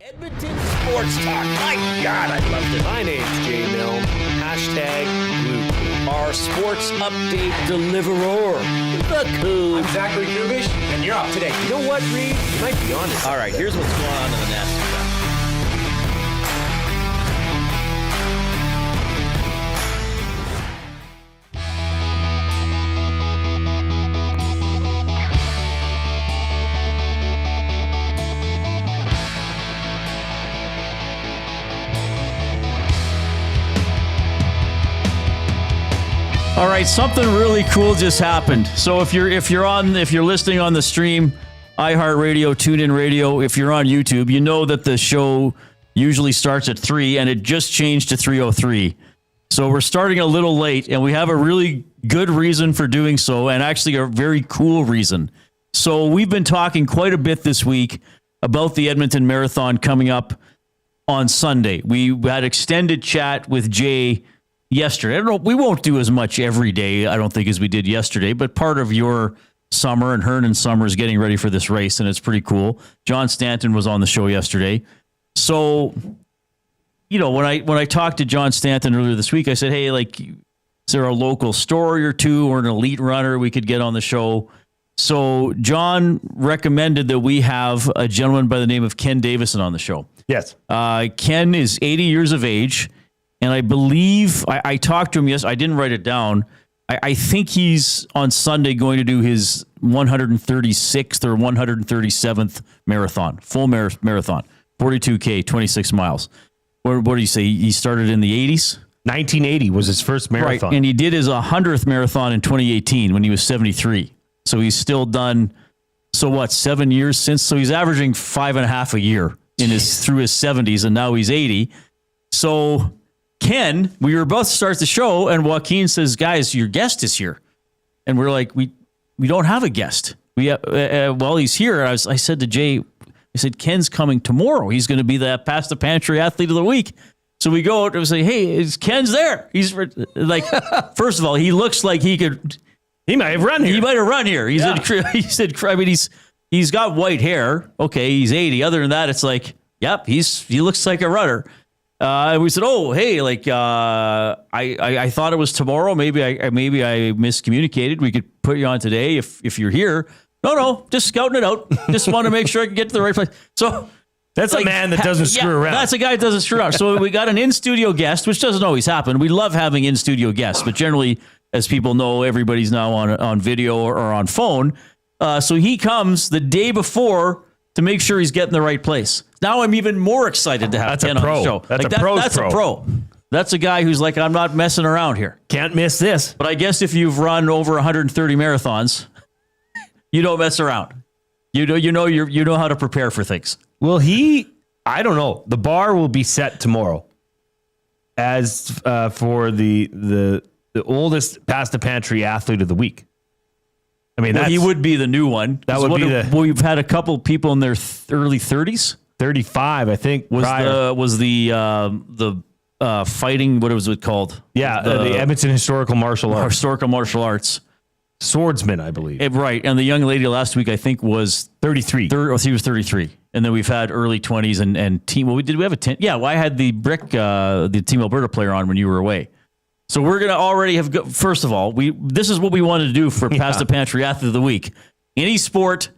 Edmonton Sports Talk. My God, I loved it. My name's Jay Milne. #Blue. Our sports update deliverer. The Coon. I'm Zachary Kubish, and you're up today. You know what, Reid? You might be honest. All right, here's what's going on in the Nasty Cup. All right, something really cool just happened. So if you're listening on the stream, iHeartRadio, TuneIn Radio, if you're on YouTube, you know that the show usually starts at 3 and it just changed to 3:03. So we're starting a little late and we have a really good reason for doing so, and actually a very cool reason. So we've been talking quite a bit this week about the Edmonton Marathon coming up on Sunday. We had extended chat with Jay yesterday. I don't know, we won't do as much every day, I don't think, as we did yesterday, but part of your summer and Hernan's summer is getting ready for this race, and it's pretty cool. John Stanton was on the show yesterday. So, you know, when I talked to John Stanton earlier this week, I said, hey, like, is there a local story or two or an elite runner we could get on the show? So John recommended that we have a gentleman by the name of Ken Davison on the show. Yes. Ken is 80 years of age. And I believe I talked to him yesterday. I didn't write it down. I think he's on Sunday going to do his 136th or 137th marathon, full marathon, 42K, 26 miles. What do you say? He started in the 80s? 1980 was his first marathon. Right, and he did his 100th marathon in 2018 when he was 73. So he's still done, 7 years since? So he's averaging 5.5 a year through his 70s, and now he's 80. So Ken, we were about to start the show, and Joaquin says, guys, your guest is here. And we're like, we don't have a guest. Well, he's here. I said to Jay, I said, Ken's coming tomorrow. He's going to be the Past the Pantry Athlete of the Week. So we go out and say, hey, Ken's there. He's like, first of all, he looks like he might have run here. He might have run here. He said, I mean, he's got white hair. Okay, he's 80. Other than that, it's like, yep, he looks like a runner. We said, oh, hey, like, I thought it was tomorrow. Maybe I miscommunicated. We could put you on today if you're here. No, just scouting it out. Just want to make sure I can get to the right place. So that's a man that doesn't screw around. That's a guy that doesn't screw around. So we got an in-studio guest, which doesn't always happen. We love having in-studio guests, but generally, as people know, everybody's now on video or on phone. So he comes the day before to make sure he's getting the right place. Now I'm even more excited to have Ken on the show. That's a pro. That's a guy who's like, I'm not messing around here. Can't miss this. But I guess if you've run over 130 marathons, you don't mess around. You know how to prepare for things. Well, I don't know. The bar will be set tomorrow as for the oldest Past the Pantry Athlete of the Week. I mean, he would be the new one. That would be we've had a couple people in their early 30s. 35, I think. Was the fighting? What was it called? Yeah, the Edmonton Historical Martial Arts. Swordsman, I believe. Right, and the young lady last week I think was 33. He was 33, and then we've had early 20s and team. Well, did we have a 10? Yeah, well, I had the the Team Alberta player on when you were away. So we're gonna already have. First of all, this is what we wanted to do for Past the Pantry Athlete of the Week. Any sport,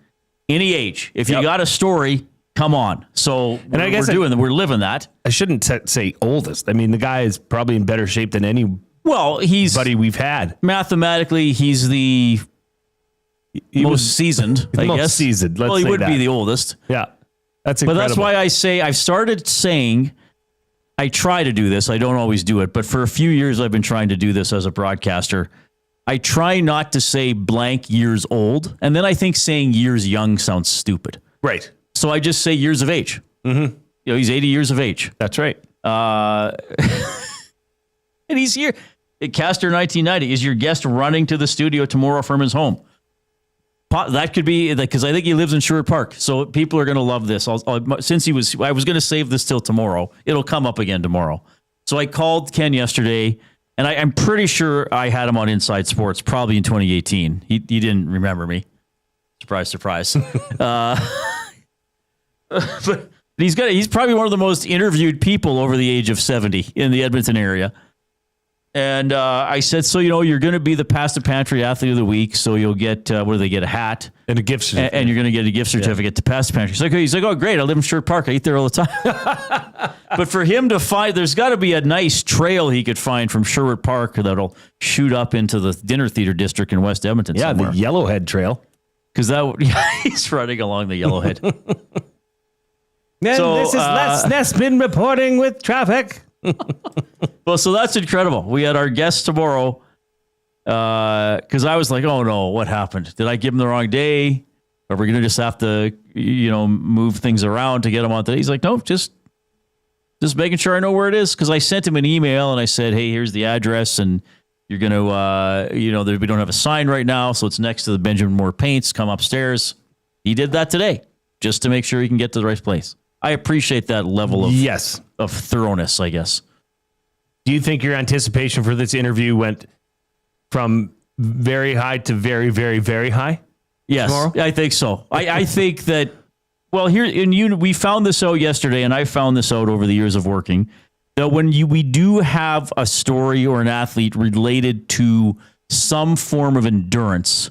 any age. If you got a story, come on. So we're living that. I shouldn't say oldest. I mean, the guy is probably in better shape than anybody we've had. Mathematically, he's the most seasoned, I guess. Most seasoned. Well, he would be the oldest. Yeah. That's incredible. But that's why I've started saying, I try to do this. I don't always do it. But for a few years, I've been trying to do this as a broadcaster. I try not to say blank years old. And then I think saying years young sounds stupid. Right. So I just say years of age. Mm-hmm. He's 80 years of age. That's right. And he's here. Castor 1990 is your guest running to the studio tomorrow from his home. That could be, because I think he lives in Sherwood Park. So people are going to love this. I was going to save this till tomorrow. It'll come up again tomorrow. So I called Ken yesterday, and I'm pretty sure I had him on Inside Sports, probably in 2018. He didn't remember me. Surprise, surprise. But He's probably one of the most interviewed people over the age of 70 in the Edmonton area. And I said, so, you're going to be the Past the Pantry Athlete of the Week. So you'll get, what do they get? A hat. And a gift certificate. And you're going to get a gift certificate to Past the Pantry. He's like, oh, great. I live in Sherwood Park. I eat there all the time. But for him to find, there's got to be a nice trail he could find from Sherwood Park that'll shoot up into the dinner theater district in West Edmonton somewhere. The Yellowhead Trail. Because he's running along the Yellowhead. Then this is Les Nessman reporting with traffic. Well, so that's incredible. We had our guest tomorrow because I was like, oh, no, what happened? Did I give him the wrong day? Are we going to just have to, move things around to get him on today? He's like, no, just making sure I know where it is, because I sent him an email and I said, hey, here's the address, and you're going to, we don't have a sign right now, so it's next to the Benjamin Moore Paints. Come upstairs. He did that today just to make sure he can get to the right place. I appreciate that level of thoroughness, I guess. Do you think your anticipation for this interview went from very high to very, very, very high? Yes, tomorrow? I think so. I think that, well, we found this out yesterday, and I found this out over the years of working, that when we do have a story or an athlete related to some form of endurance,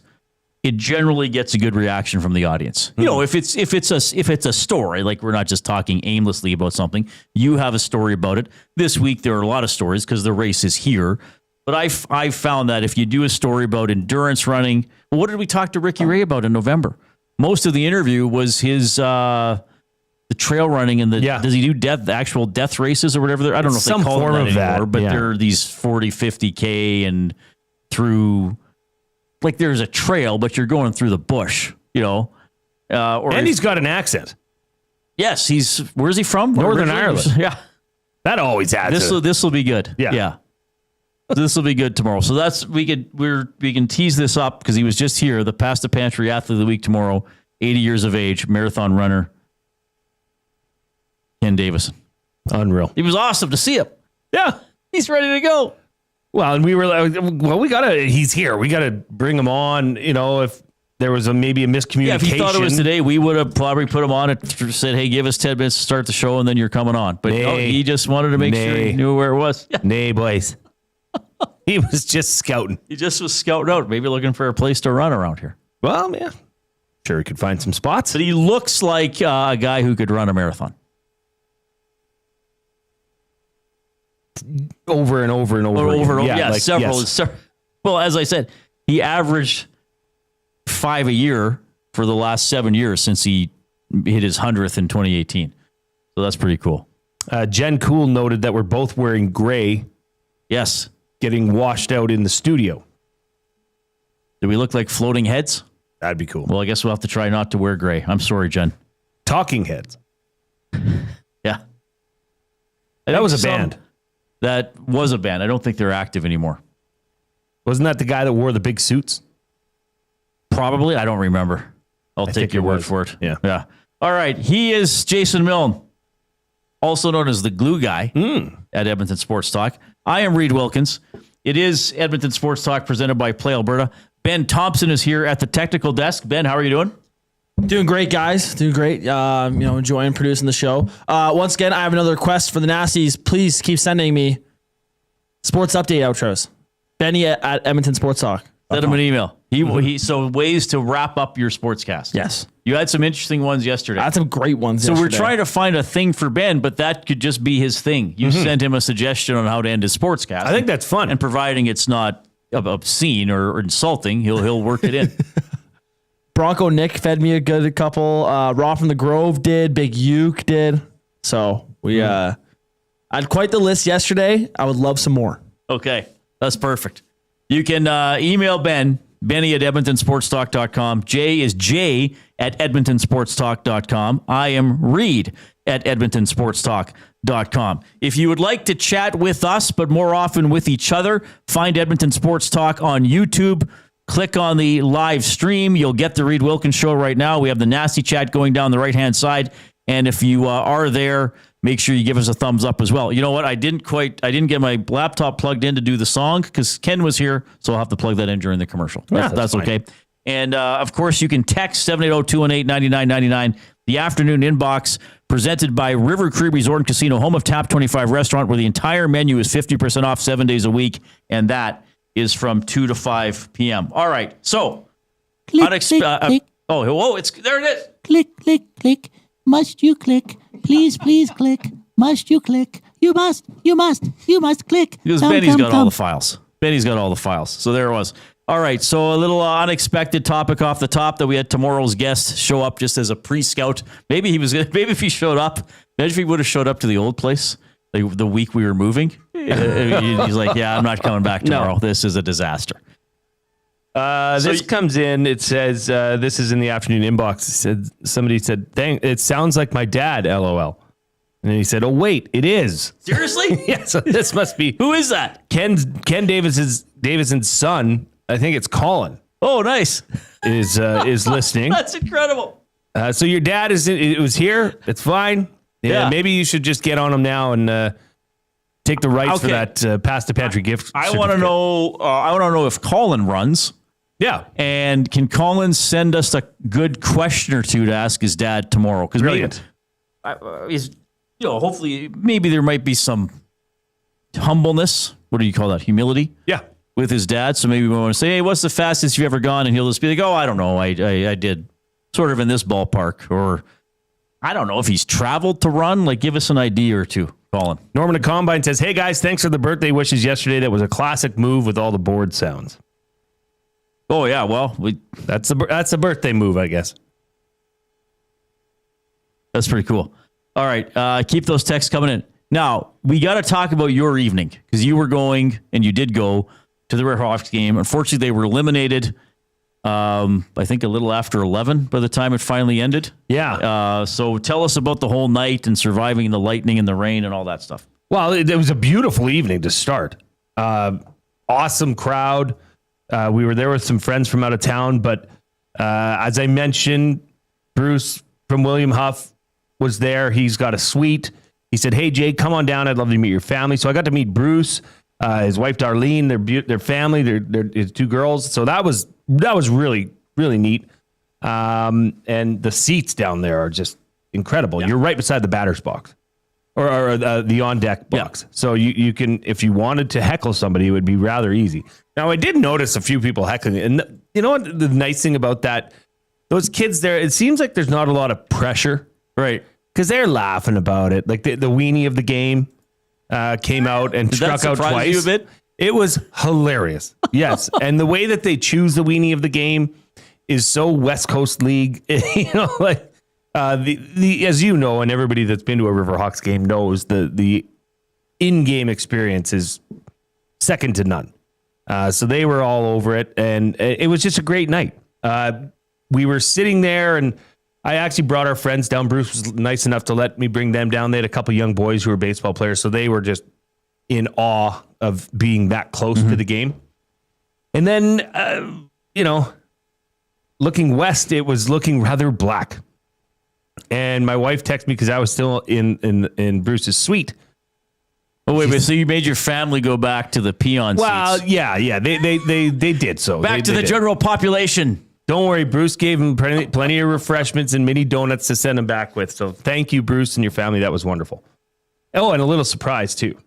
it generally gets a good reaction from the audience. If it's a story, like we're not just talking aimlessly about something, you have a story about it. This week there are a lot of stories because the race is here. But I found that if you do a story about endurance running, what did we talk to Ricky Ray about in November? Most of the interview was his the trail running and does he do actual death races or whatever? I don't know if they call them that anymore, but there are these 40, 50K and through. Like there's a trail, but you're going through the bush, and he's got an accent. Yes, where's he from? Northern Ireland. Yeah, that always adds. This will be good. Yeah. This will be good tomorrow. So we can tease this up because he was just here. The Past the Pantry Athlete of the Week tomorrow. 80 years of age, marathon runner, Ken Davison. Unreal. It was awesome to see him. Yeah, he's ready to go. Well, and we were like, he's here. We got to bring him on, if there was maybe a miscommunication. Yeah, if he thought it was today, we would have probably put him on and said, hey, give us 10 minutes to start the show and then you're coming on. But no, he just wanted to make sure he knew where it was. Nay, boys. He was just scouting. He just was scouting out, maybe looking for a place to run around here. Well, yeah. Sure, he could find some spots. But he looks like a guy who could run a marathon. Over and over and over. Yeah, several. Well, as I said, he averaged 5 a year for the last 7 years since he hit his 100th in 2018. So that's pretty cool. Jen Cool noted that we're both wearing gray. Yes. Getting washed out in the studio. Do we look like floating heads? That'd be cool. Well, I guess we'll have to try not to wear gray. I'm sorry, Jen. Talking heads. Yeah. That was a band. That was a band. I don't think they're active anymore. Wasn't that the guy that wore the big suits? Probably. I don't remember. I'll take your word for it. Yeah. All right. He is Jason Milne, also known as the glue guy at Edmonton Sports Talk. I am Reid Wilkins. It is Edmonton Sports Talk presented by Play Alberta. Ben Thompson is here at the technical desk. Ben, how are you doing? Doing great, guys. Doing great. Enjoying producing the show. Once again, I have another request for the Nasties. Please keep sending me sports update outros. Benny at Edmonton Sports Talk. Send him an email. So ways to wrap up your sportscast. Yes. You had some interesting ones yesterday. I had some great ones yesterday. So we're trying to find a thing for Ben, but that could just be his thing. You sent him a suggestion on how to end his sportscast. I think that's fun. And providing it's not obscene or insulting, he'll work it in. Bronco Nick fed me a couple. Raw from the Grove did. Big Uke did. So we I had quite the list yesterday. I would love some more. Okay, that's perfect. You can email Benny at edmontonsportstalk.com. Jay is Jay at edmontonsportstalk.com. I am Reid at edmontonsportstalk.com. If you would like to chat with us, but more often with each other, find Edmonton Sports Talk on YouTube. Click on the live stream. You'll get the Reid Wilkins Show right now. We have the nasty chat going down the right-hand side. And if you are there, make sure you give us a thumbs up as well. You know what? I didn't get my laptop plugged in to do the song because Ken was here, so I'll have to plug that in during the commercial. That's okay. And, of course, you can text 780-218-9999. The afternoon inbox presented by River Cree Resort and Casino, home of Tap 25 restaurant, where the entire menu is 50% off 7 days a week. And that is from 2 to 5 p.m. All right. So, Click, click. whoa, there it is. Click, click, click. Must you click? Please, please click. Must you click? You must click. Because Benny's got all the files. Benny's got all the files. So there it was. All right. So a little unexpected topic off the top that we had tomorrow's guest show up just as a pre-scout. Maybe if he showed up, imagine if he would have showed up to the old place like the week we were moving. He's like, yeah, I'm not coming back tomorrow. No. This is a disaster. This comes in. It says, this is in the afternoon inbox. Somebody said, dang, it sounds like my dad, LOL. And he said, oh, wait, it is. Seriously? Yeah, so this must be. Who is that? Ken Davison's son. I think it's Colin. Oh, nice. Is listening. That's incredible. So your dad it was here. It's fine. Yeah. Maybe you should just get on him now and take the rights for that past the pantry gift. I want to know. I want to know if Colin runs. Yeah. And can Colin send us a good question or two to ask his dad tomorrow? Because brilliant. He's, hopefully, maybe there might be some humbleness. What do you call that? Humility. Yeah. With his dad. So maybe we want to say, hey, what's the fastest you've ever gone? And he'll just be like, oh, I don't know. I did sort of in this ballpark. Or I don't know if he's traveled to run. Like, give us an idea or two, Colin. Norman at Combine says, hey, guys, thanks for the birthday wishes yesterday. That was a classic move with all the board sounds. Oh, yeah. Well, that's a birthday move, I guess. That's pretty cool. All right. Keep those texts coming in. Now, we got to talk about your evening because you were going, and you did go, to the Riverhawks game. Unfortunately, they were eliminated, I think, a little after 11 by the time it finally ended. Yeah. So tell us about the whole night and surviving the lightning and the rain and all that stuff. Well, it was a beautiful evening to start. Awesome crowd. We were there with some friends from out of town, but as I mentioned, Bruce from William Huff was there. He's got a suite. He said, hey, Jay, come on down. I'd love to meet your family. So I got to meet Bruce, his wife, Darlene, their family, his two girls. So that was really, really neat. And the seats down there are just incredible. Yeah. You're right beside the batter's box or the on-deck box. Yeah. So you can, if you wanted to heckle somebody, it would be rather easy. Now, I did notice a few people heckling. And you know what the nice thing about that? Those kids there, it seems like there's not a lot of pressure. Right. Because they're laughing about it. Like the weenie of the game came out and struck out twice. You a bit? It was hilarious. Yes. And the way that they choose the weenie of the game is so West Coast League. Like the as you know, and everybody that's been to a Riverhawks game knows, the in-game experience is second to none. So they were all over it, and it was just a great night. We were sitting there, and I actually brought our friends down. Bruce was nice enough to let me bring them down. They had a couple young boys who were baseball players, so they were just in awe of being that close to the game. And then, looking west, it was looking rather black. And my wife texted me because I was still in Bruce's suite. Oh, wait, so you made your family go back to the peon seats? Well, yeah, they did so. Back to the general population. Don't worry, Bruce gave him plenty of refreshments and mini donuts to send him back with. So thank you, Bruce, and your family. That was wonderful. Oh, and a little surprise, too.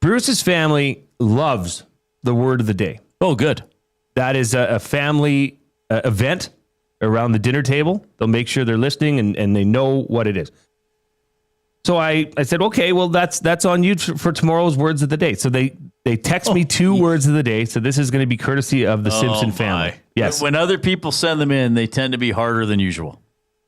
Bruce's family loves the word of the day. Oh, good. That is a family event around the dinner table. They'll make sure they're listening and they know what it is. So I said, okay, well, that's on you for tomorrow's words of the day. So they text me two words of the day. So this is going to be courtesy of the Simpson family. Yes. When other people send them in, they tend to be harder than usual.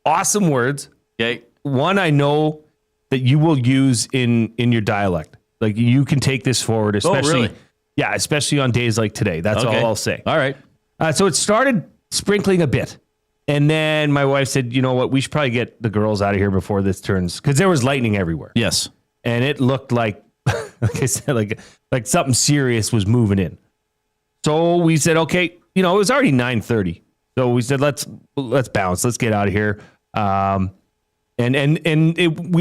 Awesome words. Okay. One I know that you will use in your dialect. Like you can take this forward, especially, really? Yeah, especially on days like today. That's all I'll say. All right. So it started sprinkling a bit. And then my wife said, you know what, we should probably get the girls out of here before this turns, because there was lightning everywhere. Yes. And it looked like, like I said, like something serious was moving in. So we said, okay, it was already 9:30. So we said, let's bounce. Let's get out of here. We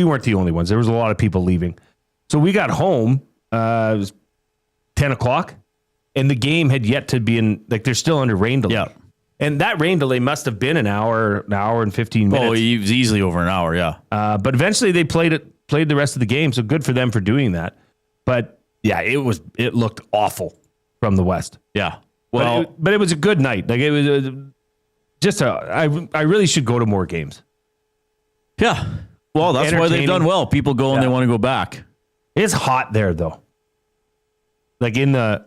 weren't the only ones. There was a lot of people leaving. So we got home, it was 10 o'clock, and the game had yet to be in, like they're still under rain delay. Yeah. And that rain delay must have been an hour and 15 minutes. Oh, he was easily over an hour. Yeah. But eventually they played the rest of the game. So good for them for doing that. But yeah, it looked awful from the West. Yeah. Well, but it was a good night. Like it was just I really should go to more games. yeah. Well, that's why they've done well. People go and they want to go back. It's hot there though. Like in the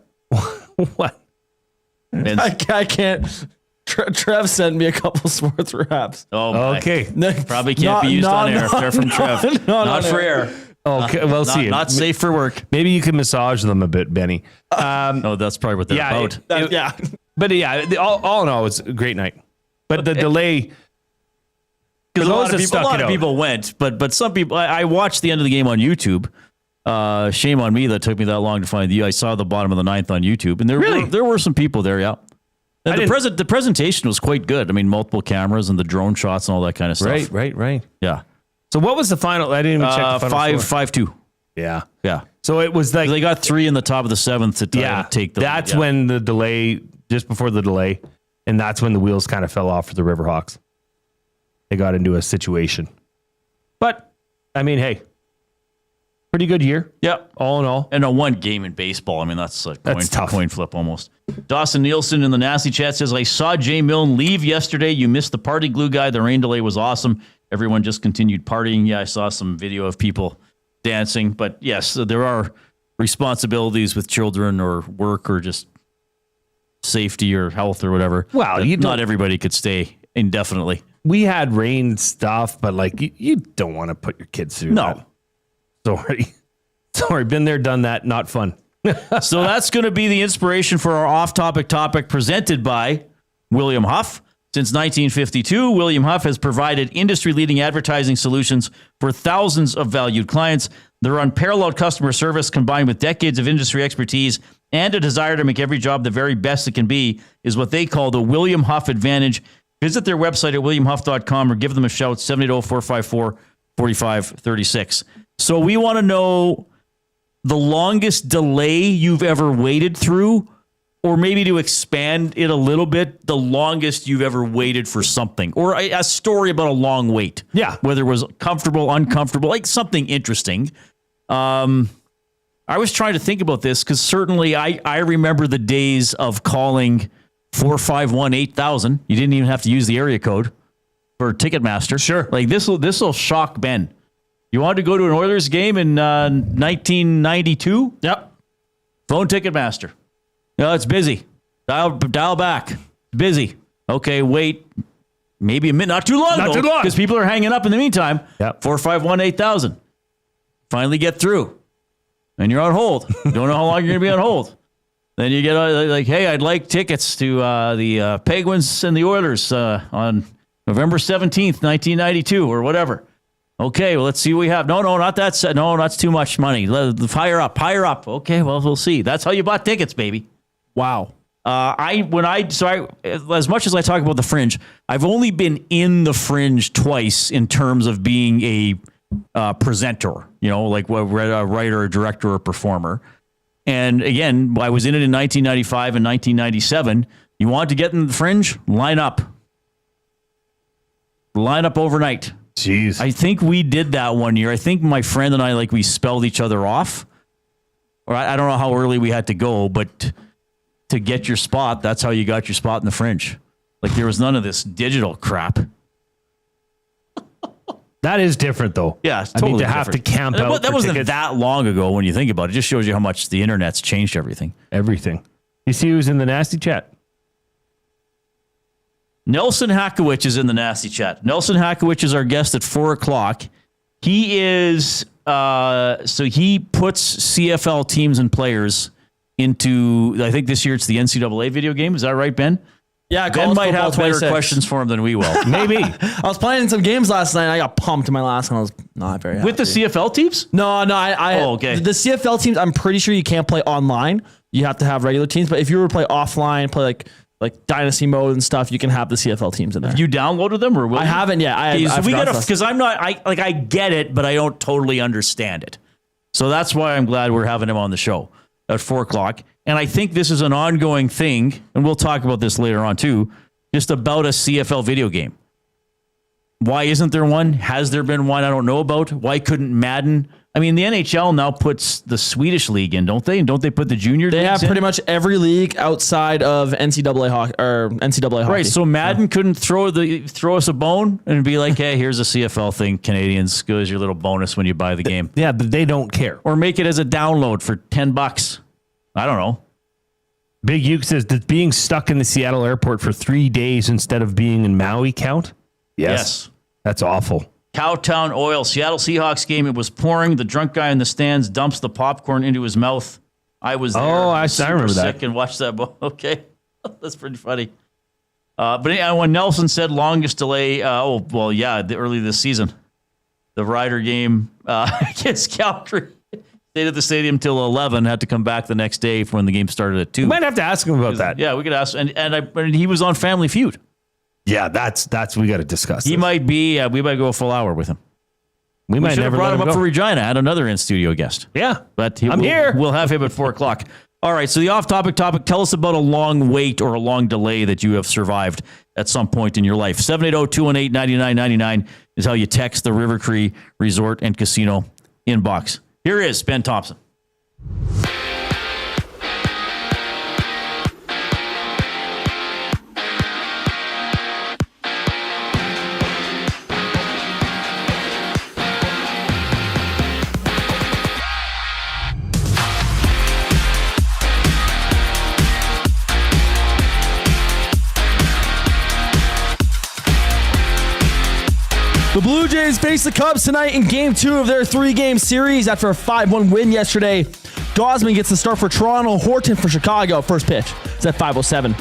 what? And, I can't. Trev sent me a couple sports raps. oh, my. Okay. Probably can't be used on air. They're from Trev. Not for air. Okay. We'll see. Not safe for work. Maybe you can massage them a bit, Benny. Oh, that's probably what they're about. Yeah. But yeah, all in all, it's a great night. But the delay. Because a lot stuck of people went, but some people. I watched the end of the game on YouTube. Shame on me that it took me that long to find I saw the bottom of the ninth on YouTube, and there were some people there. Yeah, and the presentation was quite good. I mean, multiple cameras and the drone shots and all that kind of stuff. Right. Yeah. So what was the final? I didn't even check the final score. 5-2. Yeah. Yeah. So it was like They got 3 in the top of the 7th to take the. That's when the delay, just before the delay, and that's when the wheels kind of fell off for the Riverhawks. They got into a situation, but I mean, hey, pretty good year. Yep. All in all. And a one game in baseball. I mean, that's a tough. coin flip almost. Dawson Nielsen in the Nasty Chat says, I saw Jay Milne leave yesterday. You missed the party glue guy. The rain delay was awesome. Everyone just continued partying. Yeah, I saw some video of people dancing. But yes, there are responsibilities with children or work or just safety or health or whatever. Well, not everybody could stay indefinitely. We had rain stuff, but like you don't want to put your kids through that. Sorry, been there, done that. Not fun. So that's going to be the inspiration for our off-topic topic presented by William Huff. Since 1952, William Huff has provided industry-leading advertising solutions for thousands of valued clients. Their unparalleled customer service, combined with decades of industry expertise and a desire to make every job the very best it can be, is what they call the William Huff Advantage. Visit their website at williamhuff.com or give them a shout, 780-454-4536. So we want to know the longest delay you've ever waited through, or maybe to expand it a little bit, the longest you've ever waited for something, or a story about a long wait. Yeah. Whether it was comfortable, uncomfortable, like something interesting. I was trying to think about this because certainly I remember the days of calling 451-8000. You didn't even have to use the area code for Ticketmaster. Sure. Like this will shock Ben. You wanted to go to an Oilers game in 1992? Yep. Phone Ticketmaster. No, it's busy. Dial back. It's busy. Okay, wait. Maybe a minute. Not too long. Not too long. Because people are hanging up in the meantime. Yep. 451-8000. Finally get through. And you're on hold. Don't know how long you're going to be on hold. Then you get like, hey, I'd like tickets to the Penguins and the Oilers on November 17th, 1992 or whatever. Okay, well, let's see what we have. No, not that set. No, that's too much money. Higher up. Okay, well, we'll see. That's how you bought tickets, baby. Wow. As much as I talk about the Fringe, I've only been in the Fringe twice in terms of being a presenter, like a writer, a director, or a performer. And again, I was in it in 1995 and 1997. You want to get in the Fringe? Line up overnight. Jeez. I think we did that one year. I think my friend and I, we spelled each other off. Or I don't know how early we had to go, but to get your spot, that's how you got your spot in the Fringe. Like there was none of this digital crap. That is different, though. Yeah, it's totally totally have to different. camp out. That wasn't tickets. that long ago when you think about it. It just shows you how much the internet's changed everything. Everything. You see who's in the Nasty Chat? Nelson Hackewich is in the Nasty Chat. Nelson Hackewich is our guest at 4:00. He is so he puts CFL teams and players into. I think this year it's the NCAA video game. Is that right, Ben? Yeah, Ben might have better questions for him than we will. Maybe. I was playing some games last night and I got pumped in my last one. I was not very happy. With the CFL teams? No, okay. The CFL teams, I'm pretty sure you can't play online. You have to have regular teams. But if you were to play offline, play like Dynasty mode and stuff, you can have the CFL teams in there. You downloaded them or will I you? haven't yet. Because I'm not, I get it, but I don't totally understand it. So that's why I'm glad we're having him on the show at 4:00. And I think this is an ongoing thing, and we'll talk about this later on too. just about a CFL video game. Why isn't there one? Has there been one I don't know about? Why couldn't Madden? I mean, the NHL now puts the Swedish league in, don't they? And don't they put the junior leagues in? They have pretty much every league outside of NCAA hockey or NCAA hockey. Right, so Madden couldn't throw us a bone and be like, hey, here's a CFL thing, Canadians, go as your little bonus when you buy the game. Yeah, but they don't care. Or make it as a download for $10. I don't know. Big Uke says, does being stuck in the Seattle airport for 3 days instead of being in Maui count? Yes. That's awful. Cowtown Oil, Seattle Seahawks game. It was pouring. The drunk guy in the stands dumps the popcorn into his mouth. I was there. Oh, I remember that. Sick and watched that. Okay, that's pretty funny. But anyway, when Nelson said longest delay, early this season, the Rider game against Calgary. Stayed at the stadium till 11. Had to come back the next day when the game started at 2. We might have to ask him about that. Yeah, we could ask. And he was on Family Feud. Yeah, that's we got to discuss. He might be. We might go a full hour with him. We might should have never brought let him up go. for Regina. I had another in-studio guest. Yeah, but I'm here. We'll have him at 4:00. All right. So the off-topic topic. Tell us about a long wait or a long delay that you have survived at some point in your life. 780-218-9999 is how you text the River Cree Resort and Casino inbox. Here is Ben Thompson. The Blue Jays face the Cubs tonight in Game 2 of their 3-game series after a 5-1 win yesterday. Gosman gets the start for Toronto, Horton for Chicago. First pitch is at 5:07.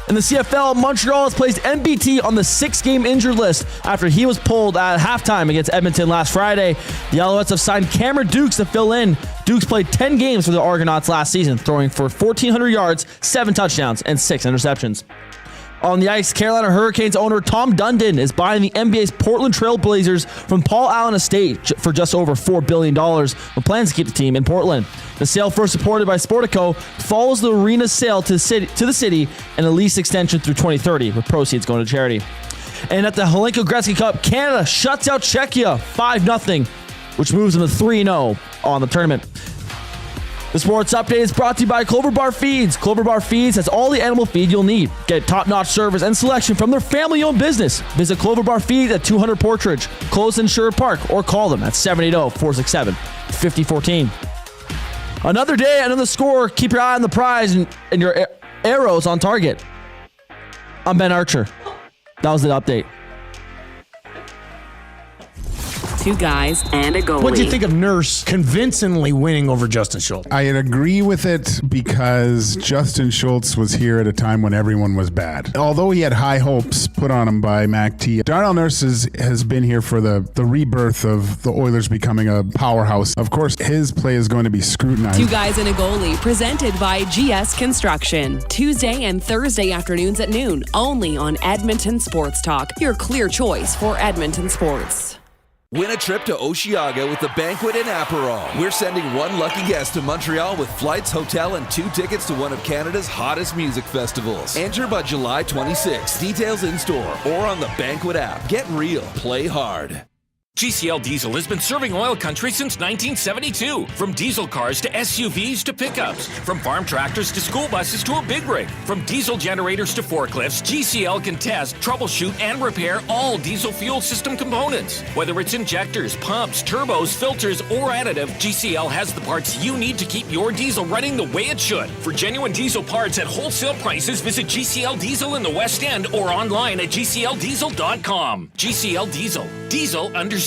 In the CFL, Montreal has placed MBT on the 6-game injured list after he was pulled at halftime against Edmonton last Friday. The Alouettes have signed Cameron Dukes to fill in. Dukes played 10 games for the Argonauts last season, throwing for 1,400 yards, 7 touchdowns, and 6 interceptions. On the ice, Carolina Hurricanes owner Tom Dundon is buying the NBA's Portland Trail Blazers from Paul Allen Estate for just over $4 billion, with plans to keep the team in Portland. The sale, first supported by Sportico, follows the arena's sale to the city and a lease extension through 2030, with proceeds going to charity. And at the Helenka Gretzky Cup, Canada shuts out Czechia 5-0, which moves them to 3-0 on the tournament. The sports update is brought to you by Clover Bar Feeds. Clover Bar Feeds has all the animal feed you'll need. Get top-notch service and selection from their family-owned business. Visit Clover Bar Feeds at 200 Portridge, close in Sherwood Park, or call them at 780-467-5014. Another day, another score. Keep your eye on the prize and your arrows on target. I'm Ben Archer. That was the update. 2 guys and a goalie. What do you think of Nurse convincingly winning over Justin Schultz? I agree with it because Justin Schultz was here at a time when everyone was bad. Although he had high hopes put on him by Mac T, Darnell Nurse has been here for the rebirth of the Oilers becoming a powerhouse. Of course, his play is going to be scrutinized. 2 guys and a goalie, presented by GS Construction. Tuesday and Thursday afternoons at noon, only on Edmonton Sports Talk, your clear choice for Edmonton sports. Win a trip to Osheaga with the banquet and Aperol. We're sending one lucky guest to Montreal with flights, hotel, and 2 tickets to one of Canada's hottest music festivals. Enter by July 26. Details in store or on the banquet app. Get real. Play hard. GCL Diesel has been serving oil country since 1972. From diesel cars to SUVs to pickups. From farm tractors to school buses to a big rig. From diesel generators to forklifts, GCL can test, troubleshoot, and repair all diesel fuel system components. Whether it's injectors, pumps, turbos, filters, or additive, GCL has the parts you need to keep your diesel running the way it should. For genuine diesel parts at wholesale prices, visit GCL Diesel in the West End or online at gcldiesel.com. GCL Diesel. Diesel understood.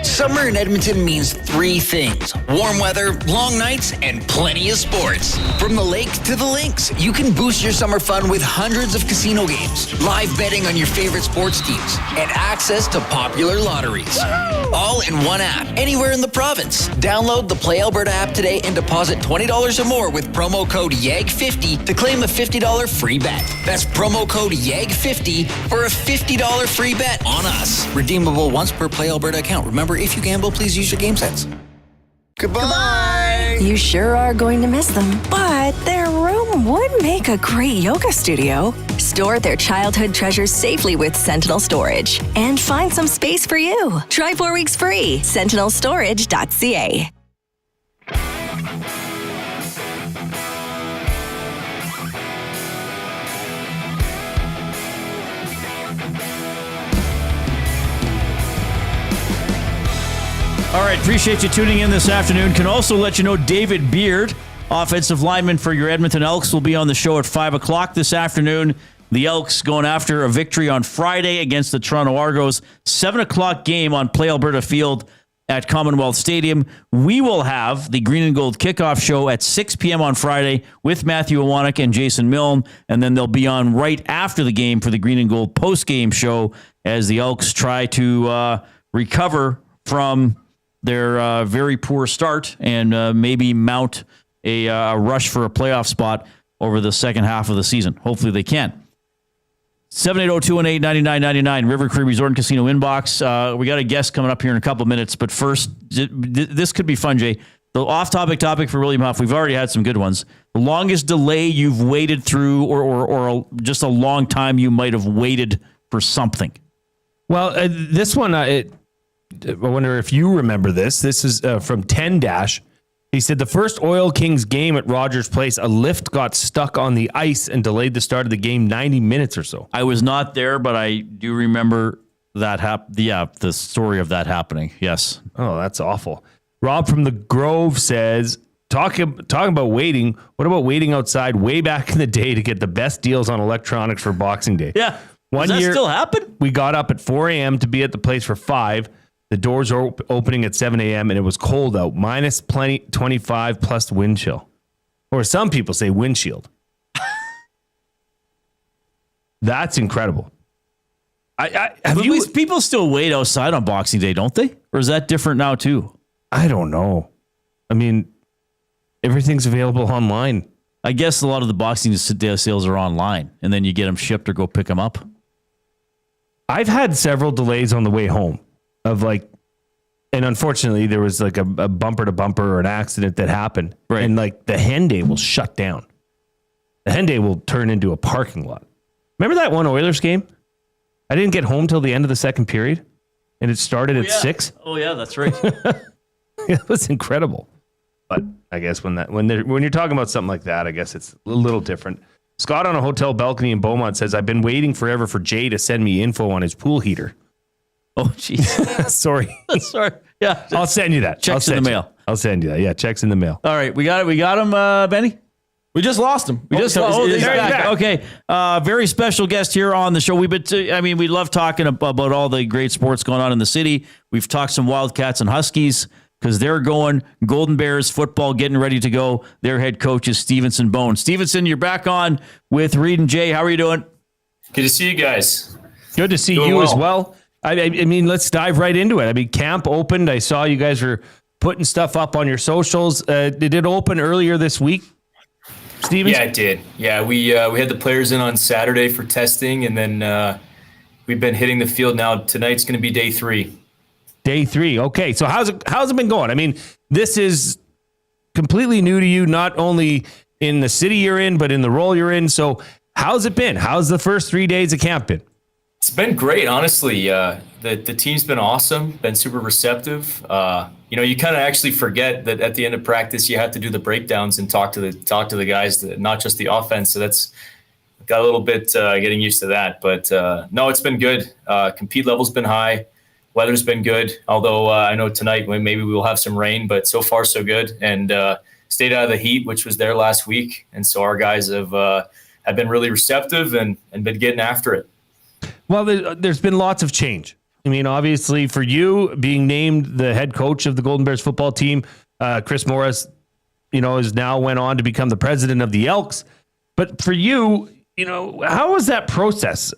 Summer in Edmonton means 3 things: warm weather, long nights, and plenty of sports. From the lake to the links, you can boost your summer fun with hundreds of casino games, live betting on your favorite sports teams, and access to popular lotteries. All in one app, anywhere in the province. Download the Play Alberta app today and deposit $20 or more with promo code YEG50 to claim a $50 free bet. That's promo code YEG50 for a $50 free bet on us. Redeemable once per Play Alberta account. Remember, if you gamble, please use your game sense. Goodbye. You sure are going to miss them, but their room would make a great yoga studio. Store their childhood treasures safely with Sentinel Storage and find some space for you. Try 4 weeks free. SentinelStorage.ca. All right, appreciate you tuning in this afternoon. Can also let you know David Beard, offensive lineman for your Edmonton Elks, will be on the show at 5 o'clock this afternoon. The Elks going after a victory on Friday against the Toronto Argos. 7 o'clock game on Play Alberta Field at Commonwealth Stadium. We will have the Green and Gold kickoff show at 6 p.m. on Friday with Matthew Iwanek and Jason Milne, and then they'll be on right after the game for the Green and Gold post-game show as the Elks try to recover from their very poor start and maybe mount a rush for a playoff spot over the second half of the season. Hopefully they can. 780-218-9999, River Cree Resort and Casino inbox. We got a guest coming up here in a couple minutes, but first, this could be fun, Jay. The off-topic topic for William Huff, we've already had some good ones. The longest delay you've waited through or just a long time you might have waited for something. Well, this one, I wonder if you remember this. This is from 10-. He said the first Oil Kings game at Rogers Place, a lift got stuck on the ice and delayed the start of the game 90 minutes or so. I was not there, but I do remember that the story of that happening. Yes. Oh, that's awful. Rob from the Grove says, talking about waiting, what about waiting outside way back in the day to get the best deals on electronics for Boxing Day? Yeah. One year, that still happen? We got up at 4 a.m. to be at the place for 5. The doors are opening at 7 a.m. and it was cold out, minus 25 plus wind chill. Or some people say windshield. That's incredible. People still wait outside on Boxing Day, don't they? Or is that different now too? I don't know. I mean, everything's available online. I guess a lot of the Boxing Day sales are online, and then you get them shipped or go pick them up. I've had several delays on the way home. And unfortunately, there was like a bumper to bumper or an accident that happened. Right. And like the Henday will shut down. The Henday will turn into a parking lot. Remember that one Oilers game? I didn't get home till the end of the second period, and it started at 6. Oh yeah, that's right. It was incredible. But I guess when you're talking about something like that, I guess it's a little different. Scott on a hotel balcony in Beaumont says, I've been waiting forever for Jay to send me info on his pool heater. Oh, jeez. Sorry. Sorry. Yeah. I'll send you that. Checks in the mail. I'll send you that. Yeah, checks in the mail. All right. We got him, Benny? We just lost him. He's back. Okay. Very special guest here on the show. We love talking about all the great sports going on in the city. We've talked some Wildcats and Huskies because they're going. Golden Bears football getting ready to go. Their head coach is Stevenson Bone. Stevenson, you're back on with Reid and Jay. How are you doing? Good to see you guys. Good to see you as well. I mean, let's dive right into it. I mean, camp opened. I saw you guys were putting stuff up on your socials. Did it open earlier this week, Steven? Yeah, it did. Yeah, we had the players in on Saturday for testing, and then we've been hitting the field now. Tonight's going to be day 3. Day 3. Okay, so how's it been going? I mean, this is completely new to you, not only in the city you're in, but in the role you're in. So how's it been? How's the first 3 days of camp been? It's been great, honestly. The team's been awesome, been super receptive. You kind of actually forget that at the end of practice, you have to do the breakdowns and talk to the guys, not just the offense. So that's got a little bit getting used to that. But no, it's been good. Compete level's been high. Weather's been good. Although I know tonight maybe we will have some rain, but so far so good. And stayed out of the heat, which was there last week. And so our guys have been really receptive and been getting after it. Well, there's been lots of change. I mean, obviously, for you being named the head coach of the Golden Bears football team, Chris Morris, is now went on to become the president of the Elks. But for you, how was that process?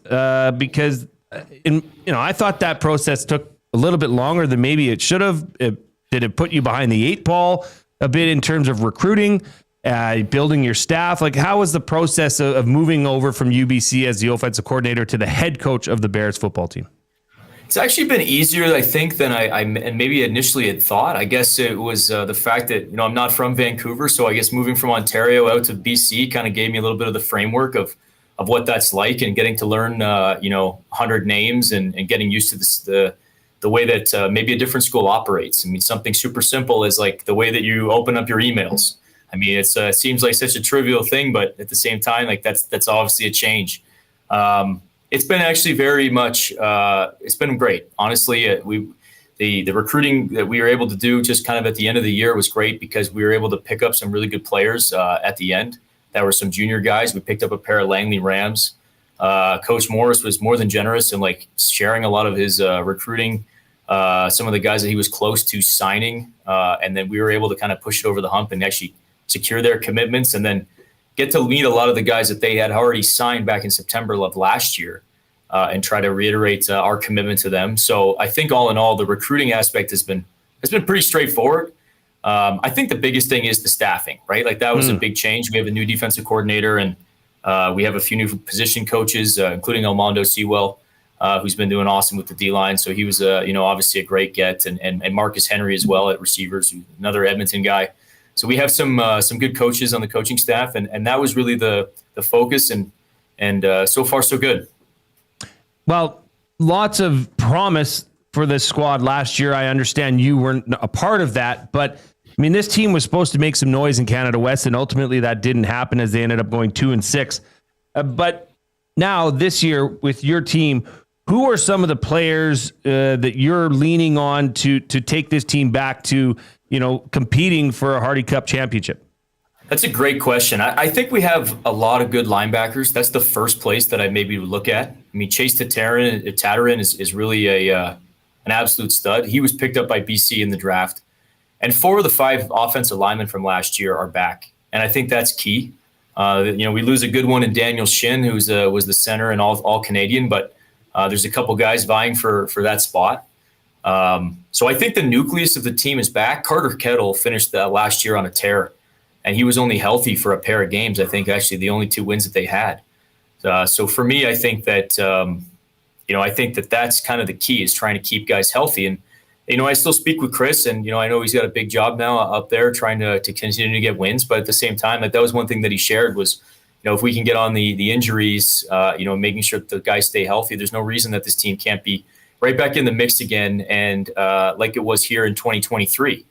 Because, I thought that process took a little bit longer than maybe it should have. Did it put you behind the 8 ball a bit in terms of recruiting? Building your staff? Like, how was the process of moving over from UBC as the offensive coordinator to the head coach of the Bears football team? It's actually been easier, I think, than I and maybe initially had thought. I guess it was the fact that, I'm not from Vancouver. So I guess moving from Ontario out to BC kind of gave me a little bit of the framework of what that's like, and getting to learn, 100 names and getting used to the way that maybe a different school operates. I mean, something super simple is like the way that you open up your emails. I mean, it seems like such a trivial thing, but at the same time, like that's obviously a change. It's been actually very much, it's been great. Honestly, the recruiting that we were able to do just kind of at the end of the year was great, because we were able to pick up some really good players at the end. That were some junior guys. We picked up a pair of Langley Rams. Coach Morris was more than generous in like sharing a lot of his recruiting, some of the guys that he was close to signing. And then we were able to kind of push it over the hump and actually secure their commitments, and then get to meet a lot of the guys that they had already signed back in September of last year, and try to reiterate our commitment to them. So I think all in all, the recruiting aspect has been pretty straightforward. I think the biggest thing is the staffing, right? Like that was a big change. We have a new defensive coordinator, and we have a few new position coaches, including Elmondo Sewell, who's been doing awesome with the D-line. So he was, obviously a great get, and Marcus Henry as well at receivers, another Edmonton guy. So we have some good coaches on the coaching staff, and that was really the focus, and so far so good. Well, lots of promise for this squad last year. I understand you weren't a part of that, but I mean, this team was supposed to make some noise in Canada West, and ultimately that didn't happen, as they ended up going 2-6. But now this year with your team, who are some of the players that you're leaning on to take this team back to, competing for a Hardy Cup championship? That's a great question. I think we have a lot of good linebackers. That's the first place that I maybe would look at. I mean, Chase Tatterin is really an absolute stud. He was picked up by BC in the draft. And 4 of the 5 offensive linemen from last year are back. And I think that's key. We lose a good one in Daniel Shin, who was the center and all Canadian, but there's a couple guys vying for that spot. So I think the nucleus of the team is back. Carter Kettle finished last year on a tear, and he was only healthy for a pair of games. I think actually the only 2 wins that they had. So for me, I think that, I think that that's kind of the key, is trying to keep guys healthy. And, I still speak with Chris, and, I know he's got a big job now up there trying to continue to get wins. But at the same time, that was one thing that he shared was, if we can get on the injuries, making sure that the guys stay healthy, there's no reason that this team can't be right back in the mix again. And like it was here in 2023,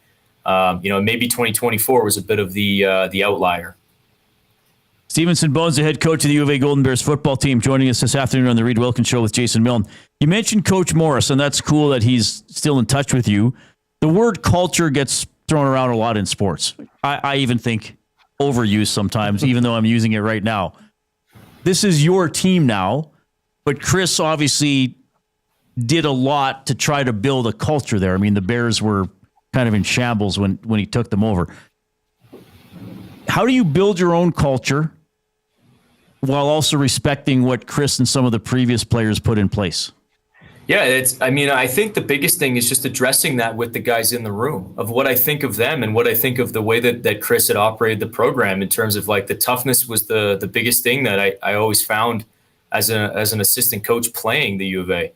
maybe 2024 was a bit of the outlier. Stevenson Bone's the head coach of the UofA Golden Bears football team, joining us this afternoon on the Reid Wilkins Show with Jason Milne. You mentioned Coach Morris, and that's cool that he's still in touch with you. The word culture gets thrown around a lot in sports. I even think overused sometimes, even though I'm using it right now. This is your team now, but Chris obviously did a lot to try to build a culture there. I mean, the Bears were kind of in shambles when he took them over. How do you build your own culture while also respecting what Chris and some of the previous players put in place? Yeah, I think the biggest thing is just addressing that with the guys in the room, of what I think of them and what I think of the way that Chris had operated the program, in terms of like the toughness was the biggest thing that I always found as an assistant coach playing the U of A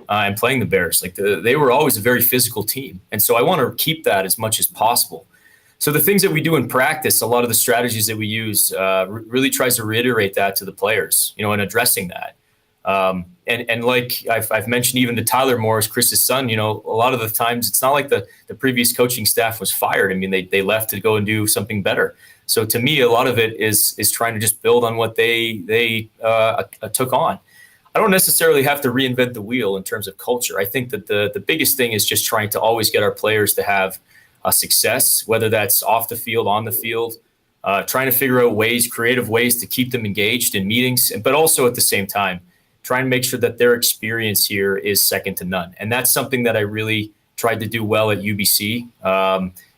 and playing the Bears. Like they were always a very physical team. And so I want to keep that as much as possible. So the things that we do in practice, a lot of the strategies that we use really tries to reiterate that to the players, and addressing that. And like I've mentioned, even to Tyler Morris, Chris's son, a lot of the times it's not like the previous coaching staff was fired. I mean, they left to go and do something better. So to me, a lot of it is trying to just build on what they took on. I don't necessarily have to reinvent the wheel in terms of culture. I think that the biggest thing is just trying to always get our players to have success, whether that's off the field, on the field, trying to figure out creative ways to keep them engaged in meetings, but also at the same time, trying to make sure that their experience here is second to none. And that's something that I really tried to do well at UBC,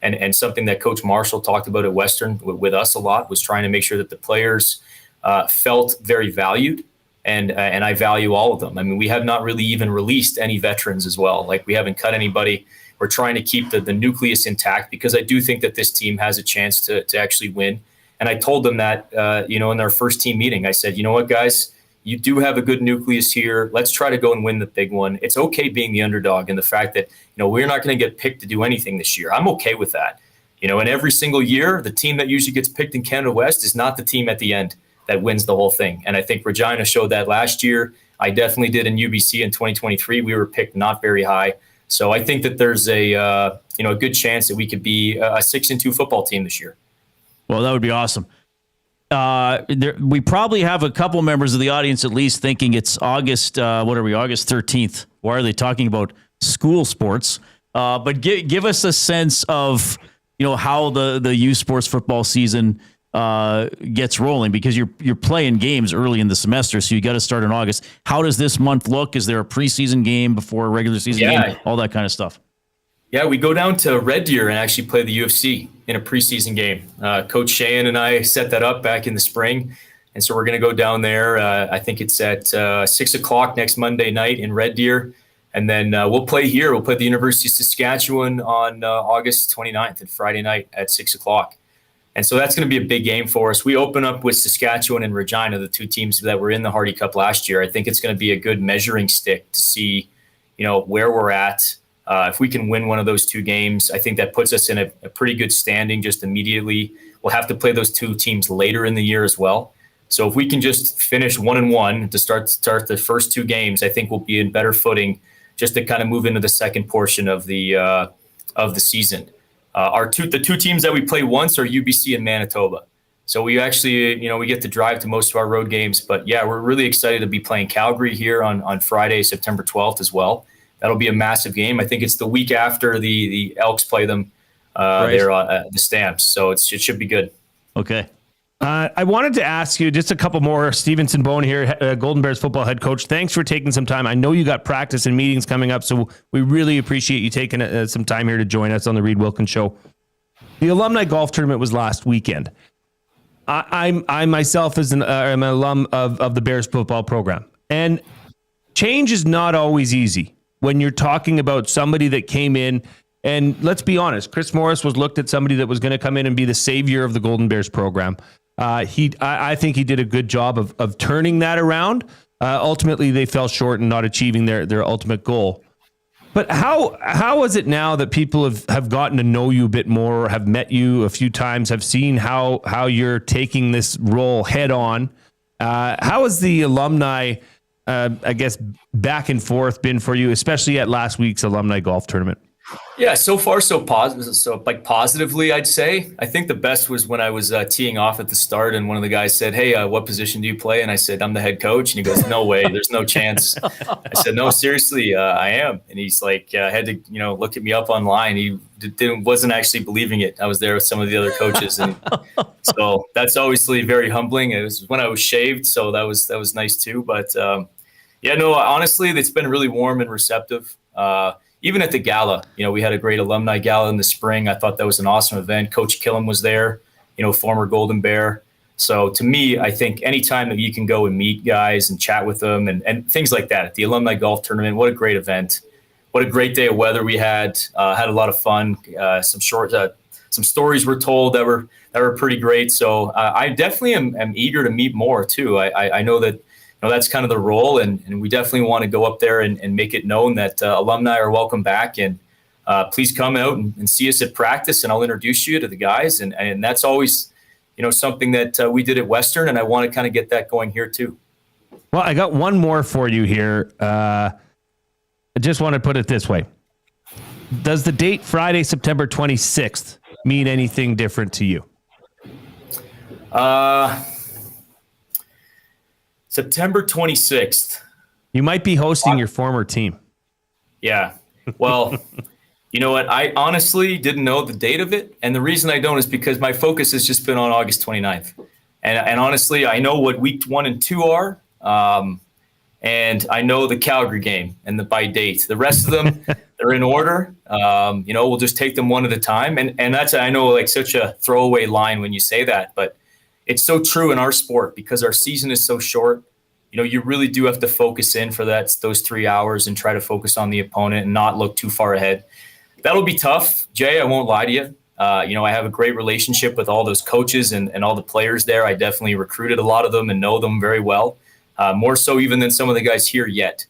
and something that Coach Marshall talked about at Western with us a lot, was trying to make sure that the players felt very valued, and I value all of them. I mean, we have not really even released any veterans as well. Like, we haven't cut anybody. We're trying to keep the nucleus intact, because I do think that this team has a chance to actually win. And I told them that, in our first team meeting, I said, you know what, guys, You do have a good nucleus here. Let's try to go and win the big one. It's okay being the underdog, and the fact that, we're not going to get picked to do anything this year. I'm okay with that. And every single year, the team that usually gets picked in Canada West is not the team at the end that wins the whole thing. And I think Regina showed that last year. I definitely did in UBC in 2023. We were picked not very high. So I think that there's a good chance that we could be a 6-2 football team this year. Well, that would be awesome. We probably have a couple members of the audience at least thinking it's August. What are we? August 13th. Why are they talking about school sports? But give us a sense of how the youth sports football season gets rolling, because you're playing games early in the semester, so you got to start in August. How does this month look? Is there a preseason game before a regular season game? All that kind of stuff. Yeah, we go down to Red Deer and actually play the UFC in a preseason game. Coach Shayan and I set that up back in the spring. And so we're going to go down there. I think it's at 6 o'clock next Monday night in Red Deer. And then we'll play here. We'll play the University of Saskatchewan on August 29th and Friday night at 6 o'clock. And so that's going to be a big game for us. We open up with Saskatchewan and Regina, the two teams that were in the Hardy Cup last year. I think it's going to be a good measuring stick to see, where we're at. If we can win one of those two games, I think that puts us in a pretty good standing just immediately. We'll have to play those two teams later in the year as well. So if we can just finish 1-1 to start the first two games, I think we'll be in better footing just to kind of move into the second portion of the season. The two teams that we play once are UBC and Manitoba. So we actually, we get to drive to most of our road games. But yeah, we're really excited to be playing Calgary here on Friday, September 12th as well. That'll be a massive game. I think it's the week after the Elks play them there at the Stamps. So it should be good. Okay. I wanted to ask you just a couple more. Stevenson Bone here, Golden Bears football head coach. Thanks for taking some time. I know you got practice and meetings coming up, so we really appreciate you taking some time here to join us on the Reid Wilkins Show. The alumni golf tournament was last weekend. I myself am an alum of the Bears football program, and change is not always easy when you're talking about somebody that came in. And let's be honest, Chris Morris was looked at somebody that was going to come in and be the savior of the Golden Bears program. I think he did a good job of turning that around. Ultimately, they fell short in not achieving their ultimate goal. But how is it now that people have gotten to know you a bit more, have met you a few times, have seen how you're taking this role head on? How has the alumni, back and forth been for you, especially at last week's alumni golf tournament? Yeah, so far so positive. So positively, I'd say. I think the best was when I was teeing off at the start, and one of the guys said, "Hey, what position do you play?" And I said, "I'm the head coach." And he goes, "No way, there's no chance." I said, "No, seriously, I am." And he's like, had to look at me up online. He wasn't actually believing it. I was there with some of the other coaches, and so that's obviously very humbling. It was when I was shaved, so that was nice too. But honestly, it's been really warm and receptive. Even at the gala, we had a great alumni gala in the spring. I thought that was an awesome event. Coach Killam was there, former Golden Bear. So to me, I think anytime that you can go and meet guys and chat with them and things like that at the alumni golf tournament, what a great event. What a great day of weather we had. Had a lot of fun. Some stories were told that were pretty great. So I definitely am eager to meet more too. I know that that's kind of the role, and we definitely want to go up there and make it known that alumni are welcome back, and please come out and see us at practice, and I'll introduce you to the guys, and that's always something that we did at Western, and I want to kind of get that going here too. Well, I got one more for you here. I just want to put it this way. Does the date Friday, September 26th mean anything different to you? September 26th. You might be hosting your former team. Yeah. Well, you know what? I honestly didn't know the date of it. And the reason I don't is because my focus has just been on August 29th. And honestly, I know what week 1 and 2 are. And I know the Calgary game and by date. The rest of them, they're in order. We'll just take them one at a time. And that's, I know, like such a throwaway line when you say that, but it's so true in our sport because our season is so short. You really do have to focus in for those 3 hours and try to focus on the opponent and not look too far ahead. That'll be tough, Jay. I won't lie to you. I have a great relationship with all those coaches and all the players there. I definitely recruited a lot of them and know them very well. more so even than some of the guys here yet.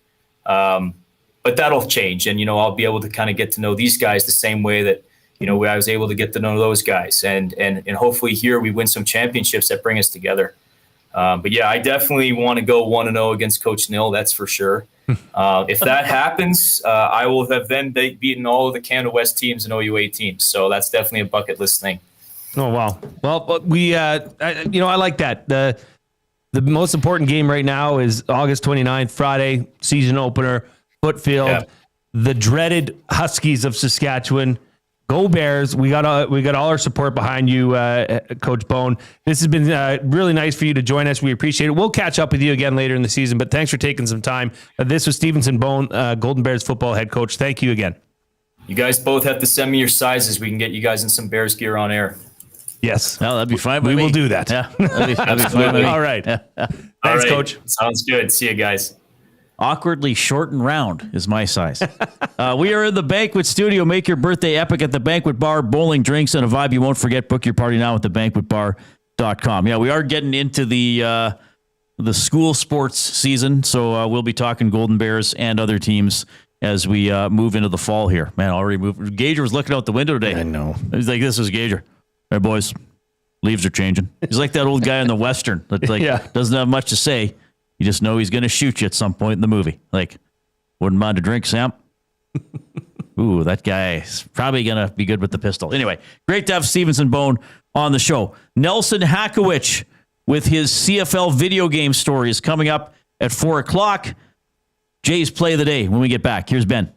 But that'll change. And, I'll be able to kind of get to know these guys the same way that, I was able to get to know those guys. And hopefully here we win some championships that bring us together. But yeah, I definitely want to go 1-0 against Coach Nil. That's for sure. If that happens, I will have then beaten all of the Canada West teams and OUA teams. So that's definitely a bucket list thing. Oh, wow. Well, we, I like that. The most important game right now is August 29th, Friday, season opener, Footfield, the dreaded Huskies of Saskatchewan. Go Bears. We got all our support behind you, Coach Bone. This has been really nice for you to join us. We appreciate it. We'll catch up with you again later in the season, but thanks for taking some time. This was Stevenson Bone, Golden Bears football head coach. Thank you again. You guys both have to send me your sizes. We can get you guys in some Bears gear on air. Yes. No, that'd be fine. We will do that. Yeah, that'd be fine. All right. Thanks, Coach. Sounds good. See you guys. Awkwardly short and round is my size. We are in the Banquet Studio. Make your birthday epic at the Banquet Bar. Bowling, drinks, and a vibe you won't forget. Book your party now at thebanquetbar.com. Yeah, we are getting into the school sports season, so we'll be talking Golden Bears and other teams as we move into the fall here. Man, already moved. Gager was looking out the window today. I know. He's like, this is Gager. Hey, boys, leaves are changing. He's like that old guy in the Western that doesn't have much to say. You just know he's going to shoot you at some point in the movie. Like, wouldn't mind a drink, Sam? Ooh, that guy is probably going to be good with the pistol. Anyway, great to have Stevenson Bone on the show. Nelson Hackewich with his CFL video game story is coming up at 4 o'clock. Jay's play of the day when we get back. Here's Ben.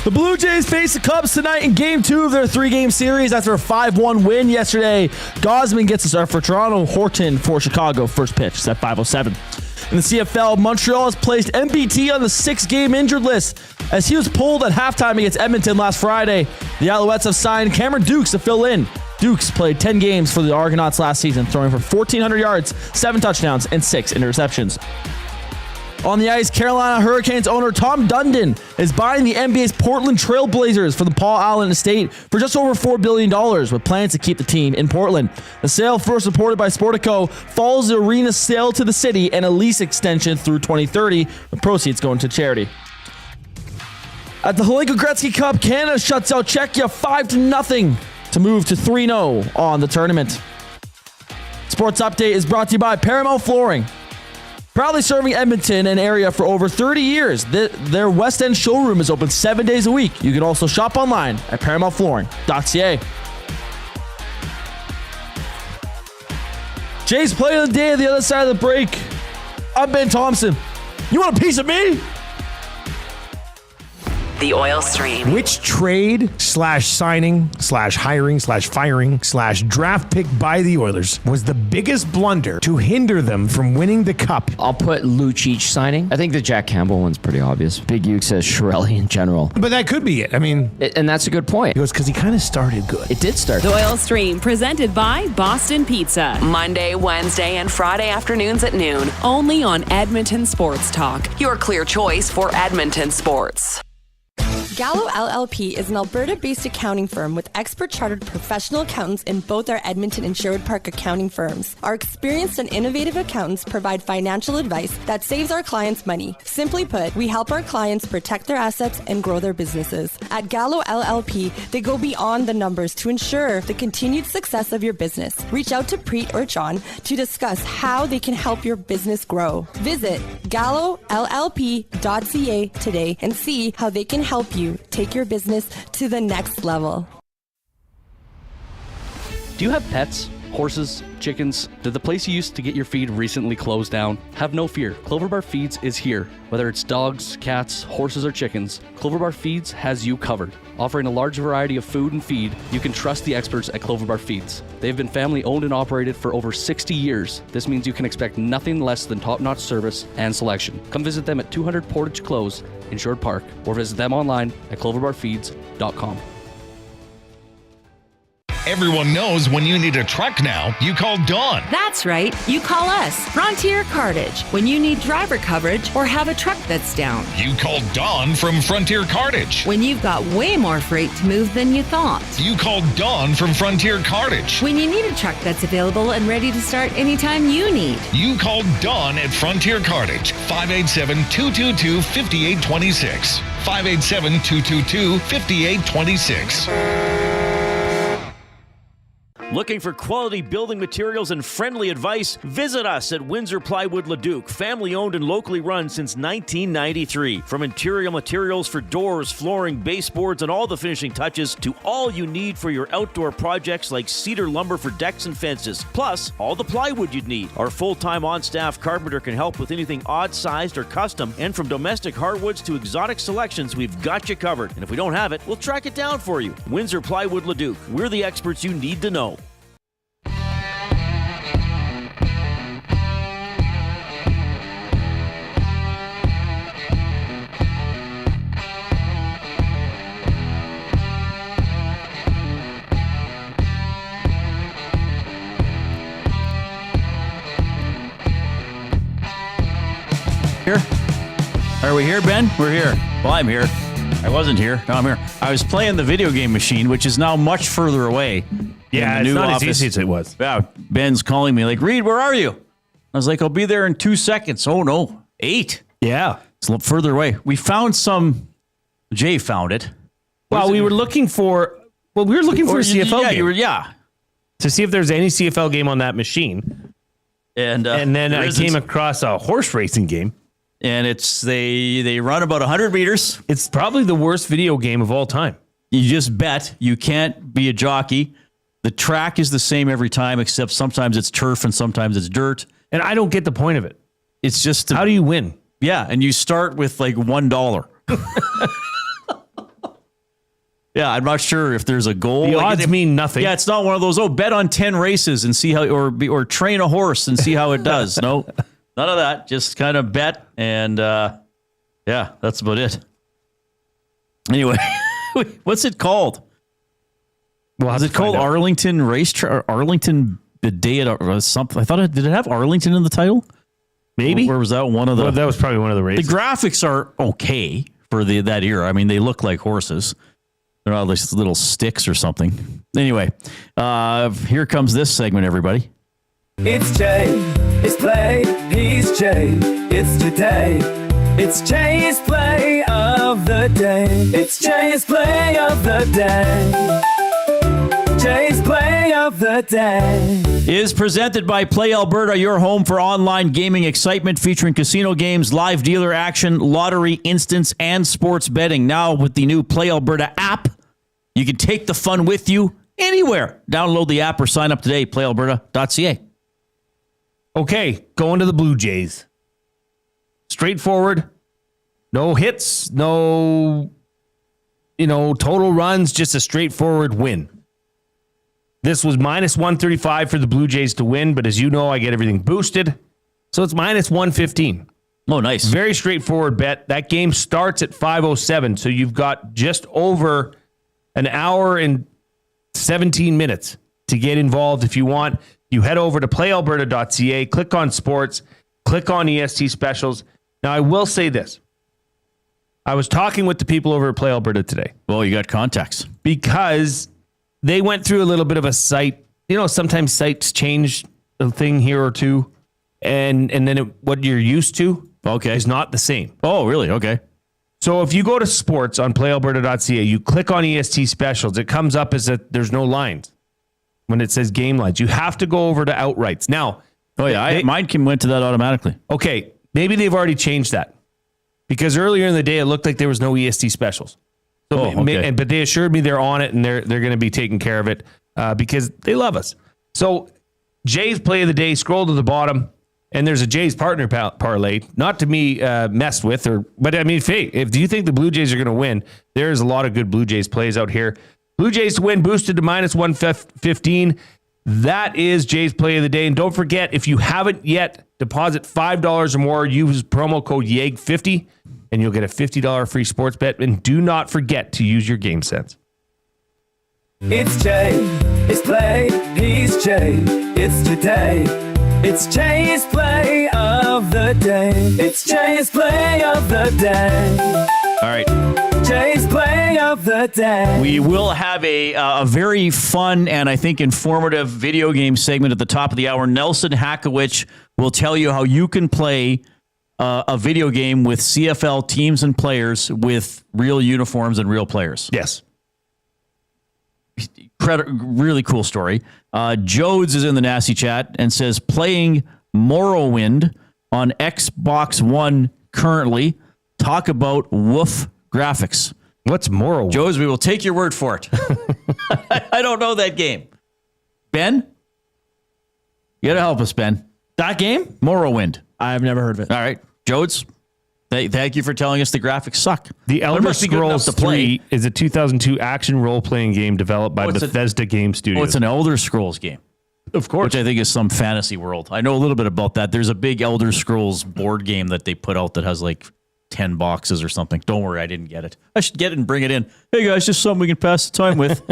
The Blue Jays face the Cubs tonight in Game 2 of their 3-game series after a 5-1 win yesterday. Gosman gets the start for Toronto, Horton for Chicago. First pitch is at 5:07. In the CFL, Montreal has placed MBT on the 6-game injured list as he was pulled at halftime against Edmonton last Friday. The Alouettes have signed Cameron Dukes to fill in. Dukes played 10 games for the Argonauts last season, throwing for 1,400 yards, 7 touchdowns, and 6 interceptions. On the ice, Carolina Hurricanes owner Tom Dundon is buying the NBA's Portland Trail Blazers for the Paul Allen estate for just over $4 billion, with plans to keep the team in Portland. The sale, first reported by Sportico, follows the arena's sale to the city and a lease extension through 2030, with proceeds going to charity. At the Hlinka Gretzky Cup, Canada shuts out Czechia 5-0 to move to 3-0 on the tournament. Sports Update is brought to you by Paramount Flooring. Proudly serving Edmonton and area for over 30 years, their West End showroom is open 7 days a week. You can also shop online at ParamountFlooring.ca. Jay's play of the day at the other side of the break. I'm Ben Thompson. You want a piece of me? The Oil Stream. Which trade /signing /hiring /firing /draft pick by the Oilers was the biggest blunder to hinder them from winning the cup? I'll put Lucic signing. I think the Jack Campbell one's pretty obvious. Big Uke says Shirelli in general. But that could be it. I mean, and that's a good point. He goes, because he kind of started good. It did start. The Oil Stream, presented by Boston Pizza. Monday, Wednesday, and Friday afternoons at noon. Only on Edmonton Sports Talk. Your clear choice for Edmonton sports. Gallo LLP is an Alberta-based accounting firm with expert chartered professional accountants in both our Edmonton and Sherwood Park accounting firms. Our experienced and innovative accountants provide financial advice that saves our clients money. Simply put, we help our clients protect their assets and grow their businesses. At Gallo LLP, they go beyond the numbers to ensure the continued success of your business. Reach out to Preet or John to discuss how they can help your business grow. Visit GalloLLP.ca today and see how they can help you take your business to the next level. Do you have pets? Horses? Chickens? Did the place you used to get your feed recently close down? Have no fear. Clover Bar Feeds is here. Whether it's dogs, cats, horses, or chickens, Clover Bar Feeds has you covered. Offering a large variety of food and feed, you can trust the experts at Clover Bar Feeds. They've been family owned and operated for over 60 years. This means you can expect nothing less than top-notch service and selection. Come visit them at 200 Portage Close in Sherwood Park, or visit them online at cloverbarfeeds.com. Everyone knows when you need a truck now, you call Dawn. That's right. You call us, Frontier Cartage, when you need driver coverage or have a truck that's down. You call Dawn from Frontier Cartage. When you've got way more freight to move than you thought. You call Dawn from Frontier Cartage. When you need a truck that's available and ready to start anytime you need. You call Dawn at Frontier Cartage, 587-222-5826. 587-222-5826. Looking for quality building materials and friendly advice? Visit us at Windsor Plywood Leduc, family owned and locally run since 1993. From interior materials for doors, flooring, baseboards, and all the finishing touches to all you need for your outdoor projects like cedar lumber for decks and fences, plus all the plywood you'd need. Our full-time on-staff carpenter can help with anything odd-sized or custom, and from domestic hardwoods to exotic selections, we've got you covered. And if we don't have it, we'll track it down for you. Windsor Plywood Leduc. We're the experts you need to know. Here? Are we here, Ben? We're here. Well, I'm here. I wasn't here. Now I'm here. I was playing the video game machine, which is now much further away. Yeah, in the it's new not office. as easy as it was. Yeah, Ben's calling me like, Reid, where are you? I was like, I'll be there in 2 seconds. Oh, no. 8. Yeah. It's a little further away. We found some. Jay found it. Well, we were looking for a CFL game. Yeah. To see if there's any CFL game on that machine. And then I came across a horse racing game. And they run about 100 meters. It's probably the worst video game of all time. You just bet. You can't be a jockey. The track is the same every time, except sometimes it's turf and sometimes it's dirt. And I don't get the point of it. It's just... How do you win? Yeah, and you start with like $1. Yeah, I'm not sure if there's a goal. The odds mean nothing. Yeah, it's not one of those, bet on 10 races and see how, or train a horse and see how it does. No, none of that. Just kind of bet, and yeah, that's about it. Anyway, what's it called? Well, is it called Arlington Racetrack? Arlington the day at something? I thought did it have Arlington in the title? Maybe. Or was that one of the? Well, that was probably one of the races. The graphics are okay for that era. I mean, they look like horses. They're not like little sticks or something. Anyway, here comes this segment, everybody. It's Jay. It's play. He's Jay. It's today. It's Jay's play of the day. It's Jay's play of the day. Jay's play of the day is presented by Play Alberta, your home for online gaming excitement featuring casino games, live dealer action, lottery, instants, and sports betting. Now with the new Play Alberta app, you can take the fun with you anywhere. Download the app or sign up today, playalberta.ca. Okay, going to the Blue Jays. Straightforward. No hits, no, total runs, just a straightforward win. This was minus 135 for the Blue Jays to win, but as you know, I get everything boosted. So it's minus 115. Oh, nice. Very straightforward bet. That game starts at 5:07, so you've got just over an hour and 17 minutes to get involved if you want. You head over to playalberta.ca, click on sports, click on EST specials. Now, I will say this. I was talking with the people over at Play Alberta today. Well, you got contacts. Because they went through a little bit of a site. Sometimes sites change a thing here or two, and then what you're used to is not the same. Oh, really? Okay. So if you go to sports on playalberta.ca, you click on EST specials, it comes up as that there's no lines when it says game lines. You have to go over to outrights. Now, mine went to that automatically. Okay, maybe they've already changed that because earlier in the day it looked like there was no EST specials. So, but they assured me they're on it and they're going to be taking care of it because they love us. So Jay's play of the day, scroll to the bottom, and there's a Jay's partner parlay, not to be messed with, but I mean, if do you think the Blue Jays are going to win, there's a lot of good Blue Jays plays out here. Blue Jays to win boosted to minus 115. That is Jay's play of the day. And don't forget, if you haven't yet, deposit $5 or more, use promo code YEG50, and you'll get a $50 free sports bet. And do not forget to use your game sense. It's Jay. It's play. He's Jay. It's today. It's Jay's play of the day. It's Jay's play of the day. All right. Jay's play of the day. We will have a very fun and I think informative video game segment at the top of the hour. Nelson Hackewich will tell you how you can play a video game with CFL teams and players with real uniforms and real players. Yes. Really cool story. Jodes is in the nasty chat and says playing Morrowind on Xbox One currently. Talk about woof graphics. What's Morrowind? Jodes, we will take your word for it. I don't know that game. Ben? You got to help us, Ben. That game? Morrowind. I've never heard of it. All right. Jodes, thank you for telling us the graphics suck. The Elder Scrolls 3 is a 2002 action role-playing game developed by Bethesda Game Studios. Oh, it's an Elder Scrolls game. Of course. Which I think is some fantasy world. I know a little bit about that. There's a big Elder Scrolls board game that they put out that has like 10 boxes or something. Don't worry, I didn't get it. I should get it and bring it in. Hey guys, just something we can pass the time with.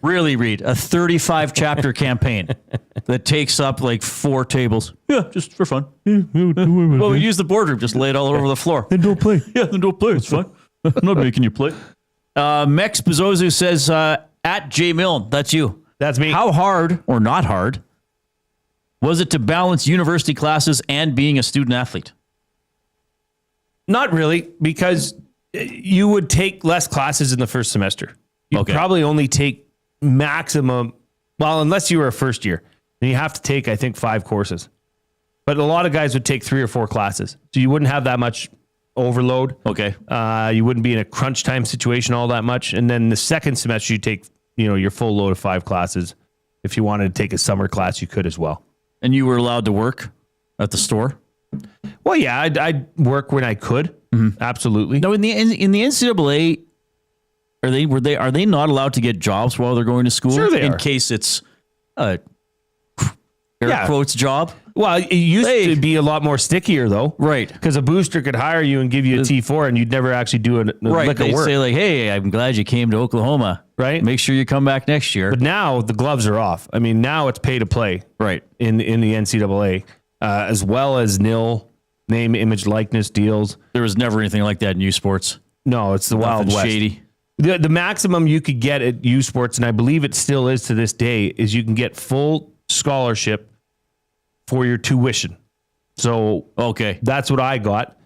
Really, Reid, a 35 chapter campaign that takes up like 4 tables. Yeah, just for fun. Well, we use the boardroom, just lay it all over the floor. Then don't play. Yeah, then don't play. It's fine. I'm not making you play. Mex Bezozu says, at J Milne, that's you. That's me. How hard or not hard was it to balance university classes and being a student athlete? Not really, because you would take less classes in the first semester. You'd probably only take maximum, well, unless you were a first year, and you have to take, I think, 5 courses. But a lot of guys would take 3 or 4 classes. So you wouldn't have that much overload. Okay. You wouldn't be in a crunch time situation all that much. And then the second semester, you take, your full load of 5 classes. If you wanted to take a summer class, you could as well. And you were allowed to work at the store? Well, yeah, I'd work when I could. Mm-hmm. Absolutely. No, in the NCAA, are they not allowed to get jobs while they're going to school? Sure they are. In case it's a quotes job. Well, it used to be a lot more stickier though, right? Because a booster could hire you and give you a T4, and you'd never actually do a lick of work. Say like, "Hey, I'm glad you came to Oklahoma. Right? Make sure you come back next year." But now the gloves are off. I mean, now it's pay to play, right? In the NCAA, as well as nil name, image, likeness deals. There was never anything like that in U Sports. No, it's the Wild West. Shady. The maximum you could get at U Sports, and I believe it still is to this day, is you can get full scholarship for your tuition. So that's what I got.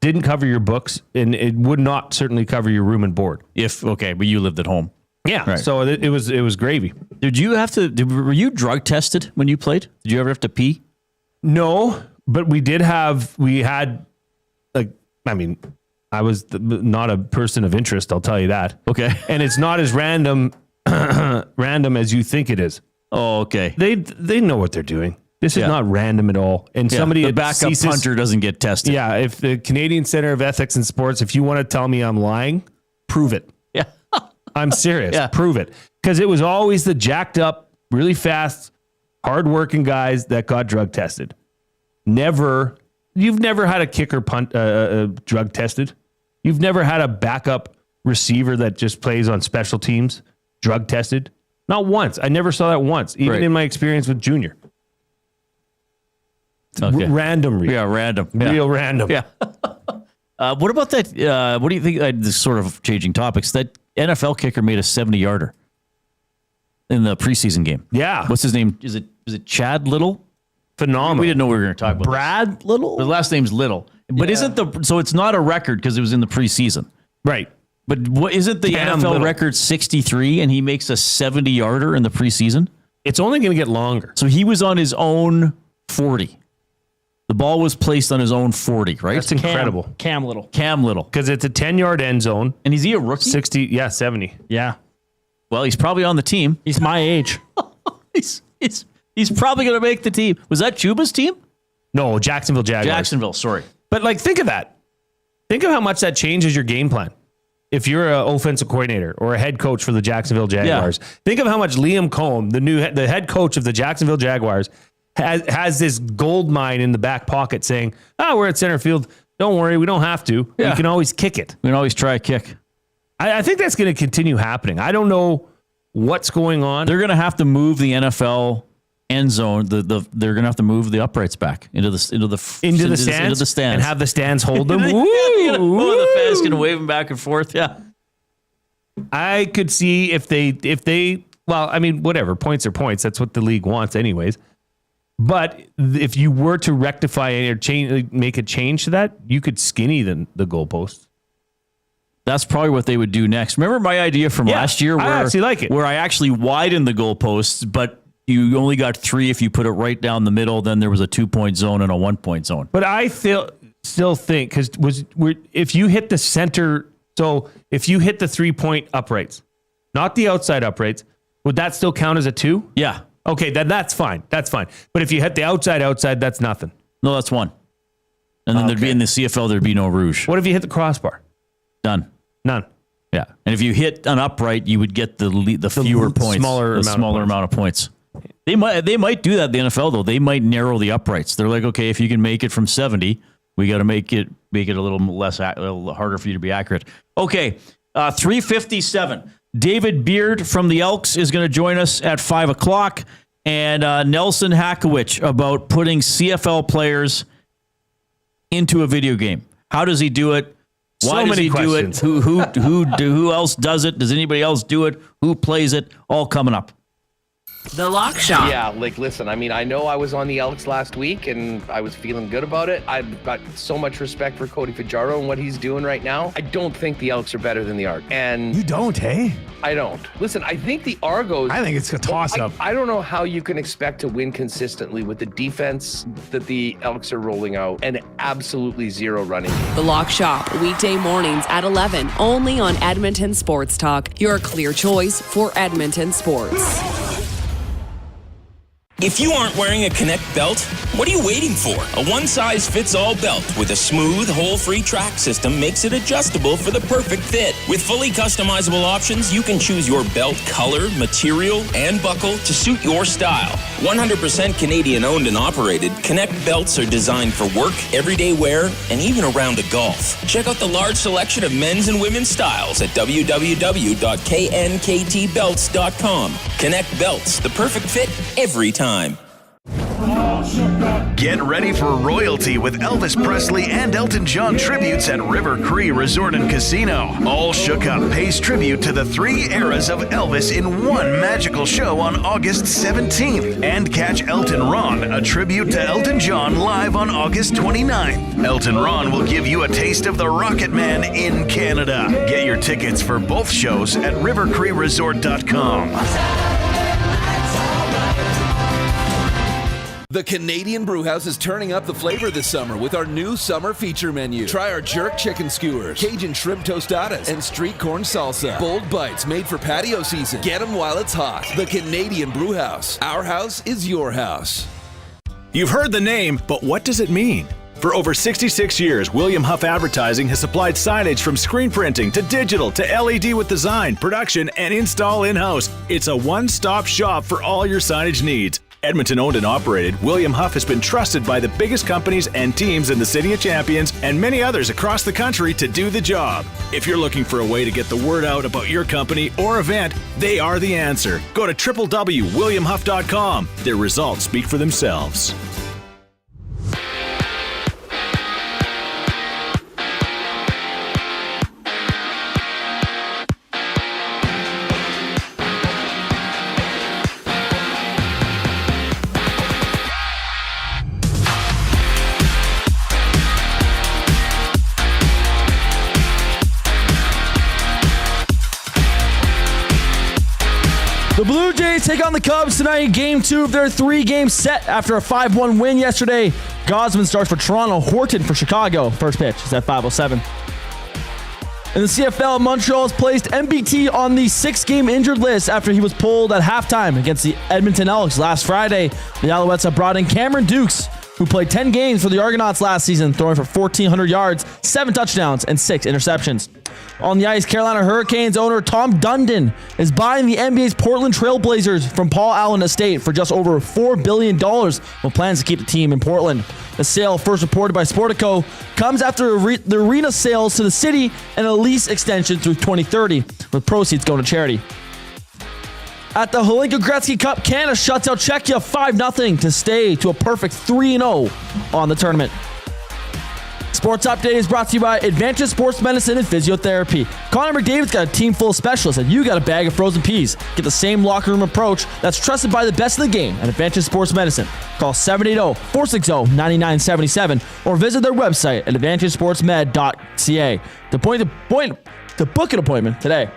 Didn't cover your books, and it would not certainly cover your room and board. But you lived at home. Yeah, right. So it was gravy. Were you drug tested when you played? Did you ever have to pee? No, but we had I was not a person of interest, I'll tell you that. Okay. And it's not as random as you think it is. Oh, okay. They know what they're doing. This is not random at all. And somebody the backup punter doesn't get tested. Yeah, if the Canadian Centre of Ethics and Sports, if you want to tell me I'm lying, prove it. Yeah. I'm serious. Yeah. Prove it. Because it was always the jacked up, really fast, hardworking guys that got drug tested. You've never had a kicker drug tested. You've never had a backup receiver that just plays on special teams drug tested. Not once. I never saw that once, even in my experience with Junior. Random. Yeah, random. Real random. Yeah. What about that? What do you think? This sort of changing topics. That NFL kicker made a 70-yarder in the preseason game. Yeah. What's his name? Is it Chad Little? Phenomenal. We didn't know we were going to talk about Brad Little. The last name's Little, but so it's not a record because it was in the preseason, right? But isn't the NFL record 63 and he makes a 70-yarder in the preseason? It's only going to get longer. So he was on his own 40. The ball was placed on his own 40, right? That's incredible. Cam Little. Because it's a 10-yard end zone. And is he a rookie? 70. Yeah. Well, he's probably on the team. He's my age. He's probably going to make the team. Was that Chuba's team? No, Jacksonville Jaguars. Jacksonville, sorry. But think of that. Think of how much that changes your game plan. If you're an offensive coordinator or a head coach for the Jacksonville Jaguars, think of how much Liam Cohen, the head coach of the Jacksonville Jaguars, has this gold mine in the back pocket saying, we're at center field. Don't worry, we don't have to. Yeah. We can always kick it. We can always try a kick. I think that's going to continue happening. I don't know what's going on. They're going to have to move the NFL end zone. They're going to have to move the uprights back into the stands and have the stands hold them. The fans can wave them back and forth. Yeah, I could see if they. Well, I mean, whatever. Points are points. That's what the league wants, anyways. But if you were to rectify or change, make a change to that, you could skinny the goalposts. That's probably what they would do next. Remember my idea from last year? I actually like it. Where I actually widened the goalposts, but you only got 3 if you put it right down the middle. Then there was a 2-point zone and a 1-point zone. But I still think, because if you hit the center, so if you hit the 3-point uprights, not the outside uprights, would that still count as a 2? Yeah. Okay, that's fine. That's fine. But if you hit the outside, that's nothing. No, that's 1. And then there'd be in the CFL, there'd be no rouge. What if you hit the crossbar? Done. None. Yeah. And if you hit an upright, you would get the fewer points, smaller amount of points. They might do that in the NFL though. They might narrow the uprights. They're like, okay, if you can make it from 70, we got to make it a little harder for you to be accurate. Okay, 3:57. David Beard from the Elks is going to join us at 5:00, and Nelson Hackewich about putting CFL players into a video game. How does he do it? Why does he do it? Who else does it? Does anybody else do it? Who plays it? All coming up. The Lock Shop. Yeah, listen, I mean, I know I was on the Elks last week and I was feeling good about it. I've got so much respect for Cody Fajardo and what he's doing right now. I don't think the Elks are better than the Argo. And you don't, hey? I don't. Listen, I think the Argos... I think it's a toss-up. I don't know how you can expect to win consistently with the defense that the Elks are rolling out and absolutely zero running. The Lock Shop, weekday mornings at 11, only on Edmonton Sports Talk. Your clear choice for Edmonton sports. If you aren't wearing a Connect belt, what are you waiting for? A one-size-fits-all belt with a smooth, hole-free track system makes it adjustable for the perfect fit. With fully customizable options, you can choose your belt color, material, and buckle to suit your style. 100% Canadian-owned and operated, Connect belts are designed for work, everyday wear, and even around the golf. Check out the large selection of men's and women's styles at www.knktbelts.com. Connect belts, the perfect fit every time. Get ready for royalty with Elvis Presley and Elton John tributes at River Cree Resort and Casino. All Shook Up pays tribute to the 3 eras of Elvis in one magical show on August 17th. And catch Elton Ron, a tribute to Elton John, live on August 29th. Elton Ron will give you a taste of the Rocket Man in Canada. Get your tickets for both shows at rivercreeresort.com. The Canadian Brewhouse is turning up the flavor this summer with our new summer feature menu. Try our jerk chicken skewers, Cajun shrimp tostadas, and street corn salsa. Bold bites made for patio season. Get them while it's hot. The Canadian Brewhouse. Our house is your house. You've heard the name, but what does it mean? For over 66 years, William Huff Advertising has supplied signage from screen printing to digital to LED with design, production, and install in-house. It's a one-stop shop for all your signage needs. Edmonton owned and operated, William Huff has been trusted by the biggest companies and teams in the City of Champions and many others across the country to do the job. If you're looking for a way to get the word out about your company or event, they are the answer. Go to www.williamhuff.com. Their results speak for themselves. The Blue Jays take on the Cubs tonight in Game 2 of their 3-game set after a 5-1 win yesterday. Gosman starts for Toronto, Horton for Chicago. First pitch is at 5:07. In the CFL, Montreal has placed MBT on the 6-game injured list after he was pulled at halftime against the Edmonton Elks last Friday. The Alouettes have brought in Cameron Dukes, who played 10 games for the Argonauts last season, throwing for 1,400 yards, 7 touchdowns, and 6 interceptions. On the ice, Carolina Hurricanes owner Tom Dundon is buying the NBA's Portland Trail Blazers from Paul Allen Estate for just over $4 billion, with plans to keep the team in Portland. The sale, first reported by Sportico, comes after the arena sales to the city and a lease extension through 2030, with proceeds going to charity. At the Holinka Gretzky Cup, Canada shuts out Czechia 5-0 to stay to a perfect 3-0 on the tournament. Sports Update is brought to you by Advantage Sports Medicine and Physiotherapy. Connor McDavid's got a team full of specialists, and you got a bag of frozen peas. Get the same locker room approach that's trusted by the best of the game at Advantage Sports Medicine. Call 780-460-9977 or visit their website at advantagesportsmed.ca to book an appointment today.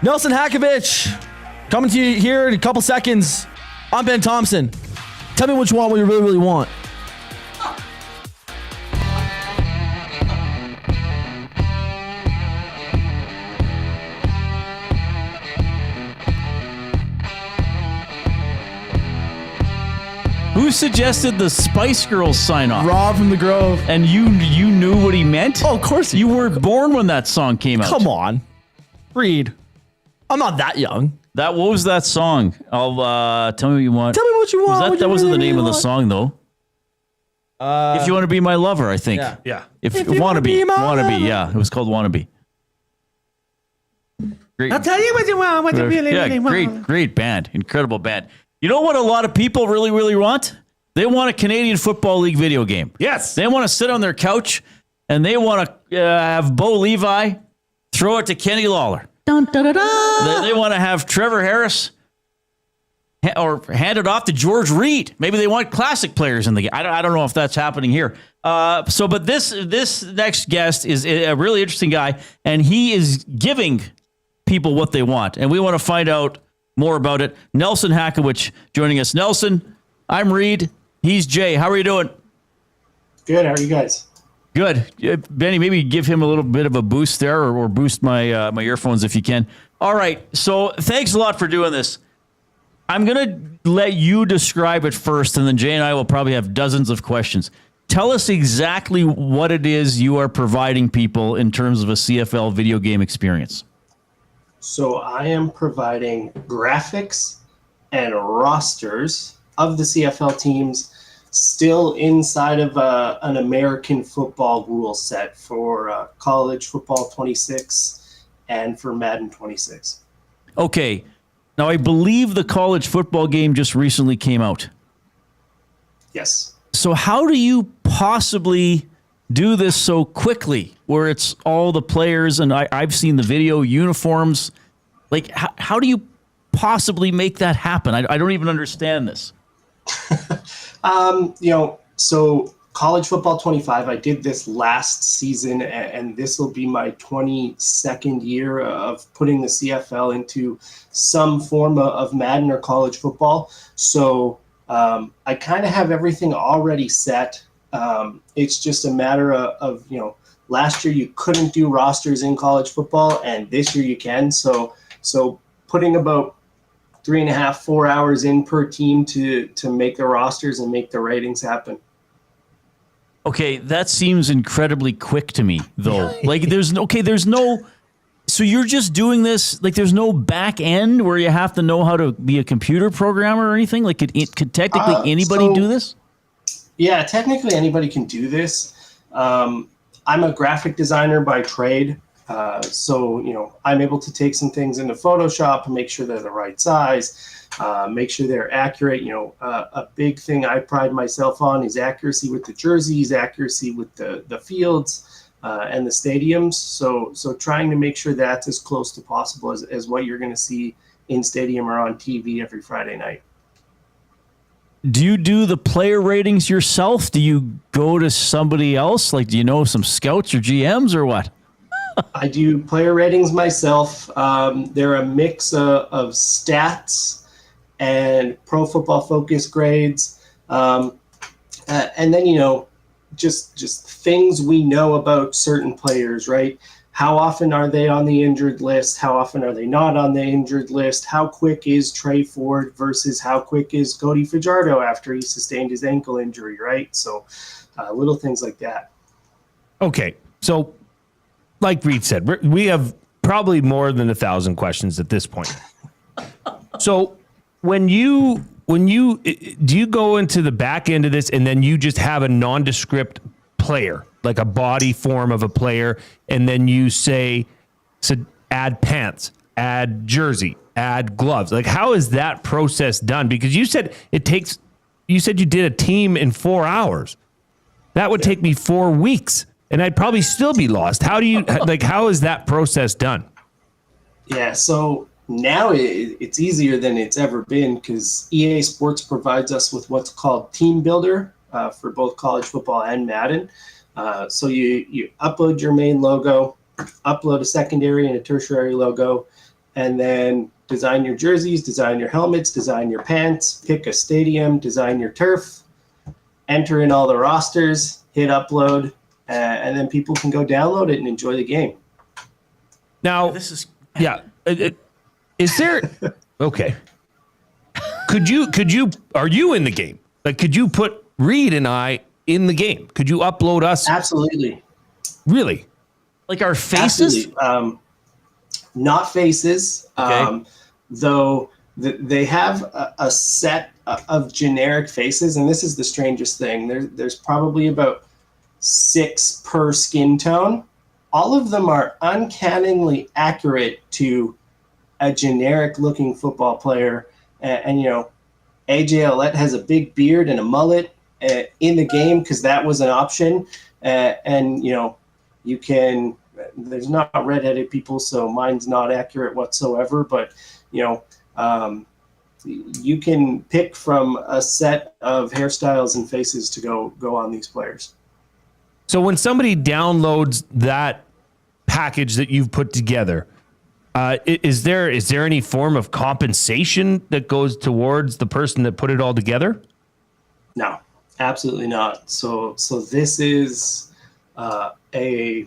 Nelson Hackewich coming to you here in a couple seconds. I'm Ben Thompson. Tell me what you want, what you really, really want. Who suggested the Spice Girls sign off? Rob from the Grove. And you knew what he meant? Oh, of course. You were born when that song came out. Come on. Reid. I'm not that young. What was that song? I'll tell me what you want. Tell me what you want. That wasn't the name of the song, though. If You Want to Be My Lover, I think. Yeah. If you Wanna Be. Yeah. It was called Wannabe. Great. I'll tell you what you want, what you really want. Great band. Incredible band. You know what a lot of people really, really want? They want a Canadian Football League video game. Yes. They want to sit on their couch and they want to have Bo Levi throw it to Kenny Lawler. Dun, dun, dun, dun. They want to have Trevor Harris or hand it off to George Reid. Maybe they want classic players in the game. I don't know if that's happening here. But this next guest is a really interesting guy, and he is giving people what they want, and we want to find out more about it. Nelson Hackawich joining us. Nelson, I'm Reid. He's Jay. How are you doing? Good. How are you guys? Good. Benny, maybe give him a little bit of a boost there, or boost my my earphones if you can. All right. So thanks a lot for doing this. I'm going to let you describe it first, and then Jay and I will probably have dozens of questions. Tell us exactly what it is you are providing people in terms of a CFL video game experience. So I am providing graphics and rosters of the CFL teams still inside of an American football rule set for college football 26 and for Madden 26. Okay. Now, I believe the college football game just recently came out. Yes. So how do you possibly do this so quickly where it's all the players and I've seen the video uniforms? Like, how do you possibly make that happen? I don't even understand this. So college football 25, I did this last season, and this will be my 22nd year of putting the CFL into some form of Madden or college football. So I kind of have everything already set. It's just a matter of last year you couldn't do rosters in college football, and this year you can. So putting about 3.5, 4 hours in per team to make the rosters and make the ratings happen. Okay, that seems incredibly quick to me, though. Like, there's no. So you're just doing this, like there's no back end where you have to know how to be a computer programmer or anything? Like, could technically anybody do this? Yeah, technically anybody can do this. I'm a graphic designer by trade. So I'm able to take some things into Photoshop and make sure they're the right size, make sure they're accurate. A big thing I pride myself on is accuracy with the jerseys, accuracy with the fields and the stadiums. So trying to make sure that's as close to possible as what you're going to see in stadium or on TV every Friday night. Do you do the player ratings yourself? Do you go to somebody else? Like, do you know some scouts or GMs or what? I do player ratings myself. They're a mix of stats and Pro Football Focus grades. And then, just things we know about certain players, right? How often are they on the injured list? How often are they not on the injured list? How quick is Trey Ford versus how quick is Cody Fajardo after he sustained his ankle injury, right? So little things like that. Okay, so like Reid said, we have probably more than 1,000 questions at this point. So do you go into the back end of this and then you just have a nondescript player, like a body form of a player, and then you say, add pants, add jersey, add gloves? Like, how is that process done? Because you said you did a team in 4 hours. That would take me 4 weeks, and I'd probably still be lost. How is that process done? Yeah, so now it's easier than it's ever been because EA Sports provides us with what's called Team Builder for both college football and Madden. So you upload your main logo, upload a secondary and a tertiary logo, and then design your jerseys, design your helmets, design your pants, pick a stadium, design your turf, enter in all the rosters, hit upload, and then people can go download it and enjoy the game. Now, is there okay? Could you are you in the game? Like, could you put Reid and I in the game? Could you upload us? Absolutely. Really? Like our faces? Absolutely. Not faces, Okay. though they have a set of generic faces, and this is the strangest thing. There's probably about 6 per skin tone. All of them are uncannily accurate to a generic-looking football player, and AJ Ouellette has a big beard and a mullet in the game because that was an option, and you can. There's not redheaded people, so mine's not accurate whatsoever. But you can pick from a set of hairstyles and faces to go on these players. So when somebody downloads that package that you've put together, is there any form of compensation that goes towards the person that put it all together? No, absolutely not. So this is a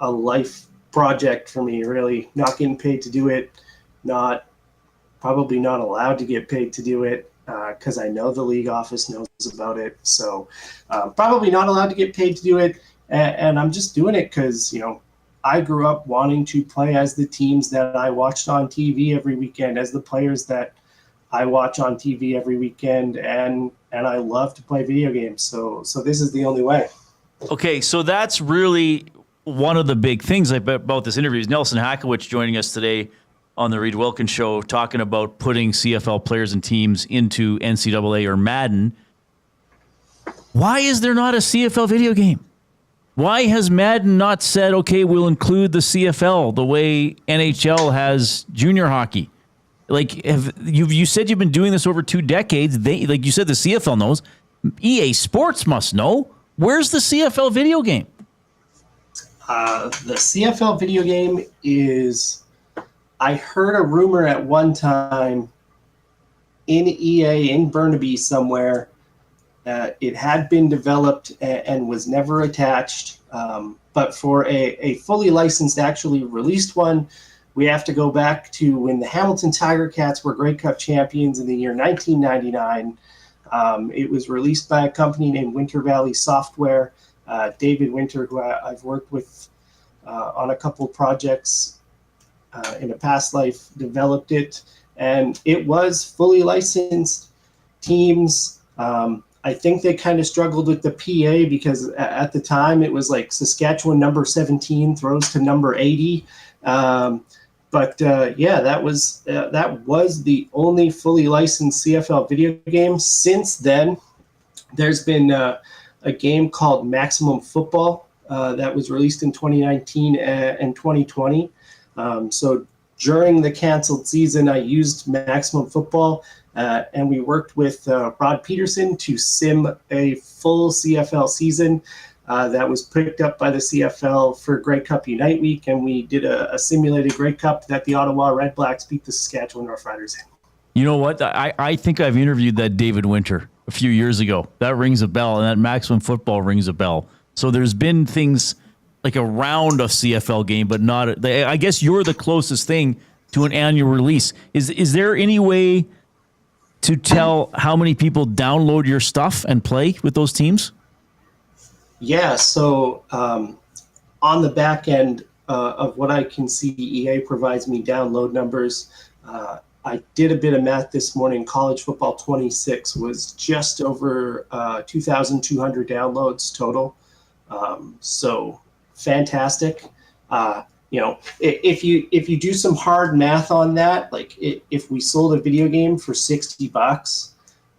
life project for me, really. Not getting paid to do it, probably not allowed to get paid to do it because I know the league office knows about it. So probably not allowed to get paid to do it. And I'm just doing it because, I grew up wanting to play as the teams that I watched on TV every weekend, as the players that I watch on TV every weekend, and I love to play video games. So this is the only way. Okay, so that's really one of the big things about this interview is Nelson Hackewich joining us today on the Reid Wilkins Show, talking about putting CFL players and teams into NCAA or Madden. Why is there not a CFL video game? Why has Madden not said, okay, we'll include the CFL the way NHL has junior hockey? Like, you said you've been doing this over 2 decades. Like you said, the CFL knows. EA Sports must know. Where's the CFL video game? The CFL video game is, I heard a rumor at one time in EA in Burnaby somewhere. It had been developed and was never attached. But for a fully licensed, actually released one, we have to go back to when the Hamilton Tiger Cats were Grey Cup champions in the year 1999. It was released by a company named Winter Valley Software. David Winter, who I've worked with on a couple projects in a past life, developed it. And it was fully licensed teams. I think they kind of struggled with the PA because at the time it was like Saskatchewan number 17 throws to number 80. But that was the only fully licensed CFL video game. Since then, there's been a game called Maximum Football that was released in 2019 and 2020. So during the canceled season, I used Maximum Football, and we worked with Rod Peterson to sim a full CFL season. That was picked up by the CFL for Grey Cup Unite Week, and we did a simulated Grey Cup that the Ottawa Red Blacks beat the Saskatchewan Roughriders in. You know what? I think I've interviewed that David Winter a few years ago. That rings a bell, and that Maximum Football rings a bell. So there's been things like around a CFL game, but not. I guess you're the closest thing to an annual release. Is there any way to tell how many people download your stuff and play with those teams? Yeah, so on the back end of what I can see, EA provides me download numbers. I did a bit of math this morning. College Football 26 was just over 2,200 downloads total. So fantastic. if you do some hard math on that, like if we sold a video game for $60,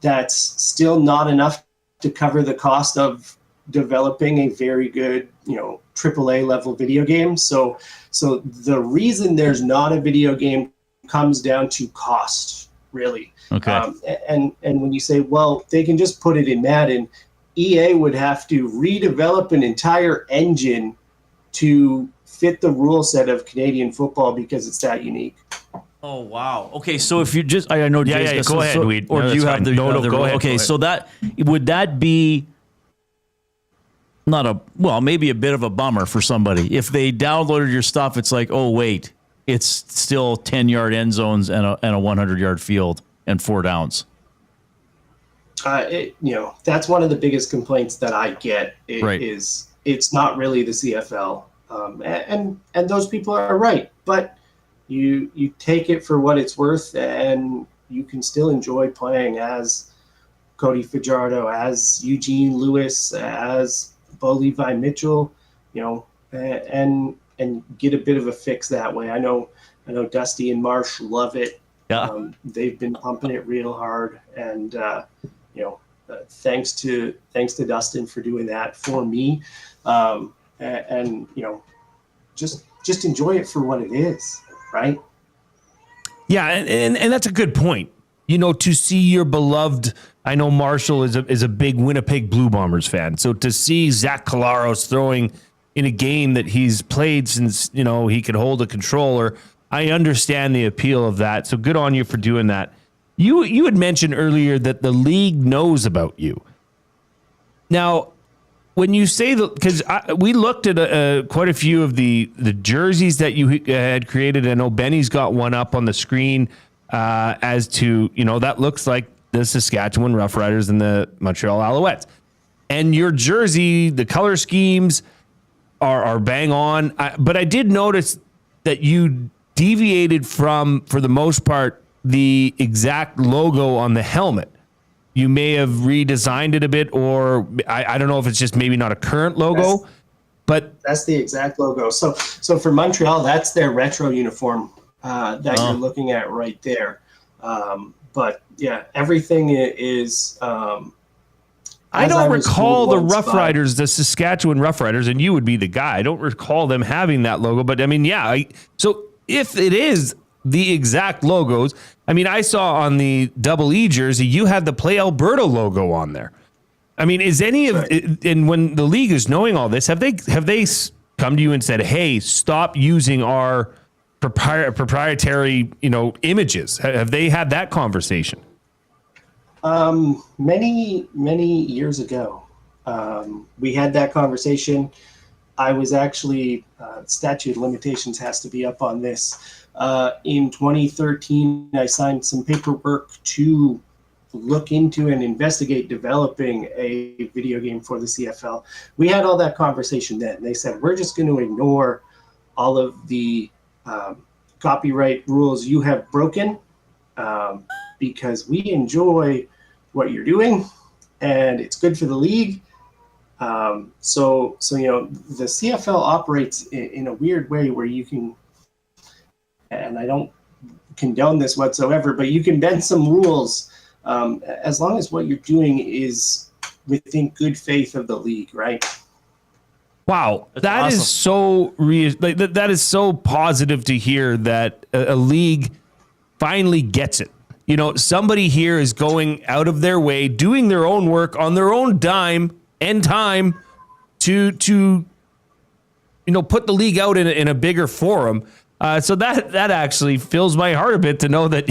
that's still not enough to cover the cost of developing a very good, AAA level video game. So the reason there's not a video game comes down to cost, really. Okay. And when you say, well, they can just put it in Madden, EA would have to redevelop an entire engine to fit the rule set of Canadian football because it's that unique. Oh, wow. Okay, so if you just, I know. Yeah, Jay's go got- ahead, so- Weed. Or No, do you that's have fine. the No, other? go ahead, Okay, go so would that be maybe a bit of a bummer for somebody if they downloaded your stuff? It's like, oh wait, it's still 10-yard end zones and a 100-yard field and 4 downs. That's one of the biggest complaints that I get Right. is it's not really the CFL. And those people are right, but you take it for what it's worth, and you can still enjoy playing as Cody Fajardo, as Eugene Lewis, as Bo Levi Mitchell, and get a bit of a fix that way. I know Dusty and Marsh love it. Yeah. They've been pumping it real hard, and thanks to Dustin for doing that for me, and just enjoy it for what it is, right? Yeah, and that's a good point. To see your beloved, I know Marshall is a big Winnipeg Blue Bombers fan. So to see Zach Collaros throwing in a game that he's played since, he could hold a controller, I understand the appeal of that. So good on you for doing that. You had mentioned earlier that the league knows about you. Now, when you say that, because we looked at quite a few of the jerseys that you had created. I know Benny's got one up on the screen as to, that looks like the Saskatchewan Roughriders and the Montreal Alouettes. And your jersey, the color schemes are bang on. But I did notice that you deviated from, for the most part, the exact logo on the helmet. You may have redesigned it a bit, or I don't know if it's just maybe not a current logo, but that's the exact logo. So for Montreal, that's their retro uniform that you're looking at right there. But yeah, everything is. I don't recall the Rough Riders, the Saskatchewan Rough Riders, and you would be the guy. I don't recall them having that logo, but I mean, yeah. So if it is the exact logos, I mean, I saw on the Double E jersey, you had the Play Alberta logo on there. I mean, is any of, and when the league is knowing all this, have they come to you and said, hey, stop using our proprietary, images? Have they had that conversation? Many years ago, we had that conversation. I was actually, statute of limitations has to be up on this. In 2013, I signed some paperwork to look into and investigate developing a video game for the CFL. We had all that conversation then. They said, we're just going to ignore all of the copyright rules you have broken because we enjoy what you're doing and it's good for the league. So the CFL operates in a weird way where you can, and I don't condone this whatsoever, but you can bend some rules as long as what you're doing is within good faith of the league, right? Wow, that is so that is so positive to hear that a league finally gets it. Somebody here is going out of their way, doing their own work on their own dime and time to put the league out in a bigger forum. So that actually fills my heart a bit to know that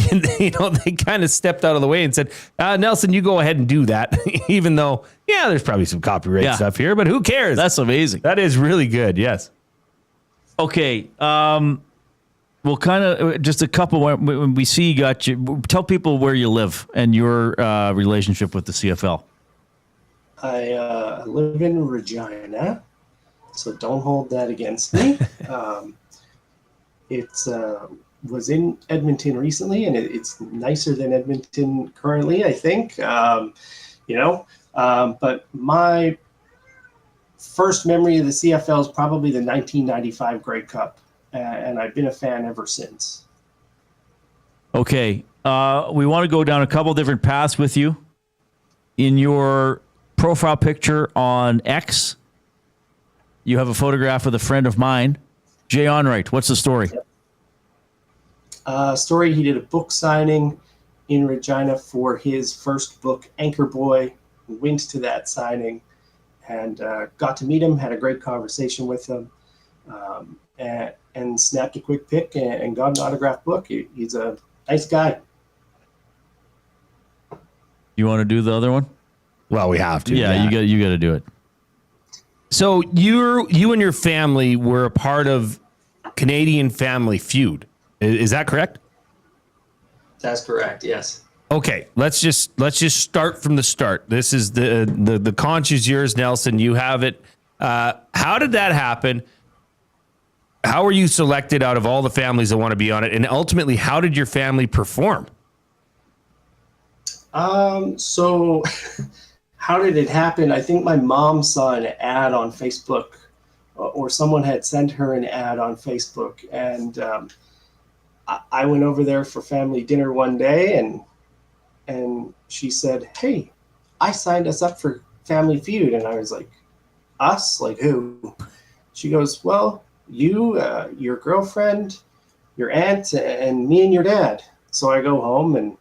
they kind of stepped out of the way and said, Nelson, you go ahead and do that, even though there's probably some copyright stuff here, but who cares? That's amazing. That is really good. Yes. Okay. Well, kind of just a couple. When we see you got you, tell people where you live and your relationship with the CFL. I live in Regina, so don't hold that against me. It was in Edmonton recently, and it's nicer than Edmonton currently, I think. But my first memory of the CFL is probably the 1995 Grey Cup. and I've been a fan ever since. Okay. We want to go down a couple different paths with you. In your profile picture on X, you have a photograph with a friend of mine, Jay Onright. What's the story? Story, he did a book signing in Regina for his first book, Anchor Boy. Went to that signing and got to meet him, had a great conversation with him, and snapped a quick pic and got an autographed book. He's a nice guy. You want to do the other one? Well, we have to. Yeah, you got to do it. So you and your family were a part of Canadian Family Feud. Is that correct? That's correct. Yes. Okay, let's just start from the start. This is the conch is yours, Nelson. You have it. How did that happen? How were you selected out of all the families that want to be on it? And ultimately, how did your family perform? So how did it happen? I think my mom saw an ad on Facebook, or someone had sent her an ad on Facebook, and I went over there for family dinner one day, and she said, "Hey, I signed us up for Family Feud." And I was like, "Us? Like who?" She goes, "Well, you, your girlfriend, your aunt, and me and your dad." So I go home and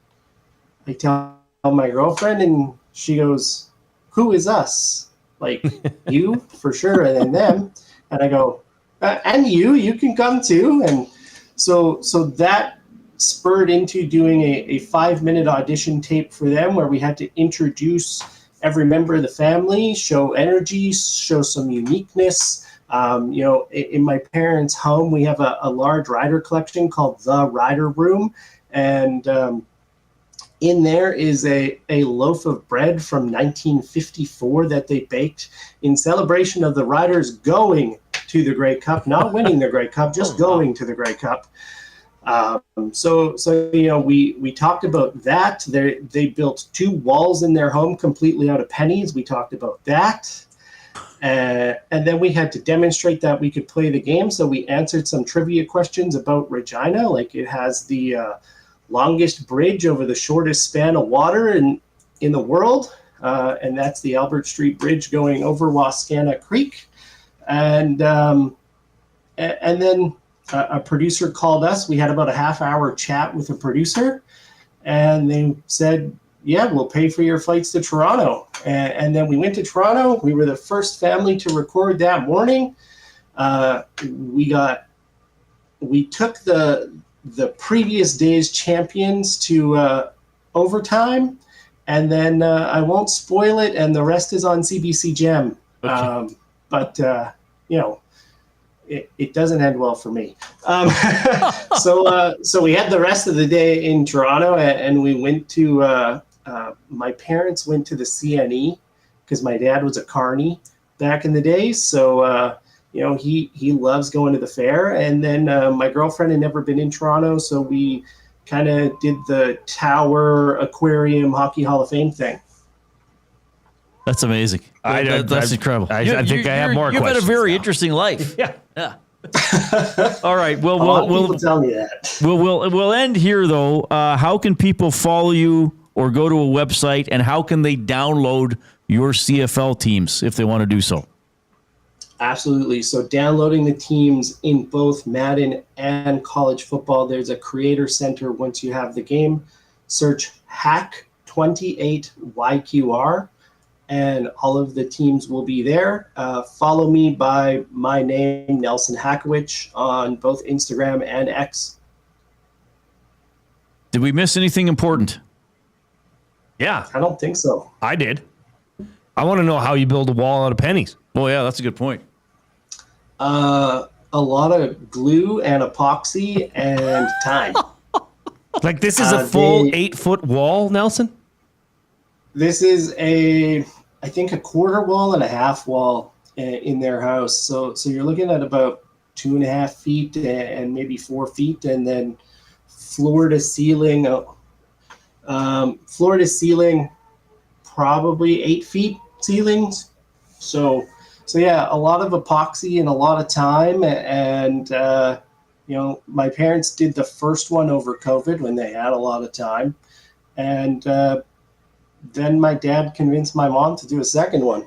I tell my girlfriend, and she goes, "Who is us?" Like, you for sure, and then them. And I go, and you can come too. And so that spurred into doing a 5-minute audition tape for them, where we had to introduce every member of the family, show energy, show some uniqueness. In my parents' home, we have a large rider collection called the Rider Room. And in there is a loaf of bread from 1954 that they baked in celebration of the Riders going to the Grey Cup, not winning the Grey Cup, just going to the Grey Cup. So we talked about that. They built 2 walls in their home completely out of pennies. We talked about that. And then we had to demonstrate that we could play the game. So we answered some trivia questions about Regina, like it has the longest bridge over the shortest span of water in the world. And that's the Albert Street Bridge going over Wascana Creek. And then a producer called us. We had about a half-hour chat with a producer, and they said, "Yeah, we'll pay for your flights to Toronto." And then we went to Toronto. We were the first family to record that morning. We took the previous day's champions to overtime, and then I won't spoil it, and the rest is on CBC Gem. Okay. But it doesn't end well for me. So we had the rest of the day in Toronto, and we went to my parents went to the CNE because my dad was a carny back in the day. So he loves going to the fair. And then my girlfriend had never been in Toronto, so we kind of did the Tower Aquarium Hockey Hall of Fame thing. That's amazing. That's incredible. I think I have more questions. You've had a very interesting life. Yeah. All right. Well, people tell me that. We'll end here though. How can people follow you or go to a website, and how can they download your CFL teams if they want to do so? Absolutely. So downloading the teams in both Madden and college football, there's a creator center. Once you have the game, search Hack28YQR. And all of the teams will be there. Follow me by my name, Nelson Hackawich, on both Instagram and X. Did we miss anything important? Yeah. I don't think so. I did. I want to know how you build a wall out of pennies. Oh, yeah, that's a good point. A lot of glue and epoxy and time. Like this is a full 8-foot wall, Nelson? This is I think a quarter wall and a half wall in their house. So you're looking at about 2.5 feet and maybe 4 feet, and then floor to ceiling, probably 8 feet ceilings. So yeah, a lot of epoxy and a lot of time, and my parents did the first one over COVID when they had a lot of time. And then my dad convinced my mom to do a second one.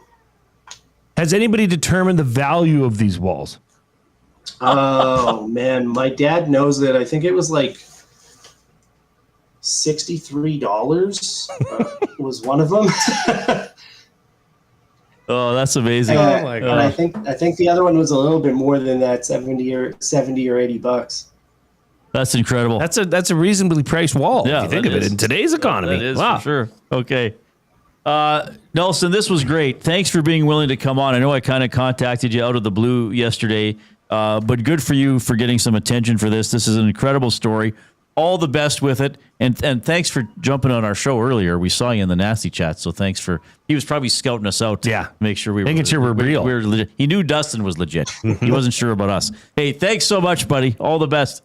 Has anybody determined the value of these walls? Oh, man. My dad knows that. I think it was like $63 was one of them. Oh, that's amazing. And I think the other one was a little bit more than that, 70 or $80. That's incredible. That's a reasonably priced wall. Yeah, if you think of it in today's economy. That is wow. for sure. Okay. Nelson, this was great. Thanks for being willing to come on. I know I kind of contacted you out of the blue yesterday, but good for you for getting some attention for this. This is an incredible story. All the best with it. And thanks for jumping on our show earlier. We saw you in the nasty chat. So thanks for, he was probably scouting us out to make sure we were real. We were legit. He knew Dustin was legit. He wasn't sure about us. Hey, thanks so much, buddy. All the best.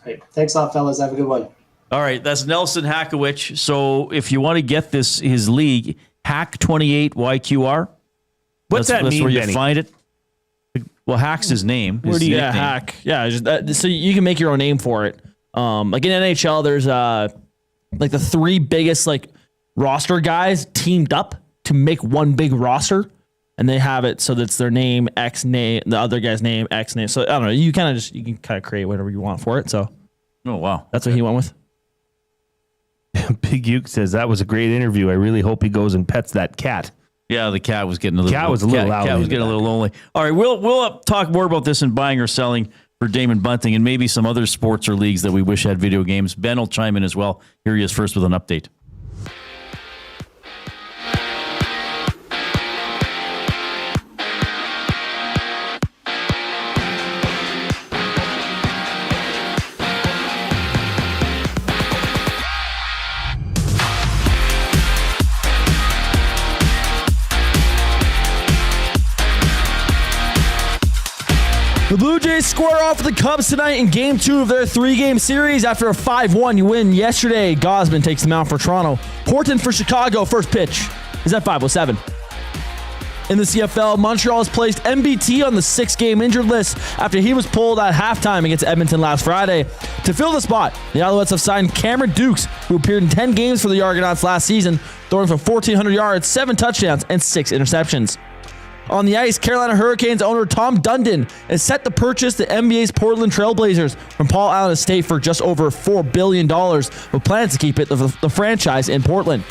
Hey, thanks a lot, fellas. Have a good one. All right. That's Nelson Hackawich. So if you want to get his league, Hack28YQR. What's that mean, That's where you Benny? find it. Well, Hack's his name. Where do you get Hack? Yeah, so you can make your own name for it. Like in NHL, there's like the three biggest like roster guys teamed up to make one big roster, and they have it so that's their name, X name, the other guy's name, X name. So I don't know. You can kind of create whatever you want for it. So, oh wow, that's what he went with. Big Uke says that was a great interview. I really hope he goes and pets that cat. Yeah, the cat was getting a little. Cat was a little loud. Cat was getting a little lonely. All right, we'll talk more about this in buying or selling for Damon Bunting and maybe some other sports or leagues that we wish had video games. Ben will chime in as well. Here he is first with an update. The Blue Jays square off with the Cubs tonight in Game 2 of their 3-game series after a 5-1 win yesterday. Gosman takes the mound for Toronto. Horton for Chicago. First pitch is at 5:07. In the CFL, Montreal has placed MBT on the 6-game injured list after he was pulled at halftime against Edmonton last Friday. To fill the spot, the Alouettes have signed Cameron Dukes, who appeared in 10 games for the Argonauts last season, throwing for 1,400 yards, 7 touchdowns, and 6 interceptions. On the ice, Carolina Hurricanes owner Tom Dundon is set to purchase the NBA's Portland Trailblazers from Paul Allen Estate for just over $4 billion, with plans to keep the franchise in Portland.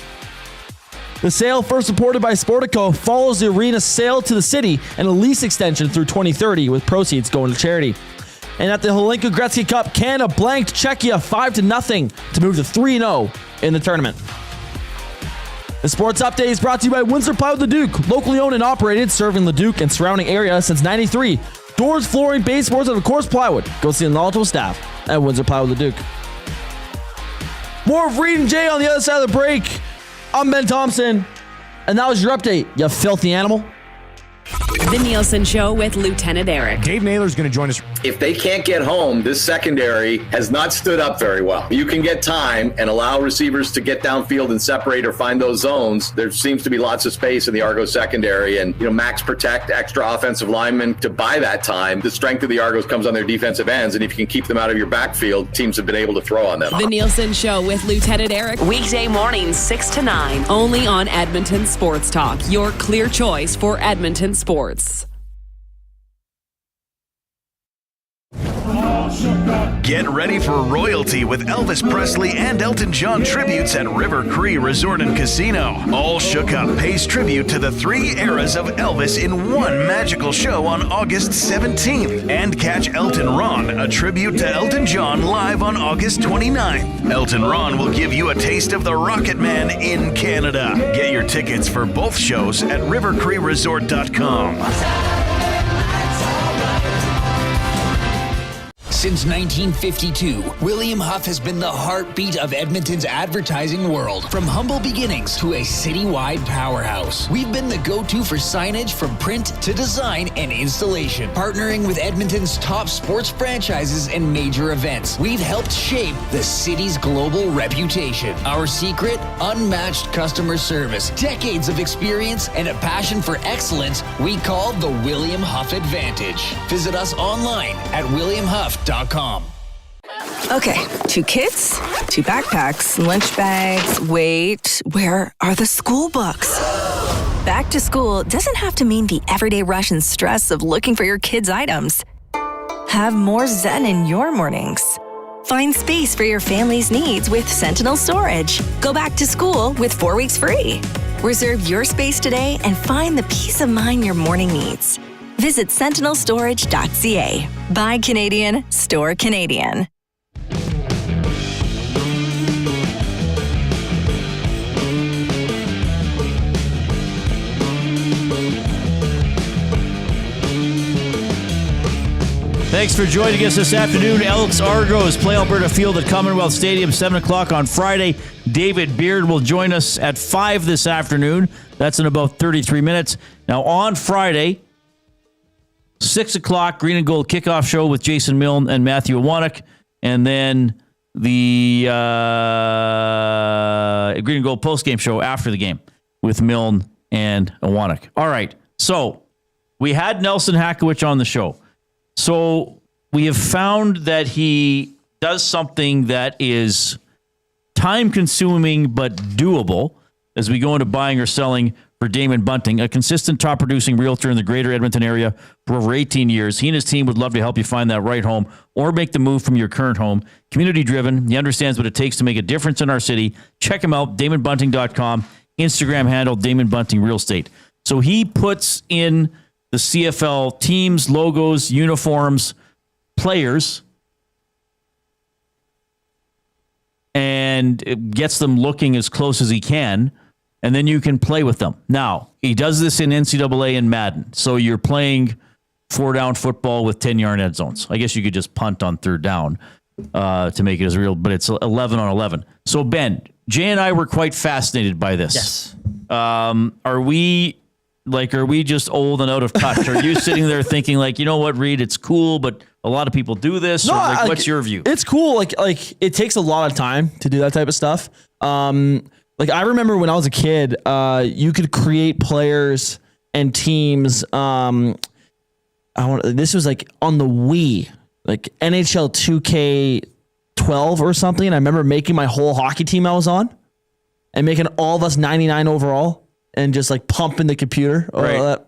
The sale, first reported by Sportico, follows the arena's sale to the city and a lease extension through 2030, with proceeds going to charity. And at the Holinka Gretzky Cup, Canada blanked Czechia 5-0 to move to 3-0 in the tournament. The Sports Update is brought to you by Windsor Plywood Leduc, locally owned and operated, serving Leduc and surrounding area since '93. Doors, flooring, baseboards, and of course plywood. Go see the knowledgeable staff at Windsor Plywood Leduc. More of Reid and Jay on the other side of the break. I'm Ben Thompson, and that was your update, you filthy animal. The Nielsen Show with Lieutenant Eric. Dave Naylor's going to join us. If they can't get home, this secondary has not stood up very well. You can get time and allow receivers to get downfield and separate or find those zones. There seems to be lots of space in the Argo secondary, and max protect extra offensive linemen to buy that time. The strength of the Argos comes on their defensive ends, and if you can keep them out of your backfield, teams have been able to throw on them. The Nielsen Show with Lieutenant Eric. Weekday mornings 6 to 9. Only on Edmonton Sports Talk. Your clear choice for Edmonton sports. Get ready for royalty with Elvis Presley and Elton John tributes at River Cree Resort and Casino. All Shook Up pays tribute to the 3 eras of Elvis in one magical show on August 17th. And catch Elton Ron, a tribute to Elton John, live on August 29th. Elton Ron will give you a taste of the Rocket Man in Canada. Get your tickets for both shows at rivercreeresort.com. Since 1952, William Huff has been the heartbeat of Edmonton's advertising world. From humble beginnings to a citywide powerhouse, we've been the go-to for signage from print to design and installation. Partnering with Edmonton's top sports franchises and major events, we've helped shape the city's global reputation. Our secret? Unmatched customer service, decades of experience, and a passion for excellence we call the William Huff Advantage. Visit us online at williamhuff.com. Okay, 2 kids, 2 backpacks, lunch bags. Wait, where are the school books? Back to school doesn't have to mean the everyday rush and stress of looking for your kids' items. Have more zen in your mornings. Find space for your family's needs with Sentinel Storage. Go back to school with 4 weeks free. Reserve your space today and find the peace of mind your morning needs. Visit sentinelstorage.ca. Buy Canadian, store Canadian. Thanks for joining us this afternoon. Elks Argos play Alberta Field at Commonwealth Stadium, 7 o'clock on Friday. David Beard will join us at 5 this afternoon. That's in about 33 minutes. Now on Friday, 6 o'clock, Green and Gold kickoff show with Jason Milne and Matthew Awanek. And then the Green and Gold postgame show after the game with Milne and Awanek. All right, so we had Nelson Hackewich on the show. So we have found that he does something that is time-consuming but doable as we go into buying or selling for Damon Bunting, a consistent top-producing realtor in the greater Edmonton area for over 18 years. He and his team would love to help you find that right home or make the move from your current home. Community-driven. He understands what it takes to make a difference in our city. Check him out, DamonBunting.com. Instagram handle, Damon Bunting Real Estate. So he puts in the CFL teams, logos, uniforms, players, and it gets them looking as close as he can, and then you can play with them. Now, he does this in NCAA and Madden, so you're playing 4-down football with 10-yard end zones. I guess you could just punt on 3rd down to make it as real, but it's 11 on 11. So, Ben, Jay and I were quite fascinated by this. Yes. Are we just old and out of touch? Are you sitting there thinking like, you know what, Reid, it's cool, but a lot of people do this? No, or like, what's your view? It's cool. Like it takes a lot of time to do that type of stuff. Like I remember when I was a kid, you could create players and teams. This was like on the Wii, like NHL 2K12 or something. And I remember making my whole hockey team I was on and making all of us 99 overall. And just like pumping the computer, right,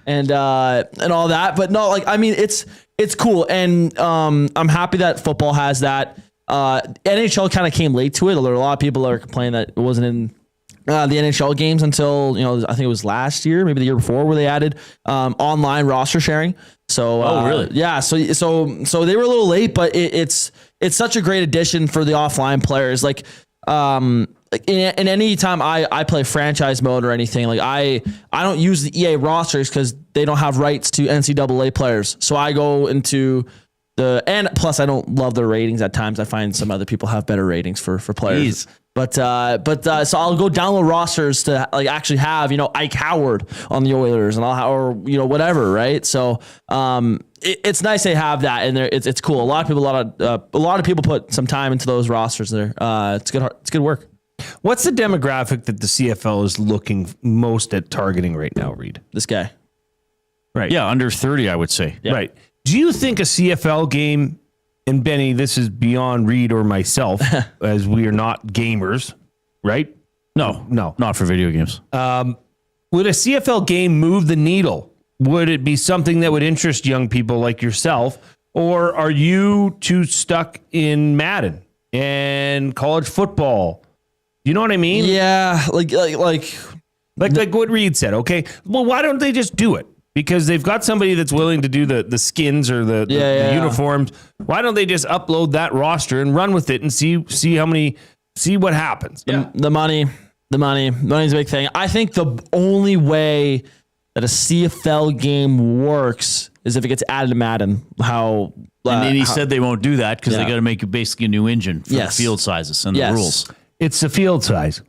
and all that. But no, like I mean, it's cool, and I'm happy that football has that. NHL kind of came late to it. There are a lot of people that are complaining that it wasn't in the NHL games until I think it was last year, maybe the year before, where they added online roster sharing. So really? Yeah. So they were a little late, but it's such a great addition for the offline players. Like in any time I play franchise mode or anything, like I don't use the EA rosters because they don't have rights to NCAA players. So I go into and plus I don't love their ratings at times. I find some other people have better ratings for players. Jeez. But so I'll go download rosters to like actually have, Ike Howard on the Oilers and or whatever. Right. So, it's nice they have that, and it's cool. A lot of people put some time into those rosters there. It's good work. What's the demographic that the CFL is looking most at targeting right now, Reid? This guy. Right. Yeah, under 30, I would say. Yeah. Right. Do you think a CFL game, and Benny, this is beyond Reid or myself, as we are not gamers, right? No, not for video games. Would a CFL game move the needle? Would it be something that would interest young people like yourself, or are you too stuck in Madden and college football? You know what I mean? Yeah, like what Reid said. Okay, well, why don't they just do it? Because they've got somebody that's willing to do the skins or the uniforms. Why don't they just upload that roster and run with it and see what happens? Yeah. The money's a big thing. I think the only way that a CFL game works is if it gets added to Madden, how And then he said they won't do that because they got to make basically a new engine for the field sizes and the rules. It's the field size.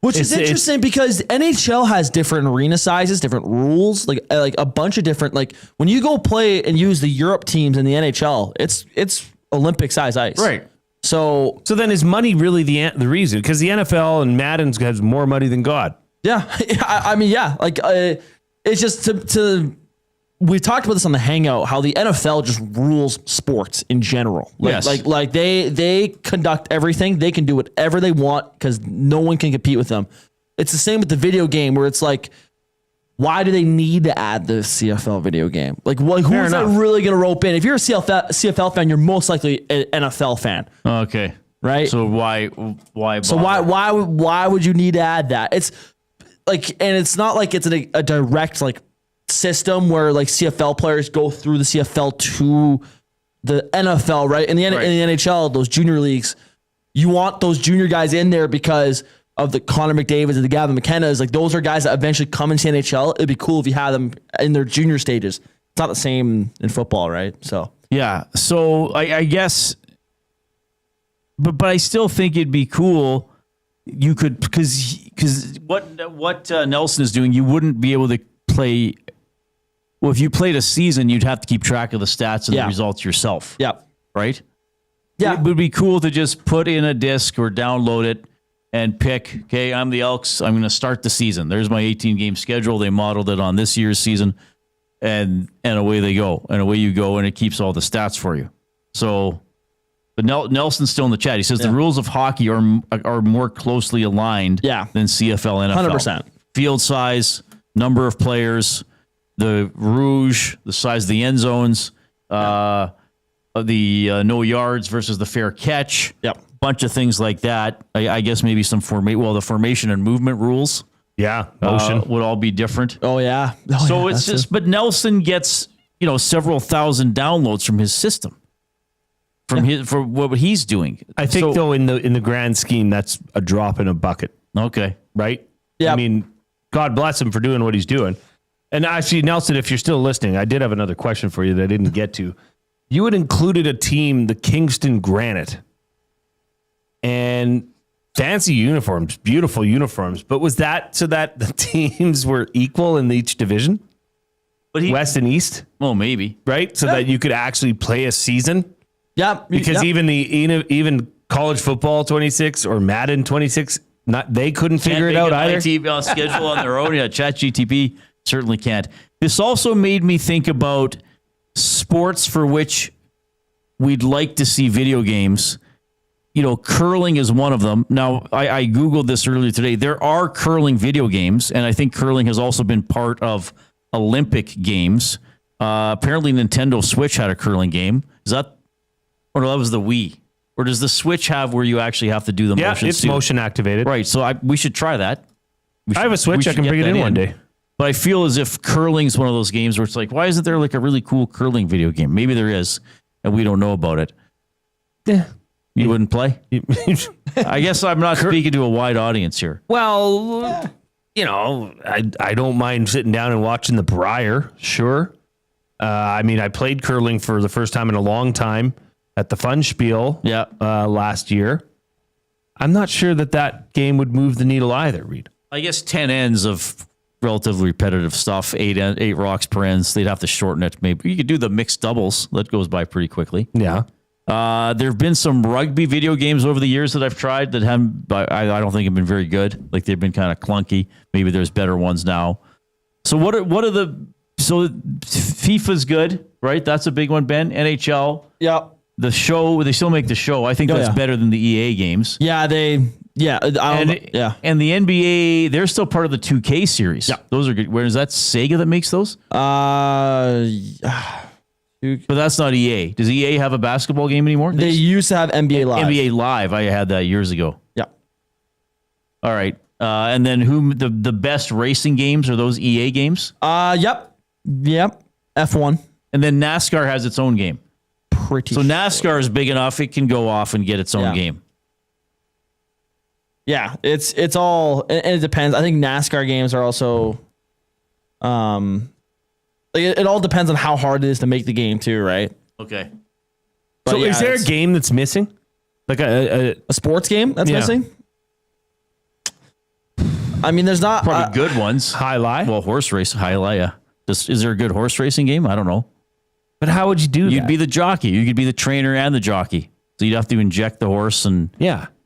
Which is interesting because NHL has different arena sizes, different rules, like a bunch of different, like when you go play and use the Europe teams in the NHL, it's Olympic size ice. Right. So then is money really the reason? Because the NFL and Madden has more money than God. Yeah. I mean, yeah. Like it's just we talked about this on the Hangout, how the NFL just rules sports in general. Like they conduct everything. They can do whatever they want because no one can compete with them. It's the same with the video game where it's like, why do they need to add the CFL video game? Like, who's that really going to rope in? If you're a CFL fan, you're most likely an NFL fan. Okay. Right? So why So why would you need to add that? It's like, and it's not like it's a direct like system where like CFL players go through the CFL to the NFL, right? In the NHL, those junior leagues, you want those junior guys in there because of the Connor McDavids and the Gavin McKennas. Like those are guys that eventually come into the NHL. It'd be cool if you had them in their junior stages. It's not the same in football, right? So yeah. So I guess, but I still think it'd be cool. You could because what Nelson is doing, you wouldn't be able to play. Well, if you played a season, you'd have to keep track of the stats and the results yourself. Yeah. Right? Yeah. It would be cool to just put in a disc or download it and pick, okay, I'm the Elks. I'm going to start the season. There's my 18-game schedule. They modeled it on this year's season, and away they go. And away you go, and it keeps all the stats for you. So, but Nelson's still in the chat. He says the rules of hockey are more closely aligned than CFL, NFL. 100%. Field size, number of players, the rouge, the size of the end zones, the no yards versus the fair catch. Yep. Bunch of things like that. I guess maybe some the formation and movement rules. Yeah. Motion would all be different. Oh yeah. So it's just, but Nelson gets, several thousand downloads from his system. For what he's doing. I think though in the grand scheme, that's a drop in a bucket. Okay. Right? Yeah. I mean, God bless him for doing what he's doing. And actually, Nelson, if you're still listening, I did have another question for you that I didn't get to. You had included a team, the Kingston Granite, and fancy uniforms, beautiful uniforms. But was that so that the teams were equal in each division? West and East? Well, maybe. Right? So that you could actually play a season? Yeah. Because even college football 26 or Madden 26, they couldn't figure it out either. Team on schedule on their own. Yeah, ChatGTP certainly can't. This also made me think about sports for which we'd like to see video games. Curling is one of them. Now, I Googled this earlier today. There are curling video games, and I think curling has also been part of Olympic games. Apparently, Nintendo Switch had a curling game. Is that, or no, that was the Wii? Or does the Switch have where you actually have to do the motion? Yeah, it's motion activated. Right, so we should try that. I have a Switch. I can bring it in one day. But I feel as if curling's one of those games where it's like, why isn't there like a really cool curling video game? Maybe there is, and we don't know about it. Yeah. You wouldn't play? I guess I'm not speaking to a wide audience here. Well, I don't mind sitting down and watching the Briar, sure. I mean, I played curling for the first time in a long time at the Fun Spiel last year. I'm not sure that game would move the needle either, Reid. I guess 10 ends of relatively repetitive stuff, eight rocks per ends. They'd have to shorten it. Maybe you could do the mixed doubles. That goes by pretty quickly. Yeah. There have been some rugby video games over the years that I've tried that haven't, I don't think have been very good. Like they've been kind of clunky. Maybe there's better ones now. So so FIFA's good, right? That's a big one, Ben. NHL. Yeah. The show, they still make the show. I think that's better than the EA games. Yeah, And the NBA, they're still part of the 2K series. Yeah. Those are good. Where is that Sega that makes those? But that's not EA. Does EA have a basketball game anymore? They used to have NBA Live. NBA Live. I had that years ago. Yeah. All right. And then the best racing games are those EA games? Yep. F1. And then NASCAR has its own game. So NASCAR is big enough; it can go off and get its own game. Yeah, it's all, and it depends. I think NASCAR games are also, it all depends on how hard it is to make the game too, right? Okay. So is there a game that's missing? Like a sports game that's missing? I mean, there's not probably good ones. High lie? Well, horse race, high lie, yeah. Is there a good horse racing game? I don't know. But how would you do that? You'd be the jockey. You could be the trainer and the jockey. So you'd have to inject the horse and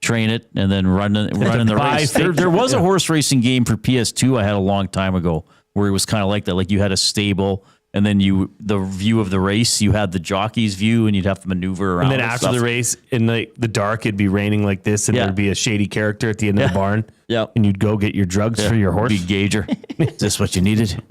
train it and then run in the race. There was a horse racing game for PS2 I had a long time ago where it was kind of like that. Like you had a stable and then the view of the race, you had the jockey's view and you'd have to maneuver around. And then after the race, in the dark, it'd be raining like this and there'd be a shady character at the end of the barn. Yeah. And you'd go get your drugs for your horse. Big gauger. Is this what you needed?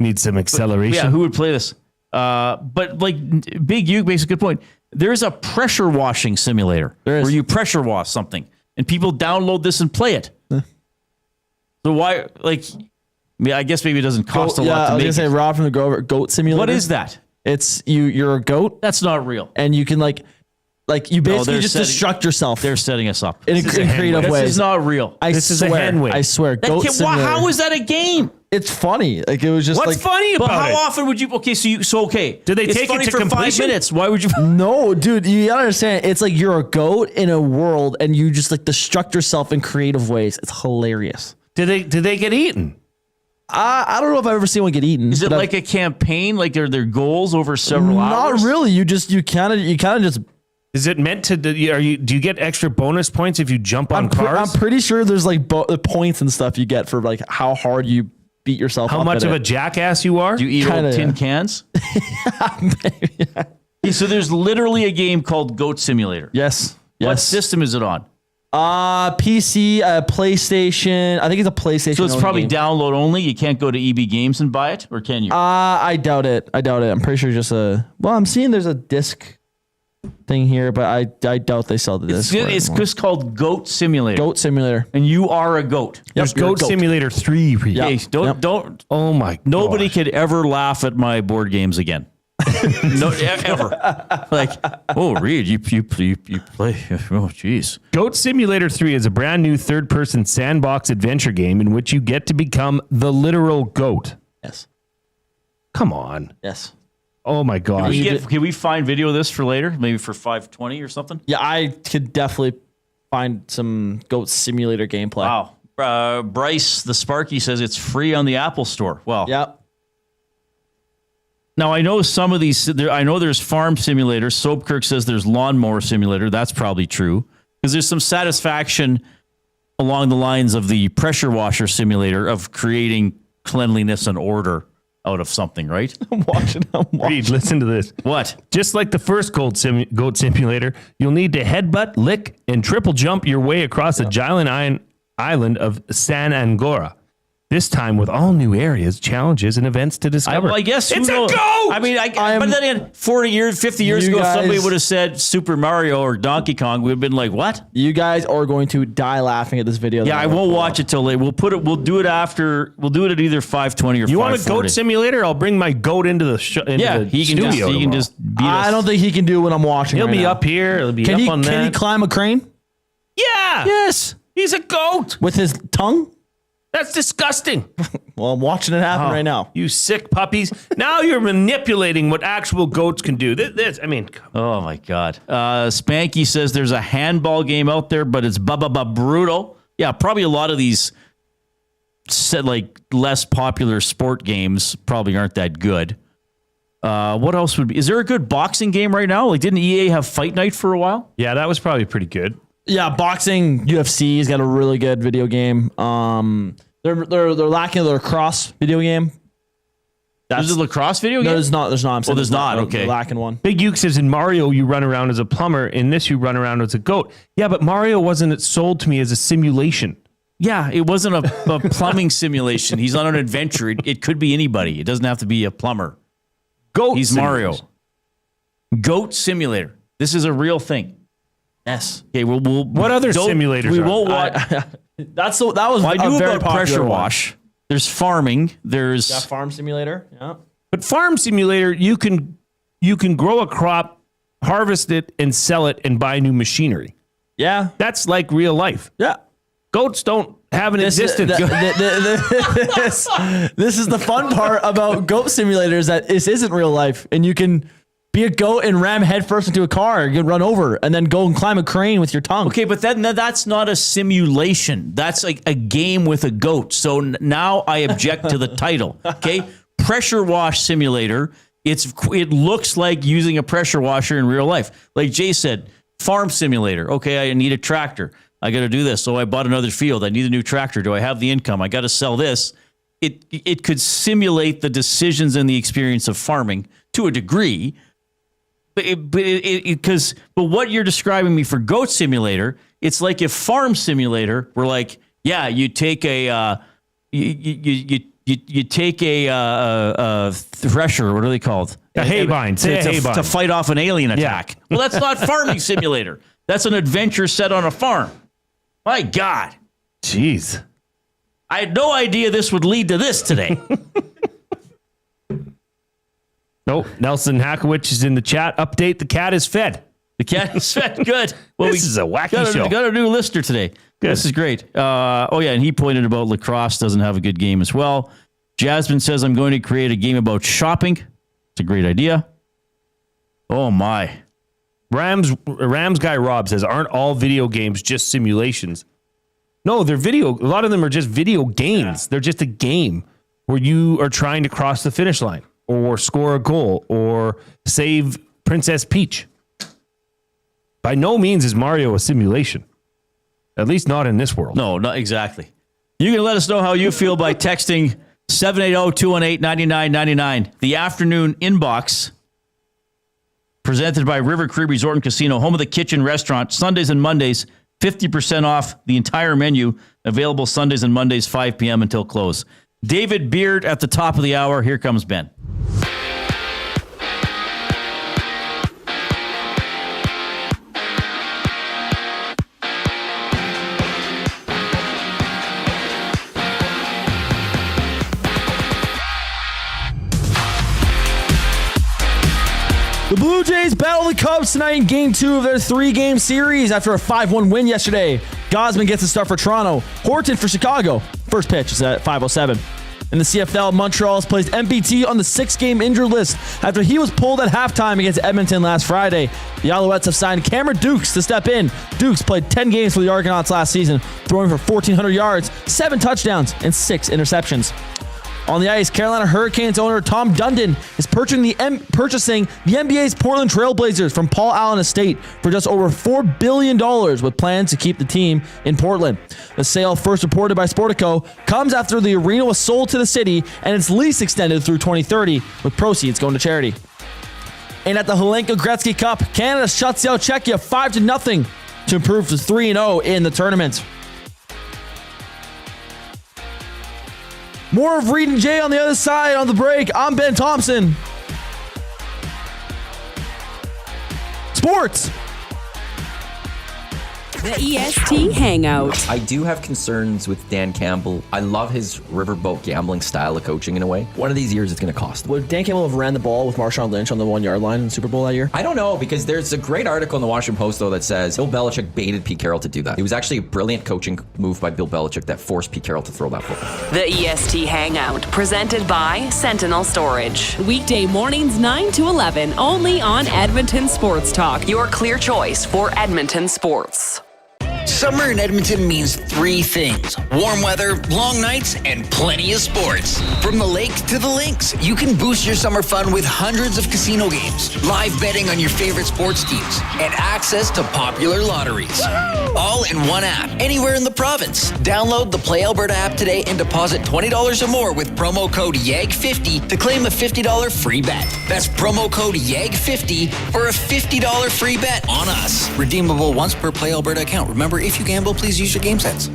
Need some acceleration. Yeah, who would play this? But like Big U makes a good point. There's a pressure washing simulator where you pressure wash something and people download this and play it. So why, like, I guess maybe it doesn't cost a lot to make. I was going to say Rob from the Grover Goat Simulator. What is that? It's you're a goat. That's not real. And you can like you basically just destruct yourself. They're setting us up. In creative ways. This is not real. This is a hand wave. I swear. Goat Simulator. How is that a game? It's funny. Like it was just What's funny about But it? how often would you? Okay, Did they take it's funny it to for completion? 5 minutes? Why would you? No, dude, you gotta understand. It's like you're a goat in a world, and you just like destruct yourself in creative ways. It's hilarious. Did they get eaten? I don't know if I've ever seen one get eaten. Is it like a campaign? Like are there goals over several hours? Not really. You kind of just. Is it meant to? Do you get extra bonus points if you jump on cars? I'm pretty sure there's like the points and stuff you get for like how hard you beat yourself. How much of a jackass you are? Do you eat old tin cans? So there's literally a game called Goat Simulator. Yes. What system is it on? PC, PlayStation. I think it's a PlayStation. So it's probably game. download only. You can't go to EB Games and buy it, or can you? I doubt it. I'm pretty sure just I'm seeing there's a disc thing here, but I doubt they sell the disc. It's just called Goat Simulator. Goat Simulator. And you are a goat. There's Goat Simulator 3. Hey, don't. Oh my! Nobody could ever laugh at my board games again. No, ever. Like, oh, Reid, you play. Oh, jeez. Goat Simulator 3 is a brand new third-person sandbox adventure game in which you get to become the literal goat. Yes. Come on. Yes. Oh my gosh. Can we find video of this for later? Maybe for 520 or something? Yeah, I could definitely find some Goat Simulator gameplay. Wow. Bryce, the Sparky, says it's free on the Apple Store. Well, yep. Now, I know some of these, I know there's Farm Simulator. Soapkirk says there's Lawnmower Simulator. That's probably true. Because there's some satisfaction along the lines of the Pressure Washer Simulator of creating cleanliness and order out of something, right? I'm watching. Reid, listen to this. What? Just like the first Goat Simulator, you'll need to headbutt, lick, and triple jump your way across the giant island of San Angora. This time with all new areas, challenges, and events to discover. I guess it's a goat. goat. I mean, but then again, 40 years, 50 years ago, if somebody would have said Super Mario or Donkey Kong, we'd have been like, what? You guys are going to die laughing at this video. Yeah, I won't watch it till late. We'll do it after. We'll do it at either 520 or 540. You want a Goat Simulator? I'll bring my goat into the studio. He can just beat us. I don't think he can do what I'm watching. He'll right be now. up here. He'll be up on that. Can he climb a crane? Yeah. Yes. He's a goat. With his tongue? That's disgusting. Well, I'm watching it happen right now. You sick puppies. Now you're manipulating what actual goats can do. Oh, my God. Spanky says there's a handball game out there, but it's brutal. Yeah, probably a lot of these less popular sport games probably aren't that good. What else would be? Is there a good boxing game right now? Like, didn't EA have Fight Night for a while? Yeah, that was probably pretty good. Yeah, boxing, UFC's got a really good video game. They're lacking their lacrosse video game. There's a lacrosse video game? No, there's not. I'm saying there's not. Okay. They're lacking one. Big Uke says in Mario, you run around as a plumber. In this, you run around as a goat. Yeah, but Mario wasn't sold to me as a simulation. Yeah, it wasn't a plumbing simulation. He's on an adventure. It could be anybody. It doesn't have to be a plumber. He's Mario. Goat Simulator. This is a real thing. Yes. Okay. We'll. What other simulators? We are won't watch. That was. I knew very about pressure popular wash. There's farming. There's Farm Simulator. Yeah. But Farm Simulator, you can grow a crop, harvest it, and sell it, and buy new machinery. Yeah. That's like real life. Yeah. Goats don't have an existence. This is the fun part about Goat Simulator is that this isn't real life, and you can be a goat and ram headfirst into a car, get run over, and then go and climb a crane with your tongue. Okay, but that's not a simulation. That's like a game with a goat. So now I object to the title. Okay, pressure wash simulator. It looks like using a pressure washer in real life. Like Jay said, farm simulator. Okay, I need a tractor. I got to do this. So I bought another field. I need a new tractor. Do I have the income? I got to sell this. It could simulate the decisions and the experience of farming to a degree. But what you're describing me for Goat Simulator, it's like if Farm Simulator were like, yeah, you take a you take a thresher. What are they called? A haybine. To fight off an alien attack. Yeah. Well, that's not Farming Simulator. That's an adventure set on a farm. My God. Jeez. I had no idea this would lead to this today. Nope. Nelson Hackewich is in the chat. Update, the cat is fed. The cat is fed. Good. Well, this is a wacky show. Got a new listener today. Good. This is great. And he pointed about lacrosse doesn't have a good game as well. Jasmine says, I'm going to create a game about shopping. It's a great idea. Oh, my. Rams guy Rob says, aren't all video games just simulations? No, they're video. A lot of them are just video games. Yeah. They're just a game where you are trying to cross the finish line, or score a goal, or save Princess Peach. By no means is Mario a simulation. At least not in this world. No, not exactly. You can let us know how you feel by texting 780-218-9999. The afternoon inbox, presented by River Cree Resort and Casino, home of the kitchen restaurant. Sundays and Mondays, 50% off the entire menu. Available Sundays and Mondays, 5 p.m. until close. David Beard at the top of the hour. Here comes Ben. The Blue Jays battle the Cubs tonight in Game 2 of their 3-game series after a 5-1 win yesterday. Gosman gets the start for Toronto. Horton for Chicago. First pitch is at 5:07. In the CFL, Montreal has placed MPT on the 6-game injured list after he was pulled at halftime against Edmonton last Friday. The Alouettes have signed Cameron Dukes to step in. Dukes played 10 games for the Argonauts last season, throwing for 1,400 yards, 7 touchdowns, and 6 interceptions. On the ice, Carolina Hurricanes owner Tom Dundon is purchasing the NBA's Portland Trailblazers from Paul Allen Estate for just over $4 billion, with plans to keep the team in Portland. The sale, first reported by Sportico, comes after the arena was sold to the city and its lease extended through 2030, with proceeds going to charity. And at the Helenka Gretzky Cup, Canada shuts out Czechia 5-0 to improve to 3-0 in the tournament. More of Reid and Jay on the other side on the break. I'm Ben Thompson. Sports. The EST Hangout. I do have concerns with Dan Campbell. I love his riverboat gambling style of coaching in a way. One of these years it's going to cost him. Would Dan Campbell have ran the ball with Marshawn Lynch on the 1-yard line in the Super Bowl that year? I don't know, because there's a great article in the Washington Post, though, that says Bill Belichick baited Pete Carroll to do that. It was actually a brilliant coaching move by Bill Belichick that forced Pete Carroll to throw that football. The EST Hangout, presented by Sentinel Storage. Weekday mornings 9 to 11, only on Edmonton Sports Talk. Your clear choice for Edmonton sports. Summer in Edmonton means 3 things: warm weather, long nights, and plenty of sports. From the lake to the links, you can boost your summer fun with hundreds of casino games, live betting on your favorite sports teams, and access to popular lotteries. All in one app, anywhere in the province. Download the Play Alberta app today and deposit $20 or more with promo code YEG50 to claim a $50 free bet. That's promo code YEG50 for a $50 free bet on us. Redeemable once per Play Alberta account. Remember, if you gamble, please use your game sense.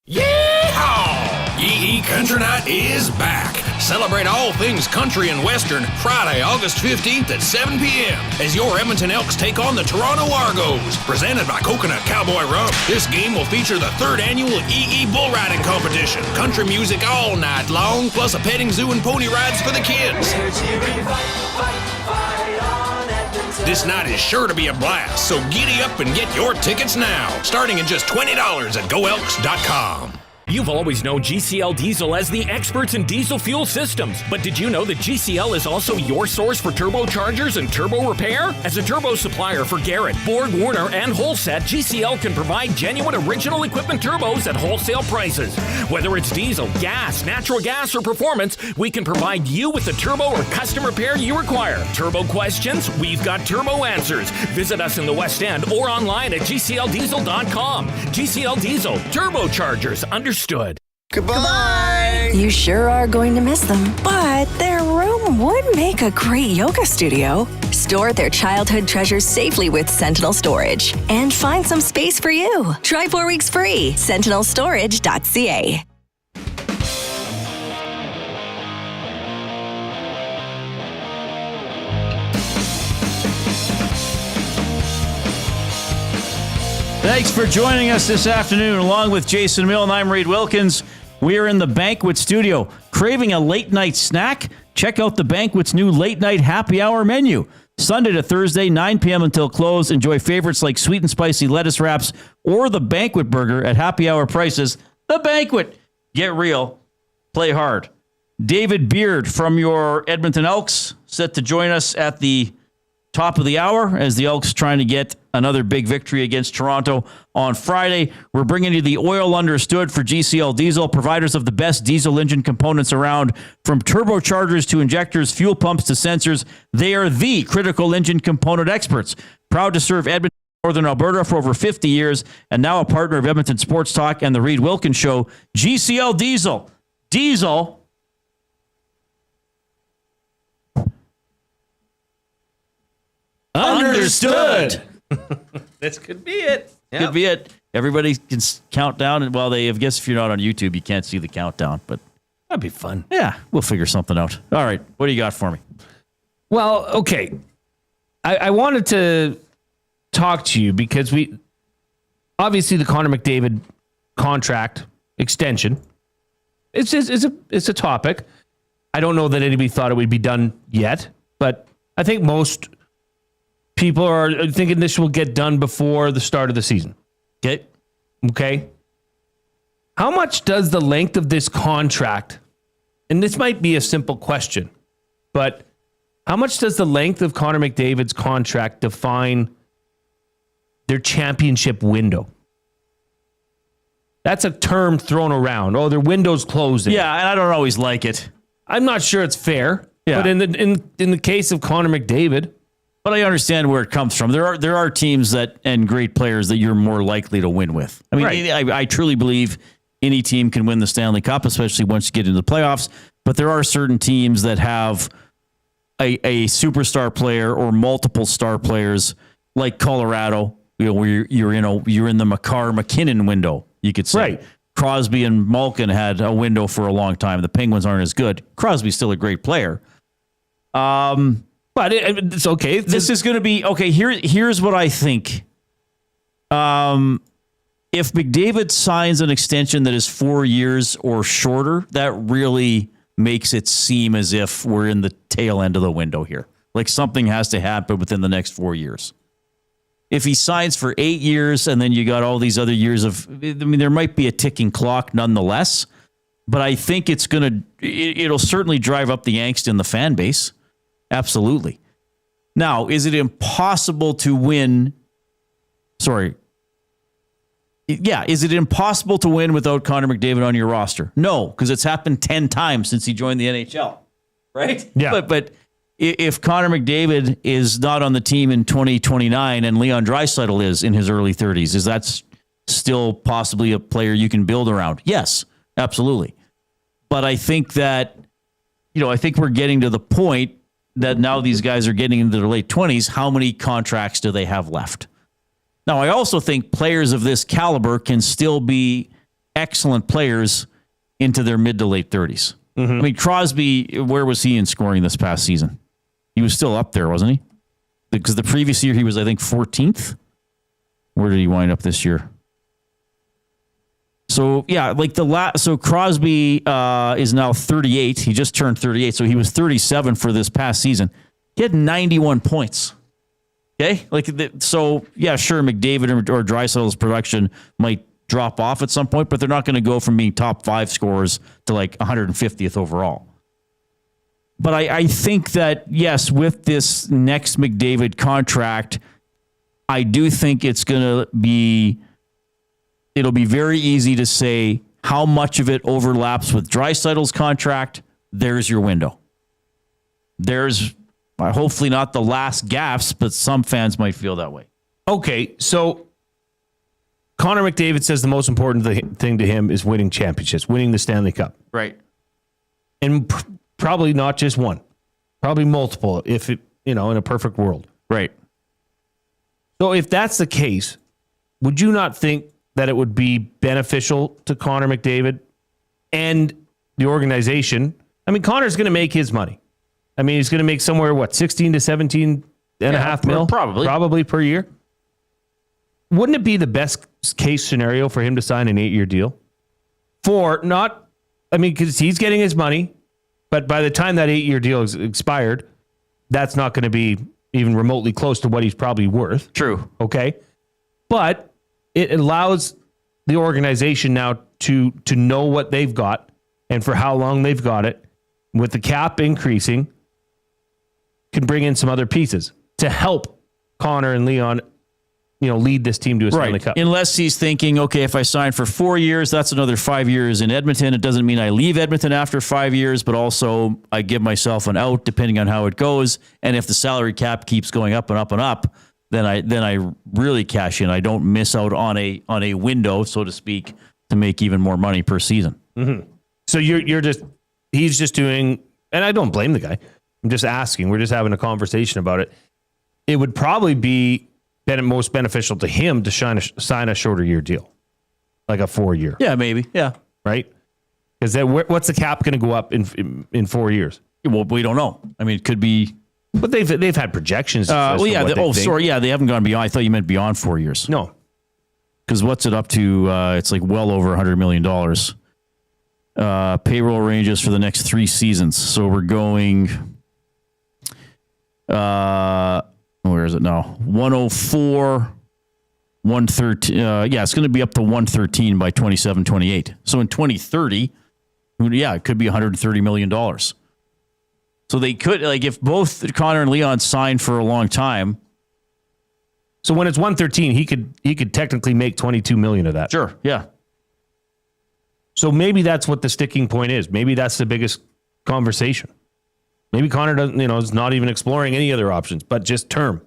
Yeehaw! Yee Country Night is back. Celebrate all things country and western Friday, August 15th at 7 p.m. as your Edmonton Elks take on the Toronto Argos. Presented by Coconut Cowboy Rum, this game will feature the 3rd annual EE Bull Riding Competition. Country music all night long, plus a petting zoo and pony rides for the kids. This night is sure to be a blast, so giddy up and get your tickets now, starting at just $20 at GoElks.com. You've always known GCL Diesel as the experts in diesel fuel systems, but did you know that GCL is also your source for turbochargers and turbo repair? As a turbo supplier for Garrett, Borg Warner, and Holset, GCL can provide genuine original equipment turbos at wholesale prices. Whether it's diesel, gas, natural gas, or performance, we can provide you with the turbo or custom repair you require. Turbo questions? We've got turbo answers. Visit us in the West End or online at gcldiesel.com. GCL Diesel, turbochargers, understood. Goodbye. You sure are going to miss them, but their room would make a great yoga studio. Store their childhood treasures safely with Sentinel Storage and find some space for you. Try 4 weeks free. SentinelStorage.ca. Thanks for joining us this afternoon. Along with Jason Milne, I'm Reid Wilkins. We are in the Banquet Studio. Craving a late night snack? Check out the Banquet's new late night happy hour menu. Sunday to Thursday, 9 p.m. until close. Enjoy favorites like sweet and spicy lettuce wraps or the Banquet Burger at happy hour prices. The Banquet. Get real. Play hard. David Beard from your Edmonton Elks set to join us at the top of the hour as the Elks trying to get another big victory against Toronto on Friday. We're bringing you the oil understood for GCL Diesel, providers of the best diesel engine components around, from turbochargers to injectors, fuel pumps to sensors. They are the critical engine component experts. Proud to serve Edmonton, Northern Alberta for over 50 years, and now a partner of Edmonton Sports Talk and the Reid Wilkins Show. GCL Diesel. Diesel. Understood. This could be it. Yep. Could be it. Everybody can count down. And well, I guess if you're not on YouTube, you can't see the countdown, but that'd be fun. Yeah, we'll figure something out. All right. What do you got for me? Well, okay. I wanted to talk to you because we obviously the Connor McDavid contract extension. It's a topic. I don't know that anybody thought it would be done yet, but I think most people are thinking this will get done before the start of the season. Okay. How much does the length of this contract, and this might be a simple question, but how much does the length of Connor McDavid's contract define their championship window? That's a term thrown around. Oh, their window's closing. Yeah, and I don't always like it. I'm not sure it's fair. Yeah. But in the case of Connor McDavid, but I understand where it comes from. There are teams that and great players that you're more likely to win with. I mean, right. I truly believe any team can win the Stanley Cup, especially once you get into the playoffs. But there are certain teams that have a superstar player or multiple star players, like Colorado. You know, where you're in the McCarr-McKinnon window, you could say. Right. Crosby and Malkin had a window for a long time. The Penguins aren't as good. Crosby's still a great player. But it's okay. This is going to be okay. Here's what I think. If McDavid signs an extension that is 4 years or shorter, that really makes it seem as if we're in the tail end of the window here. Like something has to happen within the next 4 years. If he signs for 8 years and then you got all these other years of, I mean, there might be a ticking clock nonetheless. But I think it'll certainly drive up the angst in the fan base. Absolutely. Now, is it impossible to win? Is it impossible to win without Connor McDavid on your roster? No, because it's happened 10 times since he joined the NHL, right? Yeah. But if Connor McDavid is not on the team in 2029 and Leon Draisaitl is in his early 30s, is that still possibly a player you can build around? Yes, absolutely. But I think that, I think we're getting to the point that now these guys are getting into their late 20s. How many contracts do they have left? Now, I also think players of this caliber can still be excellent players into their mid to late 30s. Mm-hmm. I mean, Crosby, where was he in scoring this past season? He was still up there, wasn't he? Because the previous year he was, I think, 14th. Where did he wind up this year? So, yeah, so Crosby is now 38. He just turned 38, so he was 37 for this past season. He had 91 points. Okay? Sure, McDavid or Draisaitl's production might drop off at some point, but they're not going to go from being top 5 scorers to like 150th overall. But I think that, yes, with this next McDavid contract, I do think it'll be very easy to say how much of it overlaps with Draisaitl's contract. There's your window. There's hopefully not the last gaffes, but some fans might feel that way. Okay, so Connor McDavid says the most important thing to him is winning championships, winning the Stanley Cup. Right. And probably not just one, probably multiple, if it, in a perfect world. Right. So if that's the case, would you not think that it would be beneficial to Connor McDavid and the organization? I mean, Connor's going to make his money. I mean, he's going to make somewhere, 16 to 17 and a half mil? Probably per year. Wouldn't it be the best case scenario for him to sign an 8-year deal? Because he's getting his money, but by the time that 8-year deal is expired, that's not going to be even remotely close to what he's probably worth. True. Okay. But it allows the organization now to know what they've got and for how long they've got it. With the cap increasing, can bring in some other pieces to help Connor and Leon, lead this team to a Stanley Cup. Unless he's thinking, okay, if I sign for 4 years, that's another 5 years in Edmonton. It doesn't mean I leave Edmonton after 5 years, but also I give myself an out depending on how it goes. And if the salary cap keeps going up and up and up, then I really cash in. I don't miss out on a window, so to speak, to make even more money per season. Mm-hmm. So he's just doing, and I don't blame the guy. I'm just asking. We're just having a conversation about it. It would probably be most beneficial to him to sign a shorter year deal, like a 4-year. Yeah, maybe. Yeah, right. Because what's the cap going to go up in 4 years? Well, we don't know. I mean, it could be. But they've had projections. They haven't gone beyond. I thought you meant beyond 4 years. No, because what's it up to? It's like well over $100 million. Payroll ranges for the next 3 seasons. So we're going. Where is it now? 104, 113. It's going to be up to 113 by 27-28. So in 2030, it could be $130 million. So they could, if both Connor and Leon sign for a long time. So when it's 113, he could technically make 22 million of that. Sure. Yeah. So maybe that's what the sticking point is. Maybe that's the biggest conversation. Maybe Connor doesn't, is not even exploring any other options, but just term.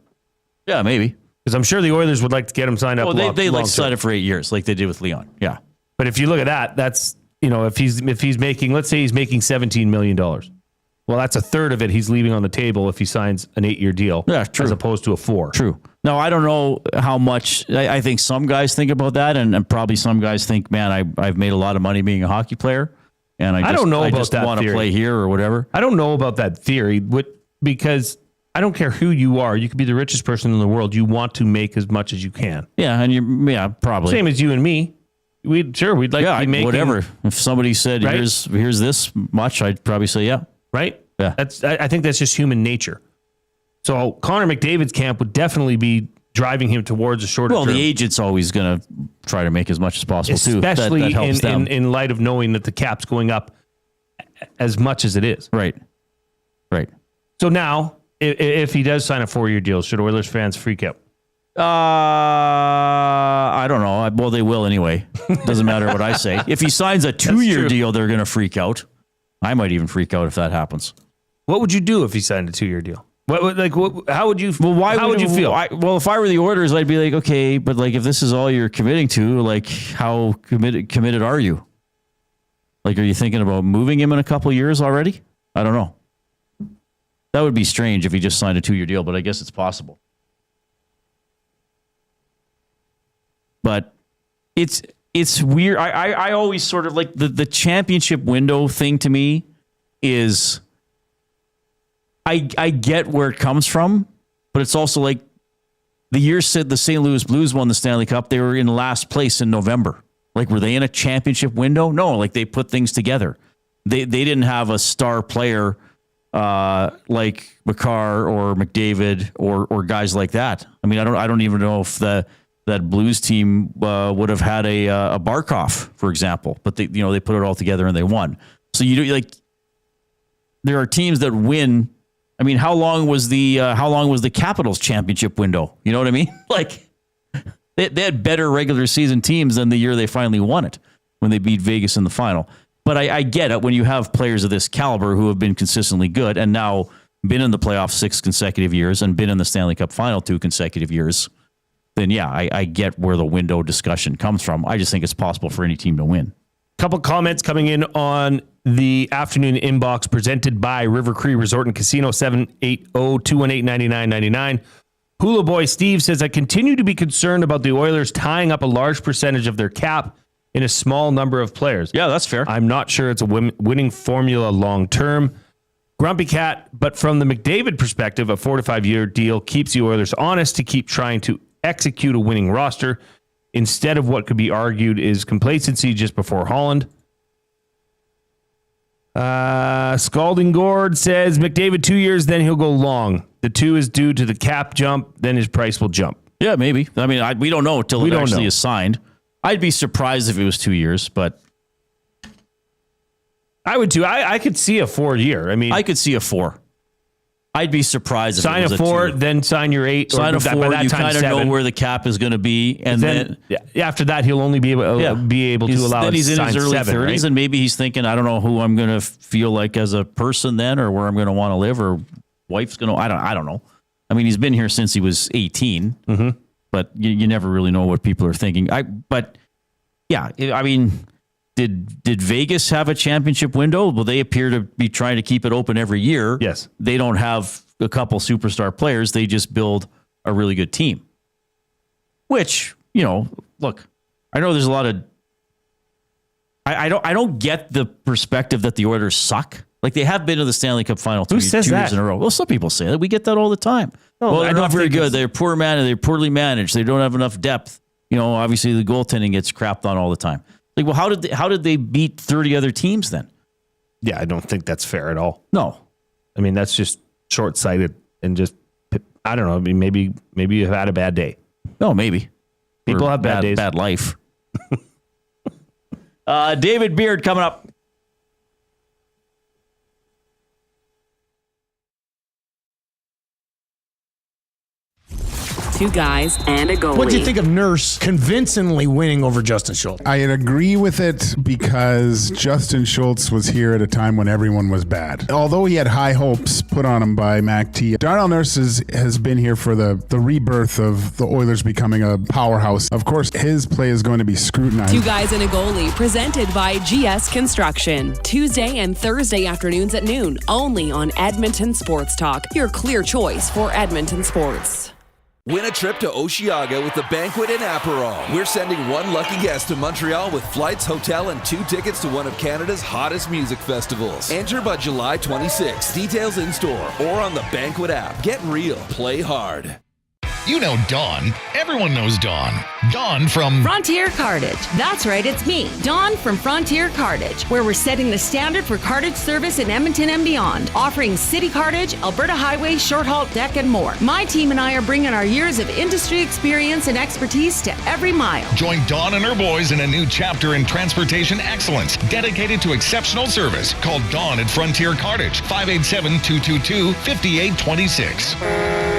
Yeah, maybe. Because I'm sure the Oilers would like to get him signed up. Well, they like to sign it for 8 years, like they did with Leon. Yeah. But if you look at that, that's, if he's making, let's say he's making $17 million. Well, that's a third of it he's leaving on the table if he signs an 8-year deal. Yeah, true. As opposed to a 4. True. Now, I don't know how much, I think some guys think about that, and probably some guys think, man, I've made a lot of money being a hockey player. And I don't know I about just that want to play here or whatever. I don't know about that theory, because I don't care who you are. You could be the richest person in the world. You want to make as much as you can. Yeah, and probably same as you and me. We'd like to be making whatever. If somebody said, right? here's this much, I'd probably say yeah. Right? Yeah. I think that's just human nature. So Connor McDavid's camp would definitely be driving him towards a shorter term. Well, the agent's always going to try to make as much as possible, especially too. That helps them. In light of knowing that the cap's going up as much as it is. Right. So now, if he does sign a 4-year deal, should Oilers fans freak out? I don't know. Well, they will anyway. Doesn't matter what I say. If he signs a 2-year deal, they're going to freak out. I might even freak out if that happens. What would you do if he signed a 2-year deal? How would you? Well, how would you feel? If I were the Oilers, I'd be like, okay, but if this is all you're committing to, how committed are you? Are you thinking about moving him in a couple of years already? I don't know. That would be strange if he just signed a 2-year deal, but I guess it's possible. But it's weird. I always sort of the championship window thing to me is. I get where it comes from, but it's also the year said the St. Louis Blues won the Stanley Cup, they were in last place in November. Were they in a championship window? No, they put things together. They didn't have a star player like Makar or McDavid or guys like that. I mean, I don't even know if the that Blues team would have had a Barkov, for example, but they put it all together and they won. So there are teams that win. I mean, how long was the Capitals championship window? You know what I mean? Like they had better regular season teams than the year they finally won it when they beat Vegas in the final. But I get it when you have players of this caliber who have been consistently good and now been in the playoffs 6 consecutive years and been in the Stanley Cup final 2 consecutive years. Then yeah, I get where the window discussion comes from. I just think it's possible for any team to win. Couple comments coming in on the afternoon inbox presented by River Cree Resort and Casino, 780-218-9999. Hula Boy Steve says, I continue to be concerned about the Oilers tying up a large percentage of their cap in a small number of players. Yeah, that's fair. I'm not sure it's a winning formula long term. Grumpy Cat, but from the McDavid perspective, a 4 to 5 year deal keeps the Oilers honest to keep trying to execute a winning roster instead of what could be argued is complacency just before Holland. Scalding Gord says McDavid 2 years, then he'll go long. The 2 is due to the cap jump, then his price will jump. Yeah, maybe. I mean, we don't know until it actually is signed. I'd be surprised if it was 2 years, but I would too. I could see a 4 year. I mean, I could see a 4. I'd be surprised if sign it was a 4, 2. Then sign your 8. Sign a 4. You kind of know where the cap is going to be, and then after that, he'll only be able to allow. Then he's in his early 30s, right? and maybe he's thinking, I don't know who I'm going to feel like as a person then, or where I'm going to want to live, or wife's going to. I don't know. I mean, he's been here since he was 18, but you never really know what people are thinking. But yeah, I mean. Did Vegas have a championship window? Well, they appear to be trying to keep it open every year. Yes. They don't have a couple superstar players. They just build a really good team. Which, look, I know there's a lot of I don't get the perspective that the Oilers suck. Like they have been to the Stanley Cup final 2 years in a row. Well, some people say that. We get that all the time. Well, they're not very good. They're they're poorly managed. They don't have enough depth. Obviously the goaltending gets crapped on all the time. Like, well, how did they beat 30 other teams then? Yeah, I don't think that's fair at all. No. I mean, that's just short-sighted and just, I don't know. I mean, maybe you've had a bad day. No, maybe. People have bad days. Bad life. David Beard coming up. Two guys and a goalie. What do you think of Nurse convincingly winning over Justin Schultz? I agree with it because Justin Schultz was here at a time when everyone was bad. Although he had high hopes put on him by Mac T, Darnell Nurse has been here for the rebirth of the Oilers becoming a powerhouse. Of course, his play is going to be scrutinized. Two guys and a goalie, presented by GS Construction. Tuesday and Thursday afternoons at noon, only on Edmonton Sports Talk, your clear choice for Edmonton sports. Win a trip to Osheaga with the Banquet and Aperol. We're sending one lucky guest to Montreal with flights, hotel, and 2 tickets to one of Canada's hottest music festivals. Enter by July 26. Details in store or on the Banquet app. Get real. Play hard. You know Dawn. Everyone knows Dawn. Dawn from Frontier Cartage. That's right, it's me, Dawn from Frontier Cartage, where we're setting the standard for cartage service in Edmonton and beyond, offering city cartage, Alberta highway, short haul deck, and more. My team and I are bringing our years of industry experience and expertise to every mile. Join Dawn and her boys in a new chapter in transportation excellence, dedicated to exceptional service. Call Dawn at Frontier Cartage, 587-222-5826.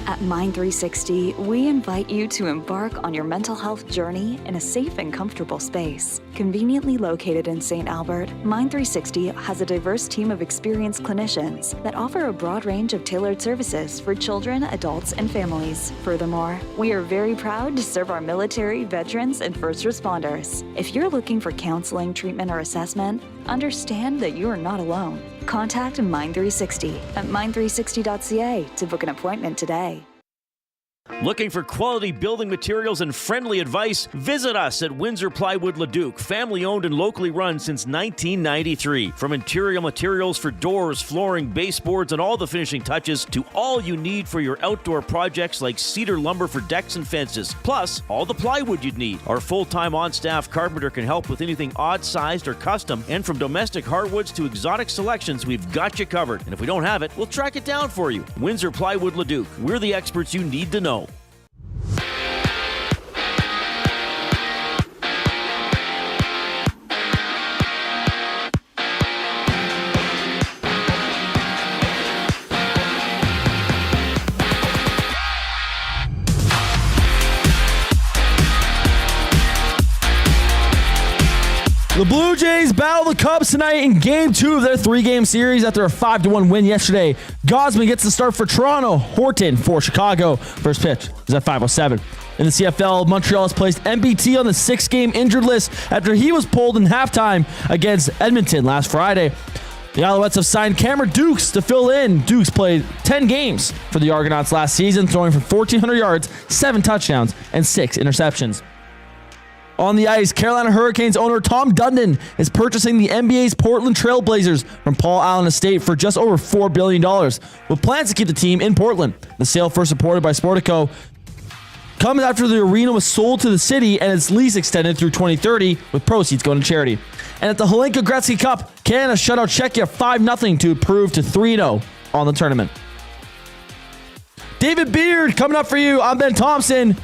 At Mind 360, we invite you to embark on your mental health journey in a safe and comfortable space. Conveniently located in St. Albert, Mind 360 has a diverse team of experienced clinicians that offer a broad range of tailored services for children, adults, and families. Furthermore, we are very proud to serve our military, veterans, and first responders. If you're looking for counseling, treatment, or assessment, understand that you are not alone. Contact Mind 360 at mind360.ca to book an appointment today. Looking for quality building materials and friendly advice? Visit us at Windsor Plywood Leduc, family owned and locally run since 1993. From interior materials for doors, flooring, baseboards, and all the finishing touches to all you need for your outdoor projects like cedar lumber for decks and fences, plus all the plywood you'd need. Our full-time on-staff carpenter can help with anything odd-sized or custom, and from domestic hardwoods to exotic selections, we've got you covered. And if we don't have it, we'll track it down for you. Windsor Plywood Leduc. We're the experts you need to know. The Blue Jays battle the Cubs tonight in Game 2 of their 3-game series after a 5-1 win yesterday. Gosman gets the start for Toronto. Horton for Chicago. First pitch is at 5:07. In the CFL, Montreal has placed MBT on the 6-game injured list after he was pulled in halftime against Edmonton last Friday. The Alouettes have signed Cameron Dukes to fill in. Dukes played 10 games for the Argonauts last season, throwing for 1,400 yards, 7 touchdowns, and 6 interceptions. On the ice, Carolina Hurricanes owner Tom Dundon is purchasing the NBA's Portland Trail Blazers from Paul Allen Estate for just over $4 billion, with plans to keep the team in Portland. The sale, first reported by Sportico, comes after the arena was sold to the city and its lease extended through 2030, with proceeds going to charity. And at the Hlinka Gretzky Cup, Canada shut out Czechia 5-0 to improve to 3-0 on the tournament. David Beard coming up for you. I'm Ben Thompson.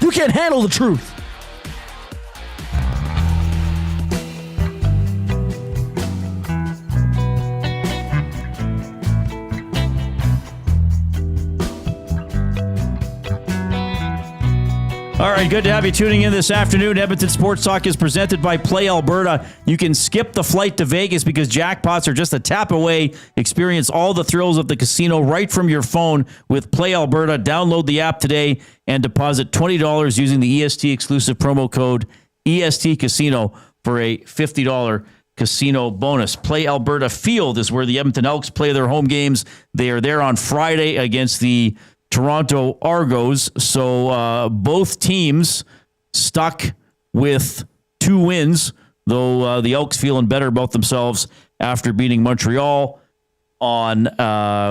You can't handle the truth. All right, good to have you tuning in this afternoon. Edmonton Sports Talk is presented by Play Alberta. You can skip the flight to Vegas because jackpots are just a tap away. Experience all the thrills of the casino right from your phone with Play Alberta. Download the app today and deposit $20 using the EST exclusive promo code EST Casino for a $50 casino bonus. Play Alberta Field is where the Edmonton Elks play their home games. They are there on Friday against the Toronto Argos. So both teams stuck with 2 wins, though the Elks feeling better about themselves after beating Montreal on,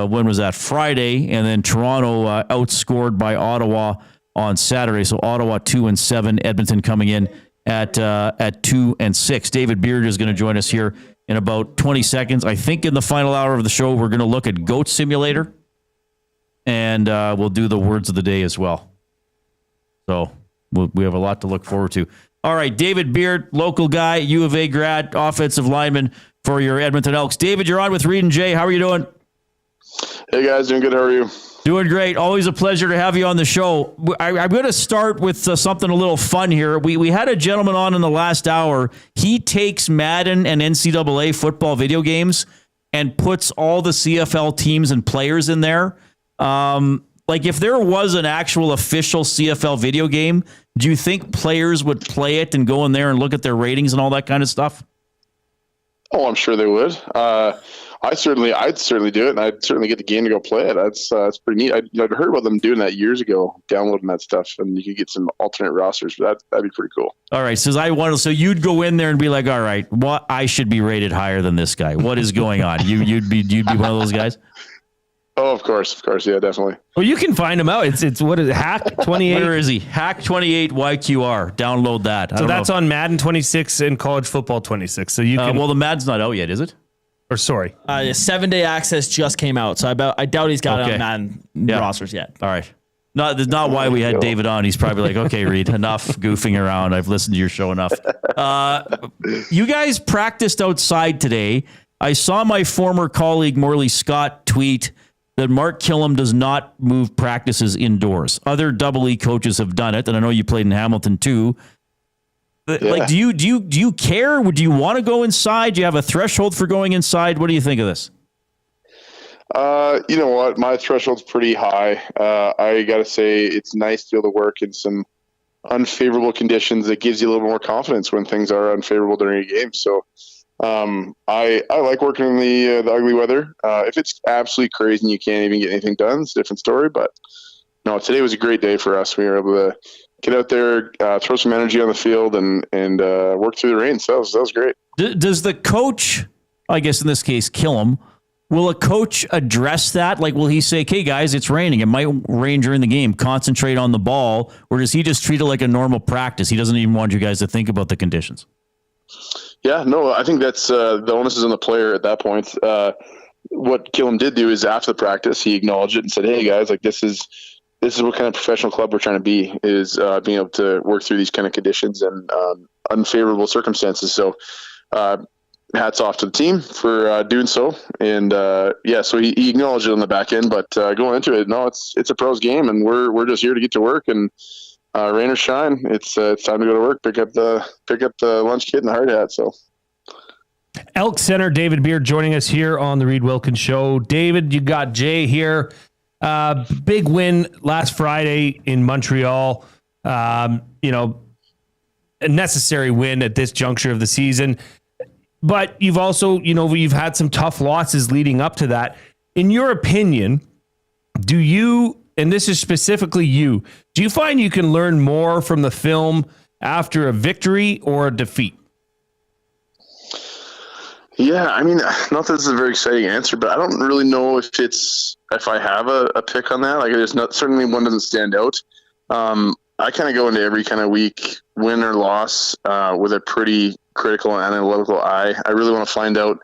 when was that? Friday, and then Toronto outscored by Ottawa on Saturday. So Ottawa 2-7, Edmonton coming in at 2-6. David Beard is going to join us here in about 20 seconds. I think in the final hour of the show, we're going to look at Goat Simulator. And we'll do the words of the day as well. So we have a lot to look forward to. All right, David Beard, local guy, UofA grad, offensive lineman for your Edmonton Elks. David, you're on with Reid and Jay. How are you doing? Hey, guys. Doing good. How are you? Doing great. Always a pleasure to have you on the show. I'm going to start with something a little fun here. We had a gentleman on in the last hour. He takes Madden and NCAA football video games and puts all the CFL teams and players in there. Like if there was an actual official CFL video game, do you think players would play it and go in there and look at their ratings and all that kind of stuff? Oh, I'm sure they would. I'd certainly do it, and I'd certainly get the game to go play it. That's pretty neat. I'd heard about them doing that years ago, downloading that stuff, and you could get some alternate rosters. But that'd be pretty cool. All right, so you'd go in there and be like, all right, what I should be rated higher than this guy. What is going on? You'd be one of those guys. Oh, of course, yeah, definitely. Well, you can find him out. It's what is it, Hack 28? Where is he? Hack 28 YQR. Download that. So that's on Madden 26 and College Football 26. So you can. Well, the Madden's not out yet, is it? Or sorry, 7-day access just came out, so I doubt he's got it on Madden rosters yet. All right. Not why we had David on. He's probably like, okay, Reid, enough goofing around. I've listened to your show enough. You guys practiced outside today. I saw my former colleague Morley Scott tweet that Mark Killam does not move practices indoors. Other Double E coaches have done it, and I know you played in Hamilton too. Yeah. Like, do you care? Would you want to go inside? Do you have a threshold for going inside? What do you think of this? You know what? My threshold's pretty high. I got to say, it's nice to be able to work in some unfavorable conditions. That gives you a little more confidence when things are unfavorable during a game. So I like working in the ugly weather. If it's absolutely crazy and you can't even get anything done, it's a different story. But no, today was a great day for us. We were able to get out there, throw some energy on the field, and work through the rain. So that was great. Does the coach, I guess in this case, Killam, will a coach address that? Like, will he say, "Okay, guys, it's raining. It might rain during the game. Concentrate on the ball," or does he just treat it like a normal practice? He doesn't even want you guys to think about the conditions. Yeah, no, I think that's the onus is on the player at that point. What Killam did do is after the practice, he acknowledged it and said, "Hey guys, like this is what kind of professional club we're trying to be, is being able to work through these kind of conditions and unfavorable circumstances." So hats off to the team for doing so. And so he acknowledged it on the back end, but going into it, no, it's a pros game, and we're just here to get to work and rain or shine, it's time to go to work. Pick up the lunch kit and the hard hat. So, Elks center David Beard joining us here on the Reid Wilkins Show. David, you got Jay here. Big win last Friday in Montreal. A necessary win at this juncture of the season. But you've also, you've had some tough losses leading up to that. In your opinion, do you, and this is specifically you, do you find you can learn more from the film after a victory or a defeat? Yeah, I mean, not that this is a very exciting answer, but I don't really know if I have a pick on that. Like, certainly one doesn't stand out. I kind of go into every kind of week, win or loss, with a pretty critical and analytical eye. I really want to find out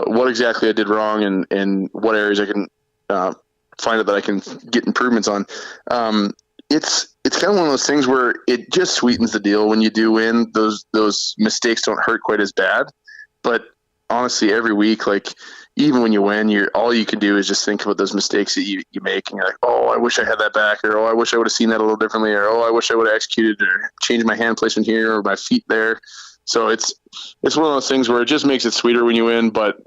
what exactly I did wrong and what areas I can find out that I can get improvements on. It's kind of one of those things where it just sweetens the deal when you do win. Those mistakes don't hurt quite as bad. But honestly, every week, like, even when you win, all you can do is just think about those mistakes that you make, and you're like, oh, I wish I had that back, or oh, I wish I would have seen that a little differently, or oh, I wish I would have executed or changed my hand placement here or my feet there. So it's one of those things where it just makes it sweeter when you win. But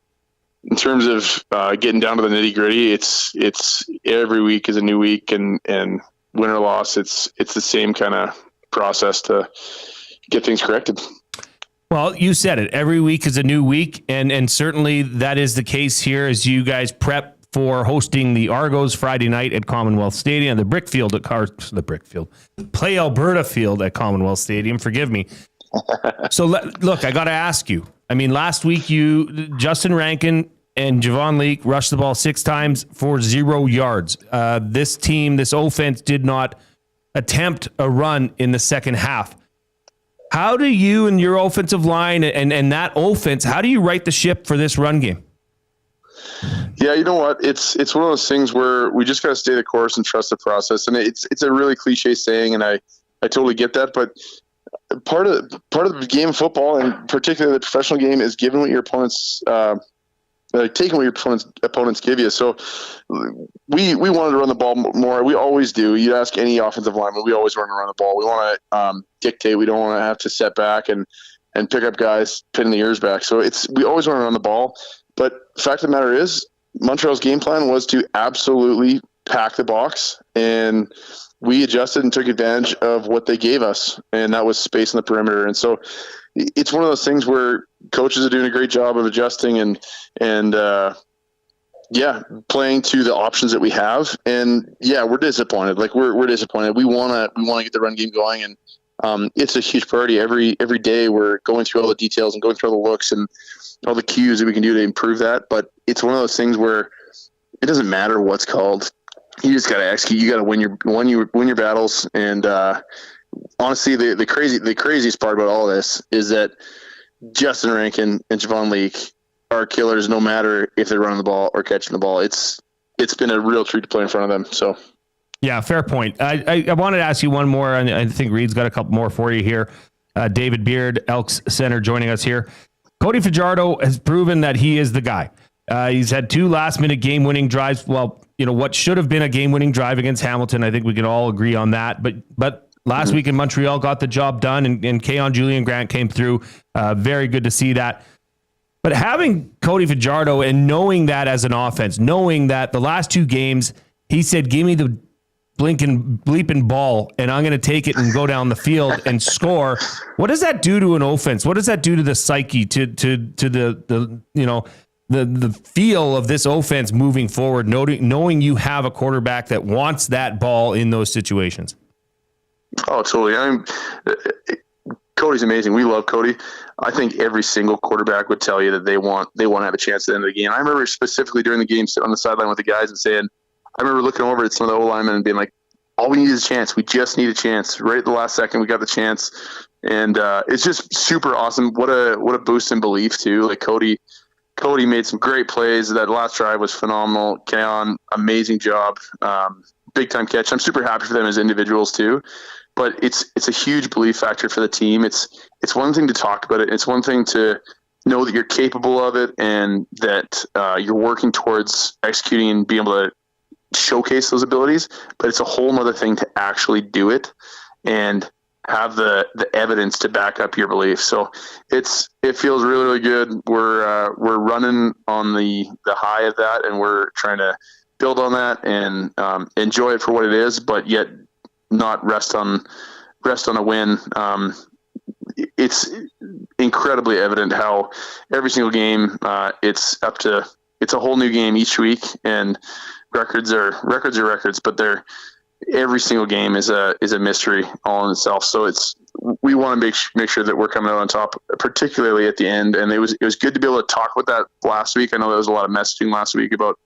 in terms of getting down to the nitty gritty, it's every week is a new week, and win or loss, it's the same kind of process to get things corrected. Well, you said it. Every week is a new week, and certainly that is the case here as you guys prep for hosting the Argos Friday night at Commonwealth Stadium, Play Alberta Field at Commonwealth Stadium. Forgive me. So look, I got to ask you. I mean, last week Justin Rankin and Javon Leake rushed the ball 6 times for 0 yards. This offense did not attempt a run in the second half. How do you and your offensive line and that offense, how do you right the ship for this run game? Yeah, you know what? It's one of those things where we just got to stay the course and trust the process. And it's a really cliche saying, and I totally get that. But part of the game of football, and particularly the professional game, is giving what your opponents taking what your opponents give you. So we wanted to run the ball more. We always do. You ask any offensive lineman, we always want to run the ball. We want to dictate. We don't want to have to set back and pick up guys pinning the ears back. So we always want to run the ball. But the fact of the matter is, Montreal's game plan was to absolutely pack the box, and we adjusted and took advantage of what they gave us, and that was space in the perimeter. And so it's one of those things where coaches are doing a great job of adjusting and playing to the options that we have. And yeah, we're disappointed. Like we're disappointed. We want to get the run game going, and it's a huge priority. Every day we're going through all the details and going through all the looks and all the cues that we can do to improve that. But it's one of those things where it doesn't matter what's called. You just got to execute. You got to win your battles. And honestly, the craziest part about all this is that Justin Rankin and Javon Leake are killers, no matter if they're running the ball or catching the ball. It's been a real treat to play in front of them. So, yeah, fair point. I wanted to ask you one more, and I think Reid's got a couple more for you here. David Beard, Elks center, joining us here. Cody Fajardo has proven that he is the guy. He's had 2 last-minute game-winning drives. Well, what should have been a game-winning drive against Hamilton. I think we can all agree on that. But last week in Montreal got the job done, and Keon Julian Grant came through. Very good to see that. But having Cody Fajardo and knowing that as an offense, knowing that the last 2 games, he said, give me the bleeping ball, and I'm going to take it and go down the field and score. What does that do to an offense? What does that do to the psyche, to the feel of this offense moving forward, knowing you have a quarterback that wants that ball in those situations? Oh, totally. Cody's amazing. We love Cody. I think every single quarterback would tell you that they want to have a chance at the end of the game. I remember specifically during the game sitting on the sideline with the guys and saying, I remember looking over at some of the O-linemen and being like, all we need is a chance. We just need a chance. Right at the last second, we got the chance. And it's just super awesome. What a boost in belief, too. Like Cody made some great plays. That last drive was phenomenal. Keon, amazing job. Big time catch. I'm super happy for them as individuals too, but it's a huge belief factor for the team. It's one thing to talk about it. It's one thing to know that you're capable of it and that you're working towards executing and being able to showcase those abilities, but it's a whole nother thing to actually do it and have the evidence to back up your belief. So it feels really, really good. We're running on the high of that, and we're trying to build on that and enjoy it for what it is, but yet not rest on a win. It's incredibly evident how every single game, it's a whole new game each week, and records are records, but every single game is a mystery all in itself. So we want to make sure that we're coming out on top, particularly at the end. And it was good to be able to talk about that last week. I know there was a lot of messaging last week about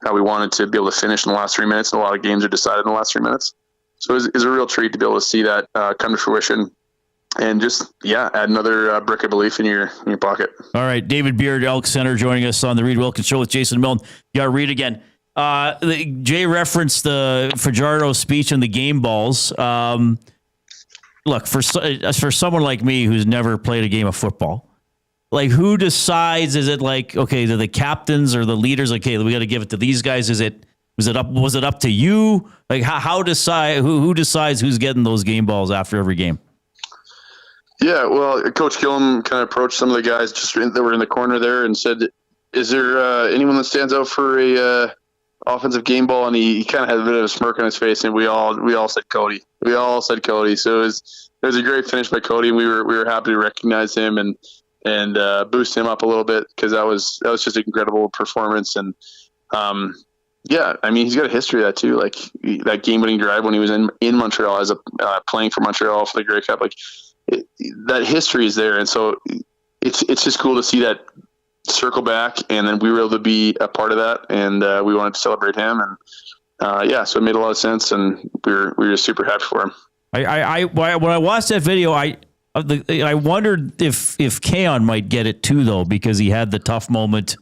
how we wanted to be able to finish in the last 3 minutes, and a lot of games are decided in the last 3 minutes. So it's a real treat to be able to see that come to fruition, and just add another brick of belief in your pocket. All right, David Beard, Elks Center, joining us on the Reid Wilkins Show with Jason Milne. You got Reid again. Jay referenced the Fajardo speech and the game balls. Look, for someone like me who's never played a game of football, like, who decides? Is it like, okay, the captains or the leaders? Okay, we got to give it to these guys. Was it up to you? Like, how decide who decides who's getting those game balls after every game? Yeah, well, Coach Gillum kind of approached some of the guys that were in the corner there and said, "Is there anyone that stands out for a offensive game ball?" And he kind of had a bit of a smirk on his face, and we all said Cody. We all said Cody. So it was a great finish by Cody. We were happy to recognize him and boost him up a little bit, because that was just an incredible performance. And I mean, he's got a history of that too. Like that game-winning drive when he was in Montreal as playing for Montreal for the Grey Cup. Like that history is there, and so it's just cool to see that circle back, and then we were able to be a part of that, and we wanted to celebrate him, and so it made a lot of sense, and we were just super happy for him. When I watched that video, I wondered if Keon might get it too, though, because he had the tough moment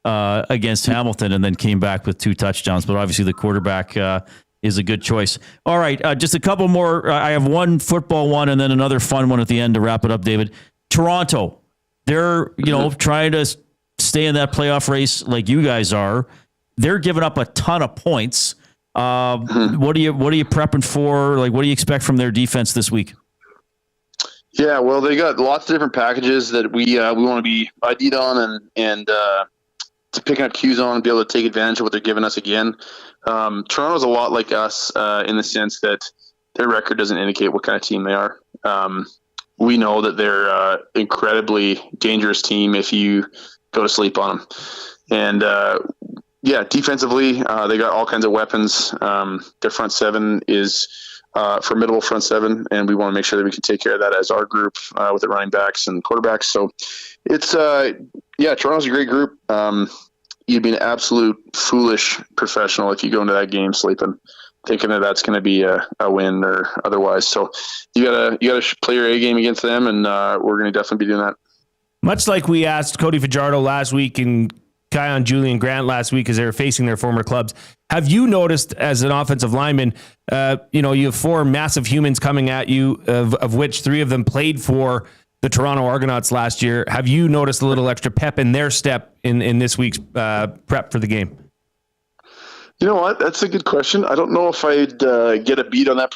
against Hamilton and then came back with 2 touchdowns. But obviously the quarterback is a good choice. All right, just a couple more. I have one football one and then another fun one at the end to wrap it up, David. Toronto, they're trying to stay in that playoff race like you guys are. They're giving up a ton of points. What are you prepping for? Like, what do you expect from their defense this week? Yeah, well, they got lots of different packages that we want to be ID'd on and picking up cues on and be able to take advantage of what they're giving us again. Toronto's a lot like us in the sense that their record doesn't indicate what kind of team they are. We know that they're an incredibly dangerous team if you go to sleep on them. And defensively, they got all kinds of weapons. Their front seven is formidable front seven, and we want to make sure that we can take care of that as our group with the running backs and quarterbacks. So it's Toronto's a great group. You'd be an absolute foolish professional if you go into that game sleeping, thinking that that's going to be a win or otherwise. So you gotta play your A game against them, and we're going to definitely be doing that. Much like we asked Cody Fajardo last week and Kion Julian Grant last week as they were facing their former clubs, have you noticed as an offensive lineman, you have 4 massive humans coming at you, of which 3 of them played for the Toronto Argonauts last year. Have you noticed a little extra pep in their step in this week's prep for the game? You know what? That's a good question. I don't know if I'd get a beat on that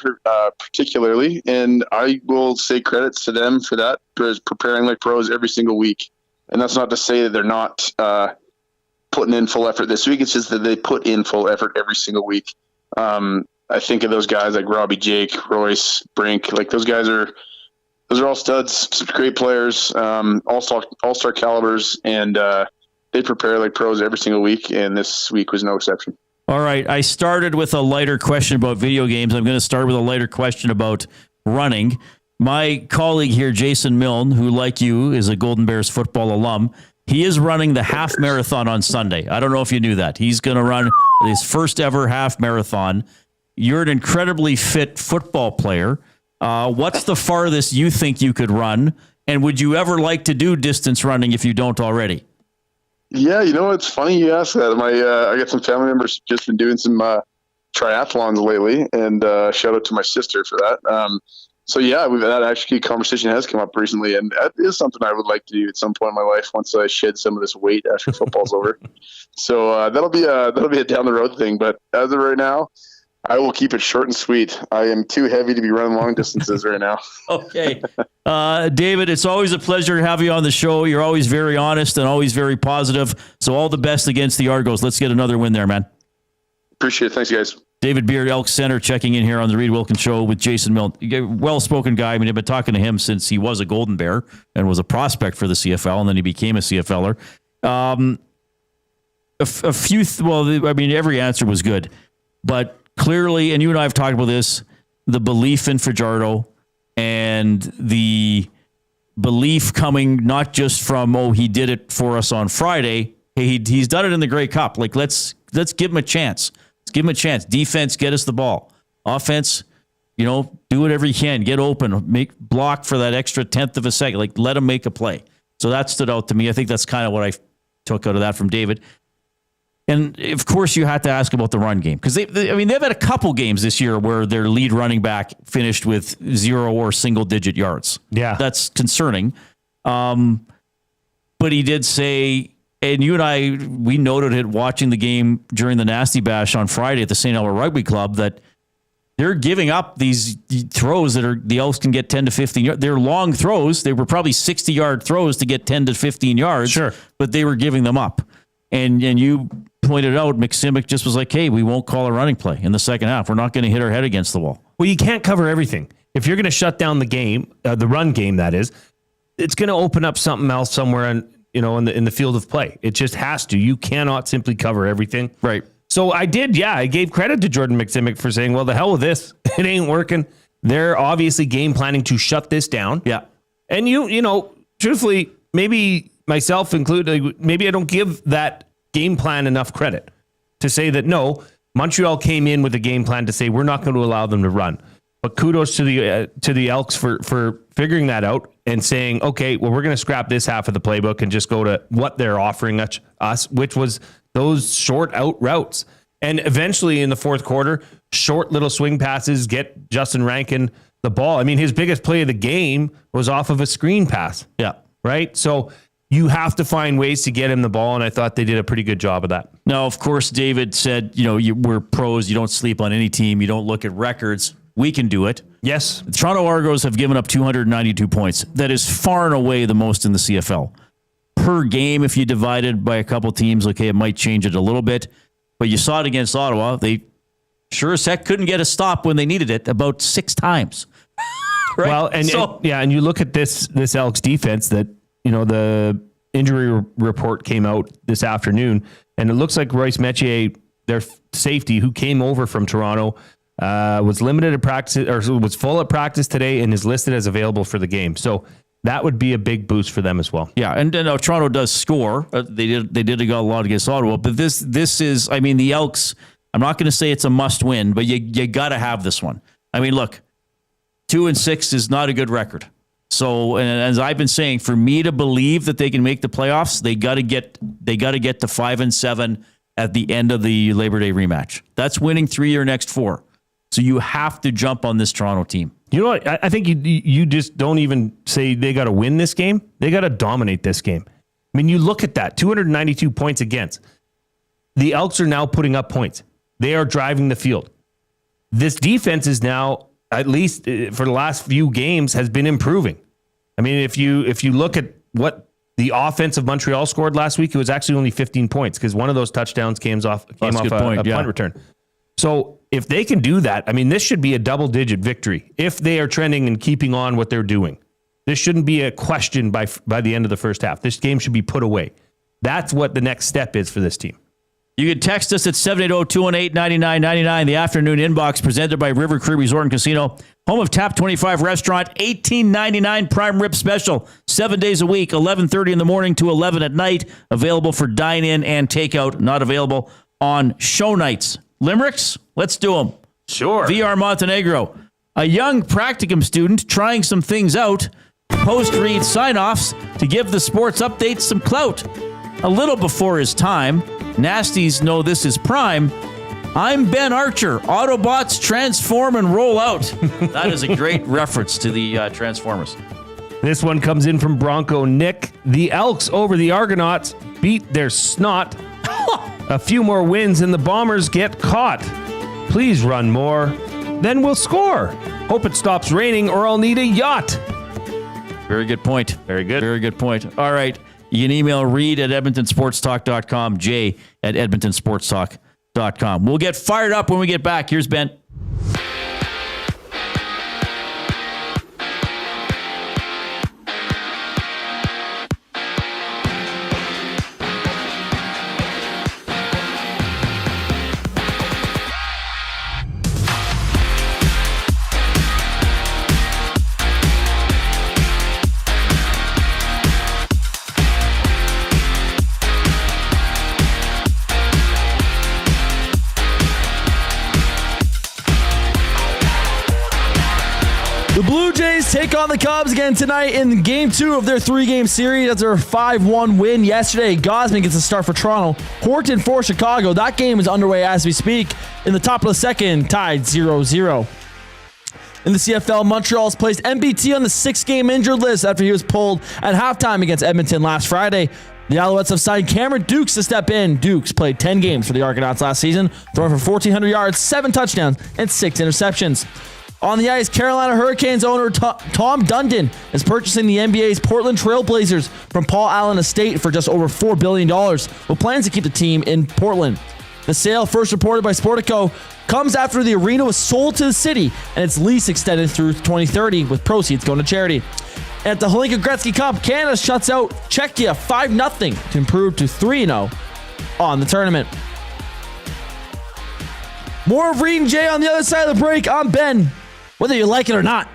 particularly, and I will say credits to them for that, because preparing like pros every single week. And that's not to say that they're not putting in full effort this week. It's just that they put in full effort every single week. I think of those guys like Robbie, Jake, Royce, Brink. Like those are all studs, great players, all-star calibers, and they prepare like pros every single week, and this week was no exception. All right, I started with a lighter question about video games. I'm going to start with a lighter question about running. My colleague here, Jason Milne, who, like you, is a Golden Bears football alum, he is running the half marathon on Sunday. I don't know if you knew that. He's going to run his first ever half marathon. You're an incredibly fit football player. What's the farthest you think you could run? And would you ever like to do distance running if you don't already? Yeah, it's funny you ask that. I got some family members just been doing some triathlons lately, and shout out to my sister for that. So yeah, that actually conversation has come up recently, and that is something I would like to do at some point in my life once I shed some of this weight after football's over. So that'll be a down the road thing. But as of right now, I will keep it short and sweet. I am too heavy to be running long distances right now. Okay. David, it's always a pleasure to have you on the show. You're always very honest and always very positive. So all the best against the Argos. Let's get another win there, man. Appreciate it. Thanks, guys. David Beard, Elks Center, checking in here on the Reid Wilkins Show with Jason Milne. Well-spoken guy. I mean, I've been talking to him since he was a Golden Bear and was a prospect for the CFL, and then he became a CFLer. Every answer was good. But clearly, and you and I have talked about this, the belief in Fajardo and the belief coming not just from, he did it for us on Friday. Hey, he's done it in the Grey Cup. Like, let's give him a chance. Let's give him a chance. Defense, get us the ball. Offense, do whatever you can. Get open. Block for that extra 1/10 of a second. Like, let him make a play. So that stood out to me. I think that's kind of what I took out of that from David. And, of course, you had to ask about the run game. Because, they've had a couple games this year where their lead running back finished with 0 or single-digit yards. Yeah. That's concerning. But he did say, and you and I, we noted it watching the game during the Nasty Bash on Friday at the St. Albert Rugby Club, that they're giving up these throws that the Elks can get 10 to 15 yards. They're long throws. They were probably 60-yard throws to get 10 to 15 yards. Sure. But they were giving them up. And you pointed out, McSimic just was like, hey, we won't call a running play in the second half. We're not going to hit our head against the wall. Well, you can't cover everything. If you're going to shut down the game, the run game, that is, it's going to open up something else somewhere in the field of play. It just has to. You cannot simply cover everything. Right. So I gave credit to Jordan McSimic for saying, well, the hell with this. It ain't working. They're obviously game planning to shut this down. Yeah. And truthfully, maybe myself included, maybe I don't give that game plan enough credit to say that, no, Montreal came in with a game plan to say we're not going to allow them to run. But kudos to the Elks for figuring that out and saying, okay, well, we're going to scrap this half of the playbook and just go to what they're offering us, which was those short out routes. And eventually in the fourth quarter, short little swing passes get Justin Rankin the ball. I mean, his biggest play of the game was off of a screen pass. Yeah. Right? So you have to find ways to get him the ball, and I thought they did a pretty good job of that. Now, of course, David said, we're pros. You don't sleep on any team. You don't look at records. We can do it. Yes. The Toronto Argos have given up 292 points. That is far and away the most in the CFL. Per game, if you divide it by a couple teams, okay, it might change it a little bit. But you saw it against Ottawa. They sure as heck couldn't get a stop when they needed it about 6 times. Right? Well, and you look at this Elks defense that, the injury report came out this afternoon, and it looks like Royce Metier, their safety, who came over from Toronto, was limited at practice, or was full at practice today, and is listed as available for the game. So that would be a big boost for them as well. Yeah, and Toronto does score. They did a lot against Ottawa, but this is, the Elks. I'm not going to say it's a must win, but you got to have this one. Look, 2-6 is not a good record. So, and as I've been saying, for me to believe that they can make the playoffs, they got to get to 5-7 at the end of the Labor Day rematch. That's winning 3 of your next 4. So you have to jump on this Toronto team. You know what? I think you just don't even say they got to win this game. They got to dominate this game. You look at that, 292 points against. The Elks are now putting up points. They are driving the field. This defense is now, at least for the last few games, has been improving. If you look at what the offense of Montreal scored last week, it was actually only 15 points because one of those touchdowns came off a punt return. So if they can do that, this should be a double-digit victory if they are trending and keeping on what they're doing. This shouldn't be a question by the end of the first half. This game should be put away. That's what the next step is for this team. You can text us at 780-218-9999. The afternoon inbox presented by River Cree Resort and Casino. Home of Tap 25 Restaurant, $18.99 prime rib special. 7 days a week, 11:30 in the morning to 11 at night. Available for dine-in and takeout. Not available on show nights. Limericks? Let's do them. Sure. VR Montenegro. A young practicum student trying some things out. Post-read sign-offs to give the sports update some clout. A little before his time. Nasties know this is prime. I'm Ben Archer. Autobots transform and roll out. That is a great reference to the Transformers. This one comes in from Bronco Nick. The Elks over the Argonauts beat their snot. A few more wins and the Bombers get caught. Please run more. Then we'll score. Hope it stops raining or I'll need a yacht. Very good point. Very good. Very good point. All right. You can email Reid at edmontonsportstalk.com, Jay at edmontonsportstalk.com. We'll get fired up when we get back. Here's Ben. The Blue Jays take on the Cubs again tonight in Game 2 of their 3-game series. That's their 5-1 win yesterday. Gosman gets a start for Toronto. Horton for Chicago. That game is underway as we speak. In the top of the second, tied 0-0. In the CFL, Montreal has placed MBT on the 6-game injured list after he was pulled at halftime against Edmonton last Friday. The Alouettes have signed Cameron Dukes to step in. Dukes played 10 games for the Argonauts last season, throwing for 1,400 yards, 7 touchdowns, and 6 interceptions. On the ice, Carolina Hurricanes owner Tom Dundon is purchasing the NBA's Portland Trail Blazers from Paul Allen Estate for just over $4 billion, with plans to keep the team in Portland. The sale, first reported by Sportico, comes after the arena was sold to the city and its lease extended through 2030, with proceeds going to charity. At the Hlinka Gretzky Cup, Canada shuts out Czechia 5-0 to improve to 3-0 on the tournament. More of Reid and Jay on the other side of the break. I'm Ben. Whether you like it or not.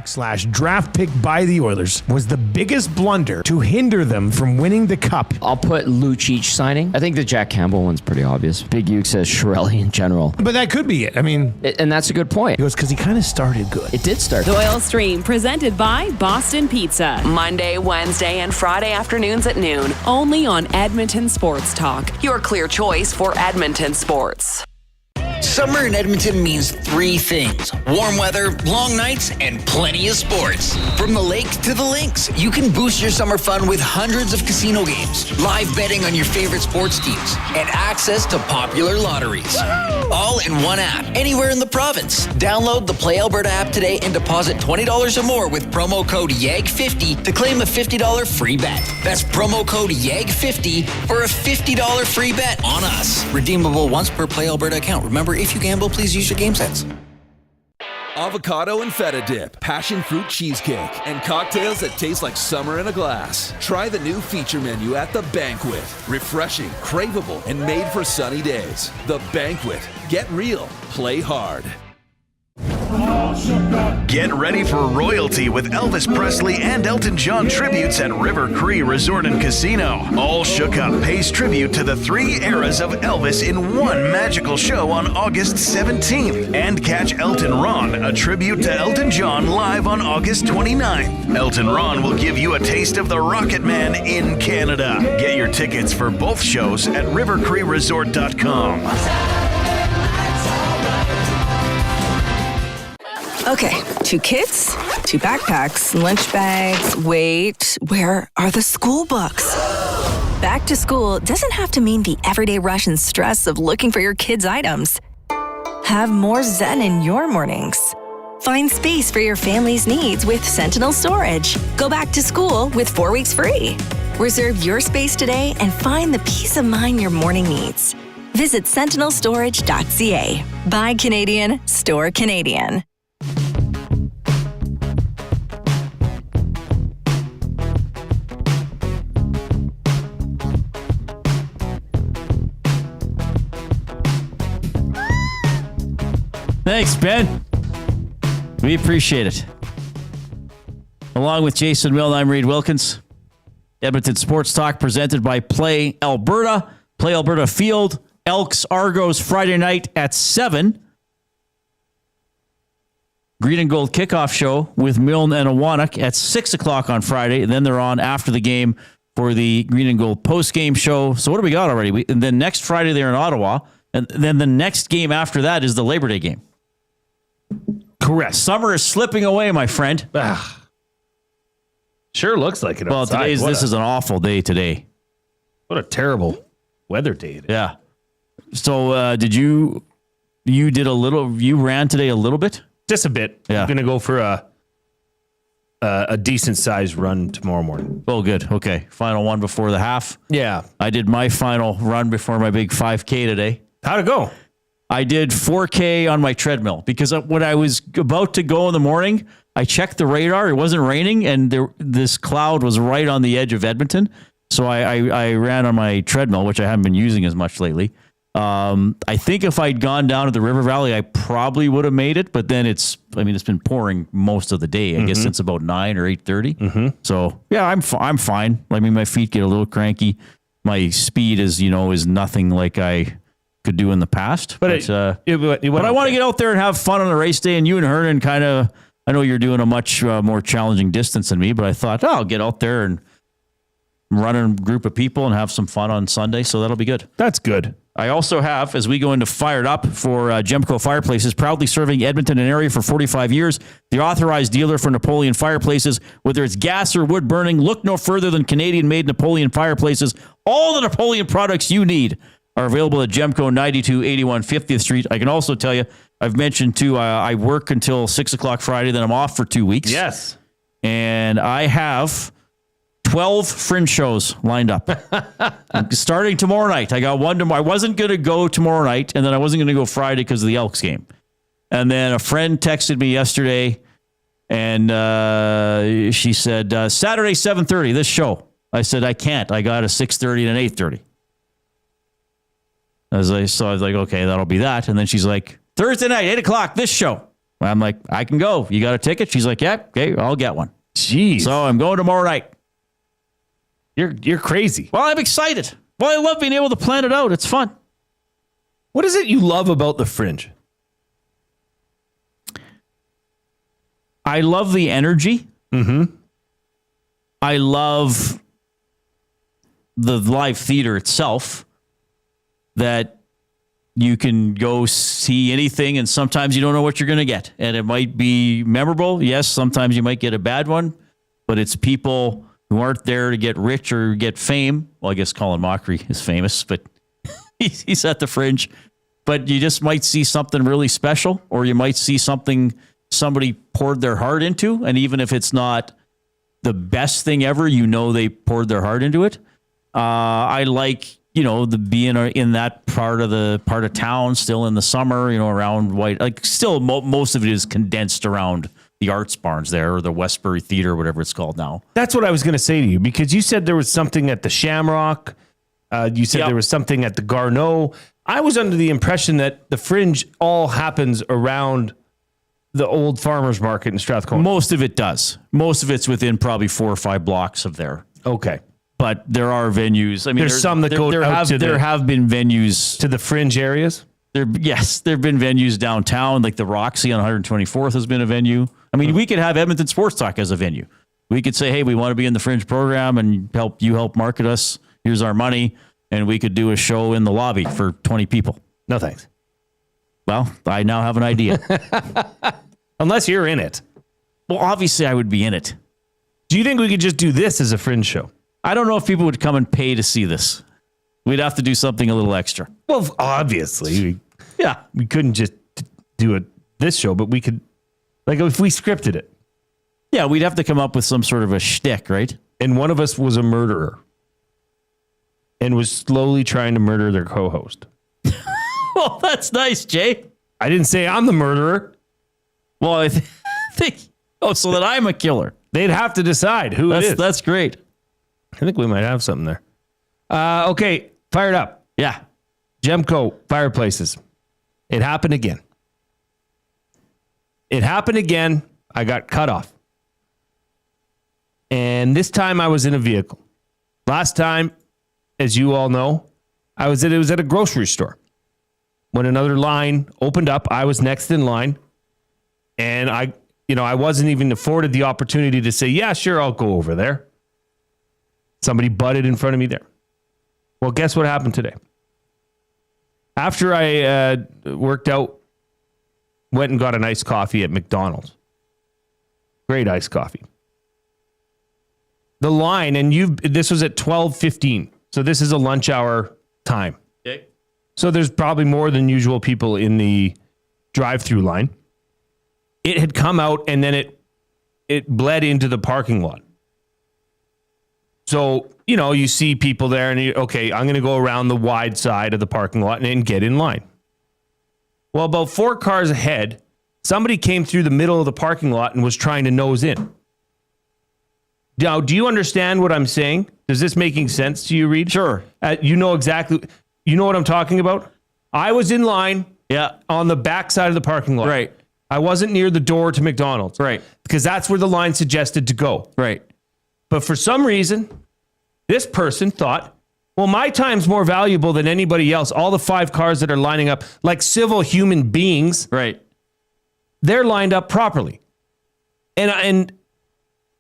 / draft pick by the Oilers was the biggest blunder to hinder them from winning the cup. I'll put Lucic signing. I think the Jack Campbell one's pretty obvious. Big Uke says Shirelli in general. But that could be it. I mean... And that's a good point. He goes, because he kind of started good. It did start. Doyle Stream, presented by Boston Pizza. Monday, Wednesday, and Friday afternoons at noon. Only on Edmonton Sports Talk. Your clear choice for Edmonton sports. Summer in Edmonton means 3 things: warm weather, long nights, and plenty of sports. From the lake to the links, you can boost your summer fun with hundreds of casino games, live betting on your favorite sports teams, and access to popular lotteries. All in one app, anywhere in the province. Download the Play Alberta app today and deposit $20 or more with promo code YEG50 to claim a $50 free bet. That's promo code YEG50 for a $50 free bet on us. Redeemable once per Play Alberta account. Remember, if you gamble, please use your game sense. Avocado and feta dip, passion fruit cheesecake, and cocktails that taste like summer in a glass. Try the new feature menu at The Banquet. Refreshing, craveable, and made for sunny days. The Banquet. Get real. Play hard. Get ready for royalty with Elvis Presley and Elton John tributes at River Cree Resort and Casino. All Shook Up pays tribute to the 3 eras of Elvis in one magical show on August 17th. And catch Elton Ron, a tribute to Elton John, live on August 29th. Elton Ron will give you a taste of the Rocket Man in Canada. Get your tickets for both shows at rivercreeresort.com. Okay, 2 kids, 2 backpacks, lunch bags. Wait, where are the school books? Back to school doesn't have to mean the everyday rush and stress of looking for your kids' items. Have more zen in your mornings. Find space for your family's needs with Sentinel Storage. Go back to school with 4 weeks free. Reserve your space today and find the peace of mind your morning needs. Visit sentinelstorage.ca. Buy Canadian, store Canadian. Thanks, Ben. We appreciate it. Along with Jason Milne, I'm Reid Wilkins. Edmonton Sports Talk presented by Play Alberta. Play Alberta Field. Elks Argos Friday night at 7. Green and Gold kickoff show with Milne and Awanak at 6 o'clock on Friday. And then they're on after the game for the Green and Gold post-game show. So what do we got already? And then next Friday they're in Ottawa. And then the next game after that is the Labor Day game. Correct. Summer is slipping away, my friend. Sure looks like it. Well, outside. this is an awful day today. What a terrible weather day it is. Yeah. So did you ran today a little bit? Just a bit. Yeah. I'm going to go for a decent sized run tomorrow morning. Oh, good. Okay. Final one before the half. Yeah. I did my final run before my big 5K today. How'd it go? I did 4K on my treadmill because when I was about to go in the morning, I checked the radar. It wasn't raining, and this cloud was right on the edge of Edmonton. So I ran on my treadmill, which I haven't been using as much lately. I think if I'd gone down to the River Valley, I probably would have made it. But then it's been pouring most of the day. I guess since about 9 or 8:30. So yeah, I'm fine. I mean, my feet get a little cranky. My speed is nothing like I could do in the past. But I want to get out there and have fun on a race day. And you and Hernan kind of, I know you're doing a much more challenging distance than me, but I thought, I'll get out there and run a group of people and have some fun on Sunday. So that'll be good. That's good. I also have, as we go into Fired Up for Gemco Fireplaces, proudly serving Edmonton and area for 45 years, the authorized dealer for Napoleon Fireplaces. Whether it's gas or wood burning, look no further than Canadian-made Napoleon Fireplaces. All the Napoleon products you need are available at Gemco 9281 50th Street. I can also tell you, I've mentioned too, I work until 6 o'clock Friday, then I'm off for 2 weeks. Yes. And I have 12 fringe shows lined up. Starting tomorrow night. I got one tomorrow. I wasn't going to go tomorrow night, and then I wasn't going to go Friday because of the Elks game. And then a friend texted me yesterday, and she said, Saturday, 7:30, this show. I said, I can't. I got a 6:30 and an 8:30. So I was like, okay, that'll be that. And then she's like, Thursday night, 8 o'clock, this show. I'm like, I can go. You got a ticket? She's like, yeah, okay, I'll get one. Jeez. So I'm going tomorrow night. You're crazy. Well, I'm excited. Well, I love being able to plan it out. It's fun. What is it you love about the Fringe? I love the energy. Mm-hmm. I love the live theater itself, that you can go see anything, and sometimes you don't know what you're going to get. And it might be memorable. Yes, sometimes you might get a bad one, but it's people who aren't there to get rich or get fame. Well, I guess Colin Mockery is famous, but he's at the Fringe. But you just might see something really special, or you might see something somebody poured their heart into. And even if it's not the best thing ever, they poured their heart into it. I like, the being in that part of town still in the summer, around White, like still most of it is condensed around the Arts Barns there, or the Westbury Theater, whatever it's called now. That's what I was going to say to you, because you said there was something at the Shamrock. You said there was something at the Garneau. I was under the impression that the Fringe all happens around the old farmers market in Strathcona. Most of it does. Most of it's within probably 4 or 5 blocks of there. Okay. But there are venues. I mean, there's some that go there out to there have been venues to the Fringe areas. There have been venues downtown, like the Roxy on 124th has been a venue. I mean, we could have Edmonton Sports Talk as a venue. We could say, hey, we want to be in the Fringe program and help market us. Here's our money. And we could do a show in the lobby for 20 people. No thanks. Well, I now have an idea. Unless you're in it. Well, obviously I would be in it. Do you think we could just do this as a Fringe show? I don't know if people would come and pay to see this. We'd have to do something a little extra. Well, obviously. We couldn't just do this show, but we could, like, if we scripted it. Yeah, we'd have to come up with some sort of a shtick, right? And one of us was a murderer and was slowly trying to murder their co-host. Well, that's nice, Jay. I didn't say I'm the murderer. Well, I think, so that I'm a killer. They'd have to decide who it is. That's great. I think we might have something there. Okay, Fired Up. Yeah. Gemco Fireplaces. It happened again. I got cut off. And this time I was in a vehicle. Last time, as you all know, it was at a grocery store. When another line opened up, I was next in line. And I wasn't even afforded the opportunity to say, yeah, sure, I'll go over there. Somebody butted in front of me there. Well, guess what happened today? After I worked out, went and got an iced coffee at McDonald's. Great iced coffee. The line, and this was at 12:15. So this is a lunch hour time. Okay. So there's probably more than usual people in the drive-through line. It had come out and then it bled into the parking lot. So, you see people there and okay, I'm going to go around the wide side of the parking lot and get in line. Well, about 4 cars ahead, somebody came through the middle of the parking lot and was trying to nose in. Now, do you understand what I'm saying? Is this making sense to you, Reid? Sure. You know what I'm talking about? I was in line on the back side of the parking lot. Right. I wasn't near the door to McDonald's. Right. Because that's where the line suggested to go. Right. But for some reason, this person thought, well, my time's more valuable than anybody else. All the 5 cars that are lining up like civil human beings. Right. They're lined up properly. And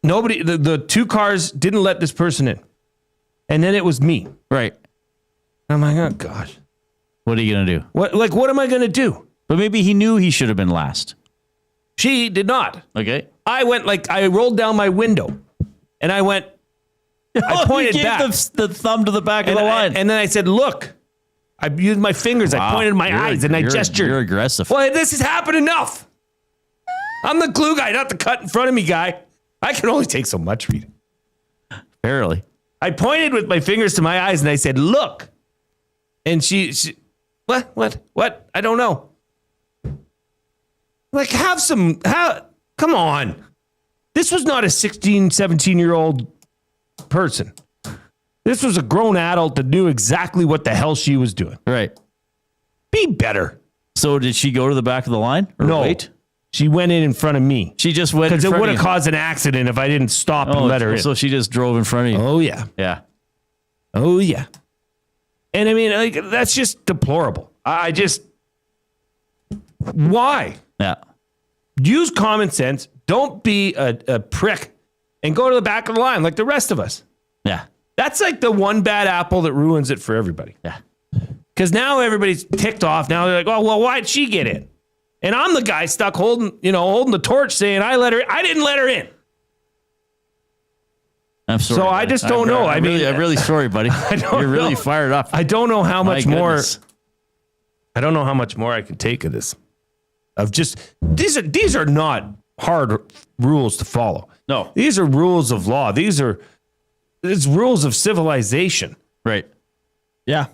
nobody, the 2 cars didn't let this person in. And then it was me. Right. I'm like, oh gosh. What are you going to do? What am I going to do? But maybe he knew he should have been last. She did not. Okay. I rolled down my window and I went, I pointed you gave back. the thumb to the back of the line. And then I said, look, I used my fingers. Wow. I pointed my eyes and I gestured. You're aggressive. Well, this has happened enough. I'm the glue guy, not the cut in front of me guy. I can only take so much, Reid. Barely. I pointed with my fingers to my eyes and I said, look. And she what? I don't know. Like, come on. This was not a 16, 17-year-old person. This was a grown adult that knew exactly what the hell she was doing. Right. Be better. So did she go to the back of the line? Or no. Wait? She went in front of me. She just went in front of you. Because it would have caused an accident if I didn't stop and let her in. So she just drove in front of you. Oh, yeah. Yeah. Oh, yeah. And I mean, that's just deplorable. Why? Yeah. Use common sense. Don't be a prick and go to the back of the line like the rest of us. Yeah. That's like the one bad apple that ruins it for everybody. Yeah. Because now everybody's ticked off. Now they're like, oh, well, why'd she get in? And I'm the guy stuck holding the torch saying I didn't let her in. I'm sorry. So I just don't know. I'm really sorry, buddy. You're really fired up. I don't know how much more. Goodness. I don't know how much more I can take of this. These are not hard rules to follow. No. These are rules of law. It's rules of civilization. Right. Yeah.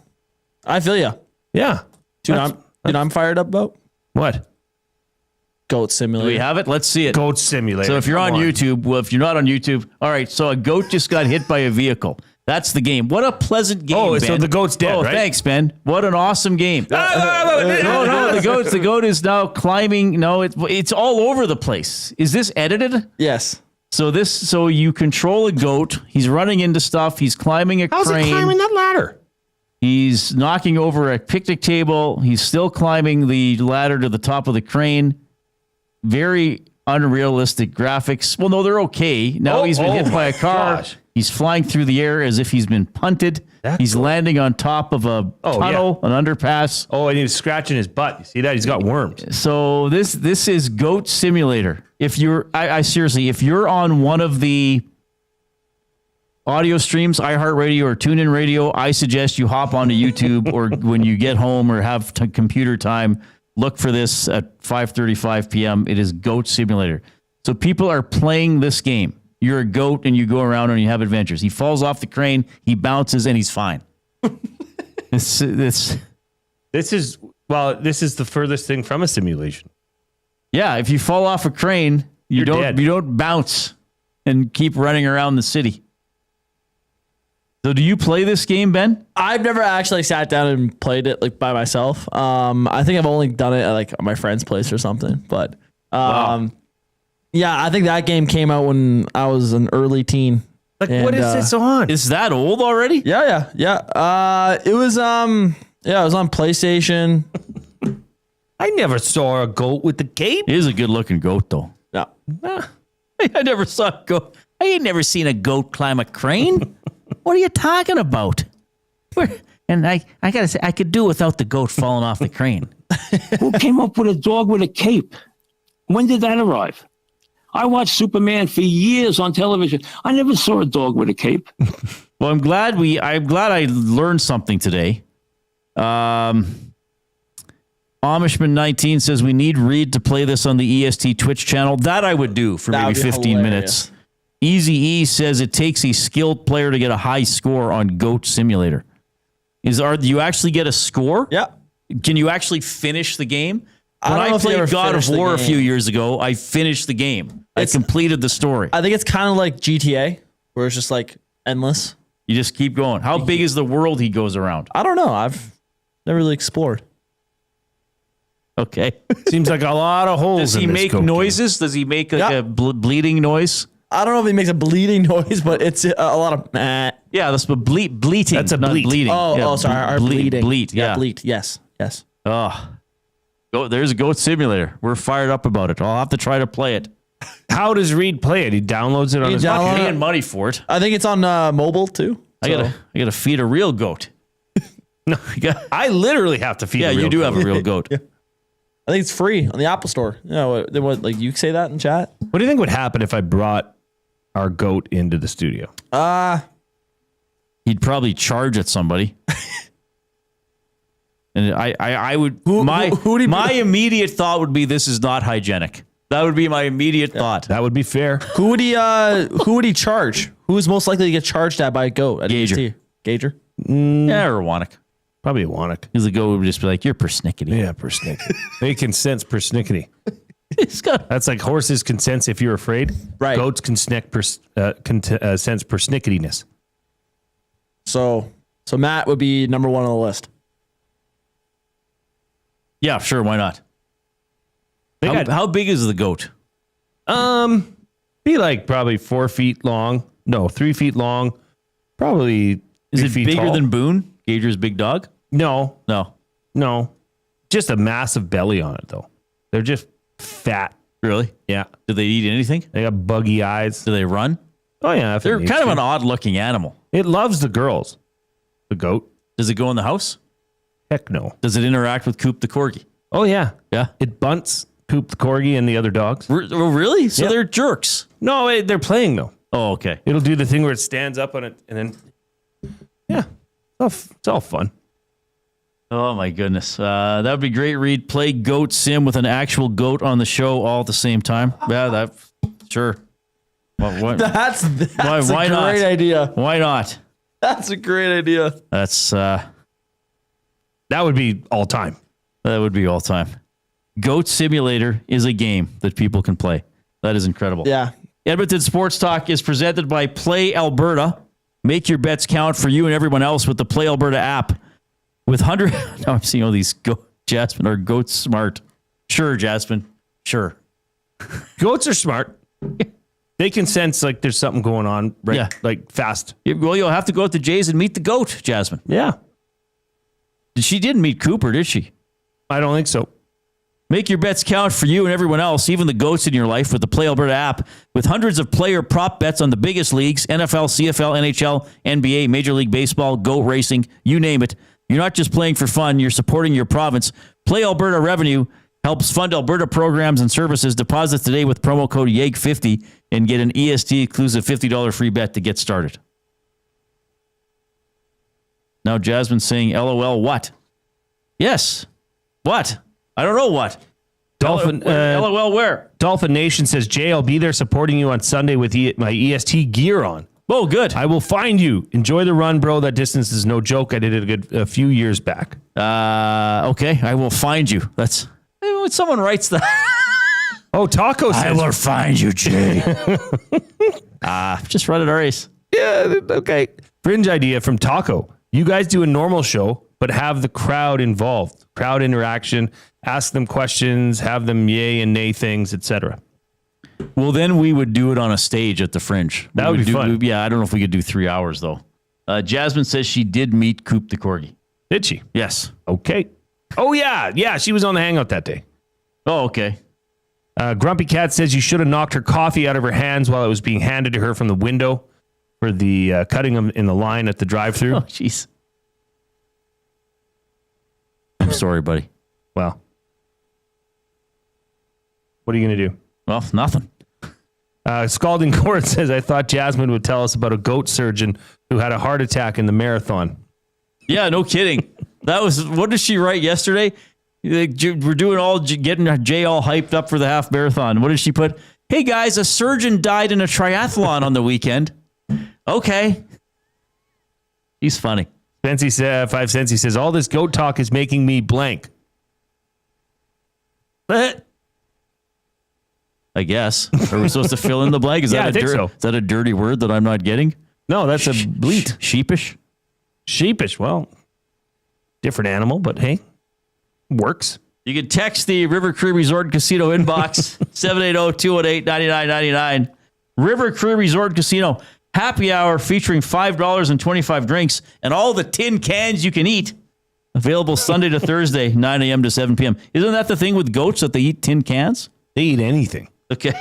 I feel you. Yeah. I'm fired up about? What? Goat Simulator. Do we have it? Let's see it. Goat Simulator. So if you're on YouTube, well, if you're not on YouTube, all right. So a goat just got hit by a vehicle. That's the game. What a pleasant game, Oh, Ben. so the goat's dead, right? Thanks, Ben. What an awesome game. No, the goat is now climbing. No, it's all over the place. Is this edited? Yes. So you control a goat. He's running into stuff. He's climbing a crane. How's he climbing that ladder? He's knocking over a picnic table. He's still climbing the ladder to the top of the crane. Very unrealistic graphics. Well, no, they're okay. Now he's been hit by a car. Gosh. He's flying through the air as if he's been punted. He's landing on top of a tunnel, an underpass. Oh, and he's scratching his butt. You see that? He's got worms. So this is Goat Simulator. If you're, I seriously, if you're on one of the audio streams, iHeartRadio or TuneIn Radio, I suggest you hop onto YouTube or when you get home or have computer time, look for this at 5:35 p.m. It is Goat Simulator. So people are playing this game. You're a goat and you go around and you have adventures. He falls off the crane, he bounces, and he's fine. This is the furthest thing from a simulation. Yeah, if you fall off a crane, you don't bounce and keep running around the city. So do you play this game, Ben? I've never actually sat down and played it like by myself. I think I've only done it at like my friend's place or something. But Wow. yeah, I think that game came out when I was an early teen. Like, what is this on? Is that old already? Yeah. It was it was on PlayStation. I never saw a goat with the cape. It is a good looking goat, though. No. I never saw a goat. I ain't never seen a goat climb a crane. What are you talking about? And I gotta say, I could do without the goat falling off the crane. Who came up with a dog with a cape? When did that arrive? I watched Superman for years on television. I never saw a dog with a cape. Well, I'm glad I learned something today. Amishman 19 says we need Reid to play this on the EST Twitch channel. That I would do for maybe 15 minutes. Easy E says it takes a skilled player to get a high score on Goat Simulator. Do you actually get a score? Yeah. Can you actually finish the game? I When don't know I if you played ever God of finished the War a game. few years ago, I finished the game. I completed the story. I think it's kind of like GTA, where it's just like endless. You just keep going. How big is the world he goes around? I don't know. I've never really explored. Okay. Seems like a lot of holes. Does he in this make goat noises? Does he make like a bleeding noise? I don't know if he makes a bleeding noise, but it's a lot of. Yeah, that's bleating. That's a not bleat. bleeding. Oh, sorry. Bleeding. Bleat. Yeah. Bleat. Yes. Oh, there's a Goat Simulator. We're fired up about it. I'll have to try to play it. How does Reid play it? He downloads it on his I'm phone. paying money for it. I think it's on mobile too. I gotta feed a real goat. No, I literally have to feed. Yeah, a real you do goat. have a real goat. Yeah. I think it's free on the Apple Store. What like you say that in chat? What do you think would happen if I brought our goat into the studio? He'd probably charge at somebody. And I would my immediate thought would be this is not hygienic. That would be my immediate thought. That would be fair. Who would he charge? Who is most likely to get charged at by a goat? At Gager. EST? Gager? Yeah, or Wannock. Probably a Wannock. Because the goat would just be like, you're persnickety. Yeah, persnickety. They can sense persnickety. That's like horses can sense if you're afraid. Right. Goats can sense persnicketyness. So Matt would be number one on the list. Yeah, sure. Why not? How big is the goat? Be like probably 4 feet long. No, 3 feet long. Probably. Is 3 it feet bigger tall. than Boone? Gager's big dog? No. No. Just a massive belly on it, though. They're just fat. Really? Yeah. Do they eat anything? They got buggy eyes. Do they run? Oh, yeah. if it They're needs kind of to. an odd-looking animal. It loves the girls. The goat. Does it go in the house? Heck no. Does it interact with Coop the corgi? Oh, yeah. Yeah. It bunts Coop the corgi and the other dogs. Oh, really? So Yep. they're jerks. No, they're playing, though. Oh, okay. It'll do the thing where it stands up on it and then, yeah, it's all fun. Oh, my goodness. That would be great, Reid. Play Goat Sim with an actual goat on the show all at the same time. Yeah, sure. Well, That's why a great not? idea. Why not? That's a great idea. That's That would be all time. That would be all time. Goat Simulator is a game that people can play. That is incredible. Yeah. Edmonton Sports Talk is presented by Play Alberta. Make your bets count for you and everyone else with the Play Alberta app. With now I'm seeing all these Jasmine are goats smart. Sure, Jasmine. Sure. Goats are smart. They can sense like there's something going on, right? Yeah. Like fast. Well, you'll have to go out to Jay's and meet the goat, Jasmine. Yeah. She didn't meet Cooper, did she? I don't think so. Make your bets count for you and everyone else, even the goats in your life, with the Play Alberta app. With hundreds of player prop bets on the biggest leagues, NFL, CFL, NHL, NBA, Major League Baseball, goat racing, you name it. You're not just playing for fun, you're supporting your province. Play Alberta Revenue helps fund Alberta programs and services. Deposit today with promo code YEG50 and get an EST exclusive $50 free bet to get started. Now Jasmine's saying, LOL, what? Yes. What? I don't know what. Dolphin. LOL where? Dolphin Nation says, Jay, I'll be there supporting you on Sunday with my EST gear on. Oh, good. I will find you. Enjoy the run, bro. That distance is no joke. I did it a few years back. Okay. I will find you. That's when someone writes that. Oh, Taco says, I will find you, Jay. Just run it, Aries. Yeah, okay. Fringe idea from Taco. You guys do a normal show, but have the crowd involved. Crowd interaction. Ask them questions. Have them yay and nay things, etc. Well, then we would do it on a stage at the Fringe. That would be fun. Yeah, I don't know if we could do 3 hours, though. Jasmine says she did meet Coop the Corgi. Did she? Yes. Okay. Oh, yeah. Yeah, she was on the hangout that day. Oh, okay. Grumpy Cat says you should have knocked her coffee out of her hands while it was being handed to her from the window for the cutting them in the line at the drive-thru. Oh, jeez. I'm sorry, buddy. Well, what are you going to do? Well, nothing. Scalding Court says, I thought Jasmine would tell us about a goat surgeon who had a heart attack in the marathon. Yeah, no kidding. That was, what did she write yesterday? We're doing getting Jay all hyped up for the half marathon. What did she put? Hey guys, a surgeon died in a triathlon on the weekend. Okay. He's funny. Fancy 5 cents. He says, all this goat talk is making me blank. I guess. Are we supposed to fill in the blank? Is Yeah, that I think so. Is that a dirty word that I'm not getting? No, that's a bleat. Sheepish? Sheepish. Well, different animal, but hey, works. You can text the River Cree Resort and Casino inbox, 780-218-9999. River Cree Resort and Casino happy hour featuring $5.25 drinks and all the tin cans you can eat. Available Sunday to Thursday, 9 a.m. to 7 p.m. Isn't that the thing with goats that they eat tin cans? They eat anything. Okay.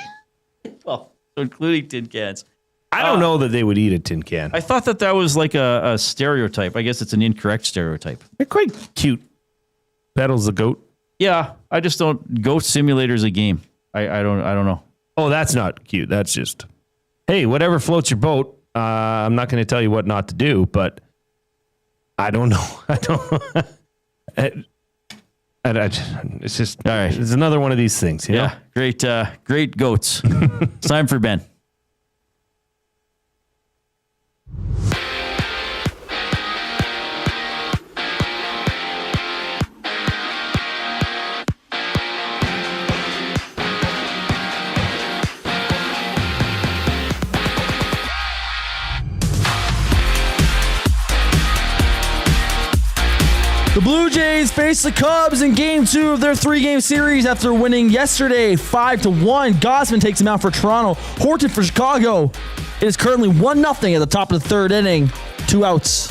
Well, so including tin cans. I don't know that they would eat a tin can. I thought that was like a stereotype. I guess it's an incorrect stereotype. They're quite cute. Battles the goat. Yeah, I just don't. Goat Simulator's a game. I don't know. Oh, that's not cute. That's just, hey, whatever floats your boat. I'm not going to tell you what not to do, but I don't know. It's just, all right. It's another one of these things. You know? Great goats. It's time for Ben. The Blue Jays face the Cubs in Game 2 of their 3-game series after winning yesterday 5-1. Gausman takes him out for Toronto. Horton for Chicago. It is currently 1-0 at the top of the third inning. 2 outs.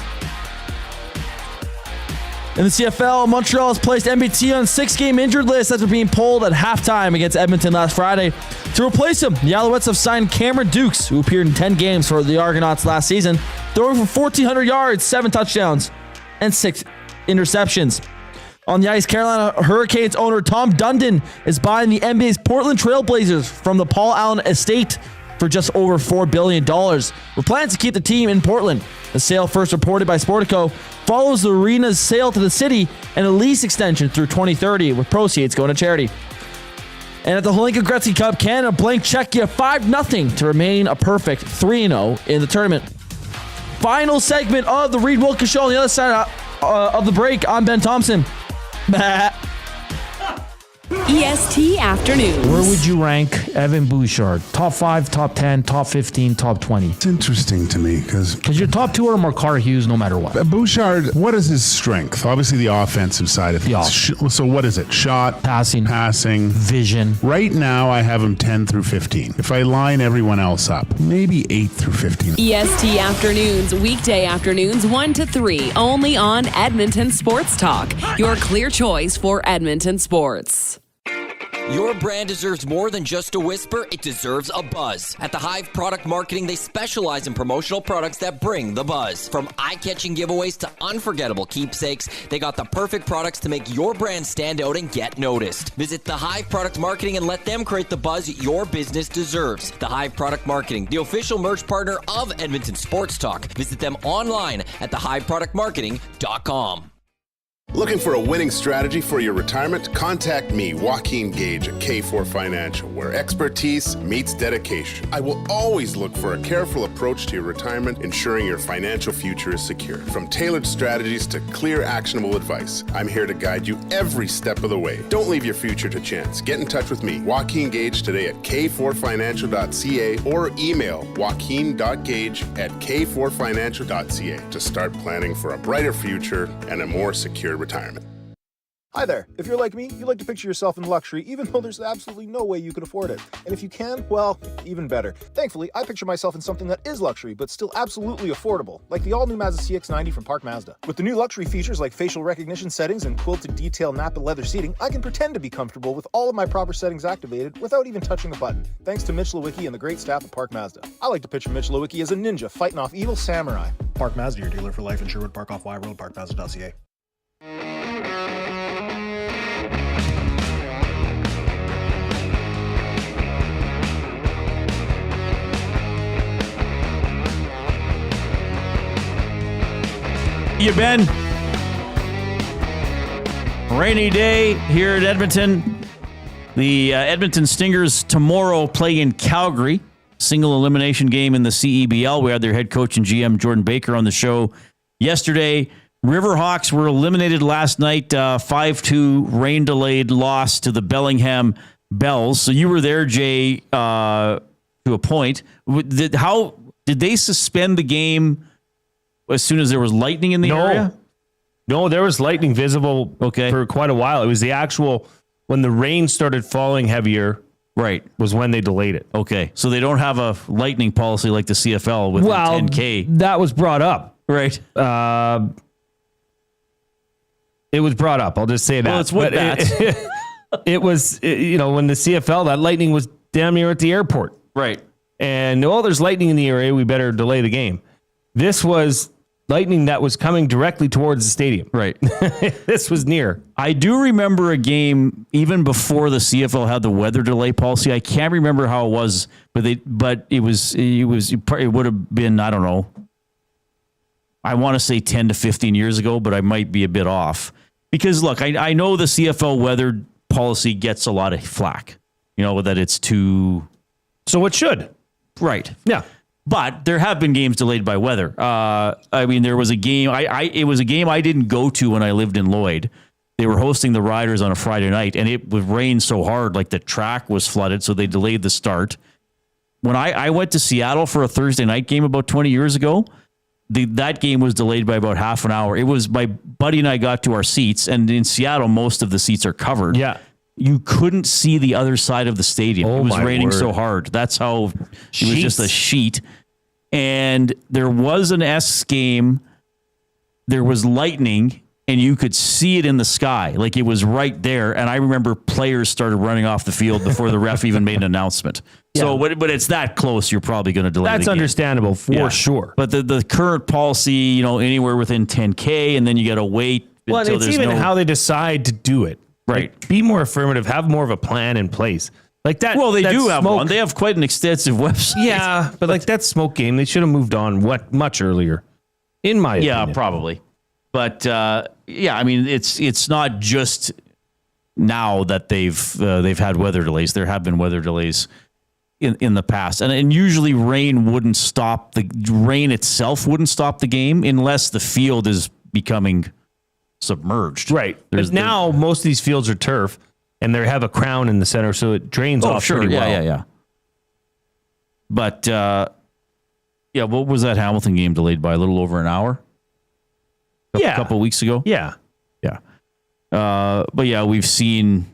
In the CFL, Montreal has placed MBT on 6-game injured list after being pulled at halftime against Edmonton last Friday. To replace him, the Alouettes have signed Cameron Dukes, who appeared in 10 games for the Argonauts last season, throwing for 1,400 yards, 7 touchdowns, and 6 interceptions. On the ice, Carolina Hurricanes owner Tom Dundon is buying the NBA's Portland Trailblazers from the Paul Allen estate for just over $4 billion. With plans to keep the team in Portland. The sale, first reported by Sportico, follows the arena's sale to the city and a lease extension through 2030, with proceeds going to charity. And at the Holinka Gretzky Cup, Canada blank Czechia 5-0 to remain a perfect 3-0 in the tournament. Final segment of the Reid Wilkins Show on the other side of the break. I'm Ben Thompson. EST Afternoons. Where would you rank Evan Bouchard? Top 5, top 10, top 15, top 20? It's interesting to me because your top 2 are Makar Hughes no matter what. Bouchard, what is his strength? Obviously the offensive side of things. So what is it? Shot, passing, vision. Right now I have him 10 through 15. If I line everyone else up, maybe 8 through 15. EST Afternoons, weekday afternoons 1 to 3, only on Edmonton Sports Talk. Your clear choice for Edmonton sports. Your brand deserves more than just a whisper, it deserves a buzz. At the Hive Product Marketing, they specialize in promotional products that bring the buzz. From eye-catching giveaways to unforgettable keepsakes, they got the perfect products to make your brand stand out and get noticed. Visit the Hive Product Marketing and let them create the buzz your business deserves. The Hive Product Marketing, the official merch partner of Edmonton Sports Talk. Visit them online at thehiveproductmarketing.com. Looking for a winning strategy for your retirement? Contact me, Joaquin Gage at K4 Financial, where expertise meets dedication. I will always look for a careful approach to your retirement, ensuring your financial future is secure. From tailored strategies to clear, actionable advice, I'm here to guide you every step of the way. Don't leave your future to chance. Get in touch with me, Joaquin Gage, today at k4financial.ca or email joaquin.gage@k4financial.ca to start planning for a brighter future and a more secure retirement. Hi there. If you're like me, you like to picture yourself in luxury, even though there's absolutely no way you can afford it. And if you can, well, even better. Thankfully, I picture myself in something that is luxury, but still absolutely affordable, like the all-new Mazda CX-90 from Park Mazda. With the new luxury features like facial recognition settings and quilted detail Napa leather seating, I can pretend to be comfortable with all of my proper settings activated without even touching a button, thanks to Mitch Lewicki and the great staff at Park Mazda. I like to picture Mitch Lewicki as a ninja fighting off evil samurai. Park Mazda, your dealer for life in Sherwood Park off Y Road, parkmazda.ca. You Ben? Rainy day here at Edmonton. The Edmonton Stingers tomorrow play in Calgary. Single elimination game in the CEBL. We had their head coach and GM Jordan Baker on the show yesterday. Riverhawks were eliminated last night, 5-2 rain delayed loss to the Bellingham Bells. So you were there, Jay, to a point. How did they suspend the game as soon as there was lightning in the area? No, there was lightning visible for quite a while. It was the actual, when the rain started falling heavier, was when they delayed it. Okay, so they don't have a lightning policy like the CFL with 10K. That was brought up. Right. It was brought up. I'll just say that. Well, it's what it was, when the CFL, that lightning was damn near at the airport. Right. And, there's lightning in the area. We better delay the game. This was lightning that was coming directly towards the stadium. Right. This was near. I do remember a game even before the CFL had the weather delay policy. I can't remember how it was, but it would have been, I don't know. I want to say 10 to 15 years ago, but I might be a bit off. Because look, I know the CFL weather policy gets a lot of flack. That it's too. So it should. Right. Yeah. But there have been games delayed by weather. There was a game. It was a game I didn't go to when I lived in Lloyd. They were hosting the Riders on a Friday night, and it would rain so hard, like the track was flooded, so they delayed the start. When I went to Seattle for a Thursday night game about 20 years ago, that game was delayed by about half an hour. It was my buddy and I got to our seats, and in Seattle, most of the seats are covered. Yeah. You couldn't see the other side of the stadium. It was raining so hard. That's how it was just a sheet. And there was an S game. There was lightning, and you could see it in the sky. Like it was right there. And I remember players started running off the field before the ref even made an announcement. Yeah. So, but it's that close, you're probably going to delay the game. That's understandable for sure. But the current policy, anywhere within 10K, and then you got to wait. Well, and it's even how they decide to do it. Right. Like, be more affirmative. Have more of a plan in place. Like that. Well, they do have one. They have quite an extensive website. Yeah, but like that smoke game, they should have moved on much earlier, in my opinion. Yeah, probably. But it's not just now that they've had weather delays. There have been weather delays in the past, and usually rain itself wouldn't stop the game unless the field is becoming submerged. Right. But now most of these fields are turf, and they have a crown in the center, so it drains off pretty well. Yeah. But what was that Hamilton game delayed by? A little over an hour? A couple weeks ago? Yeah. But yeah, we've seen.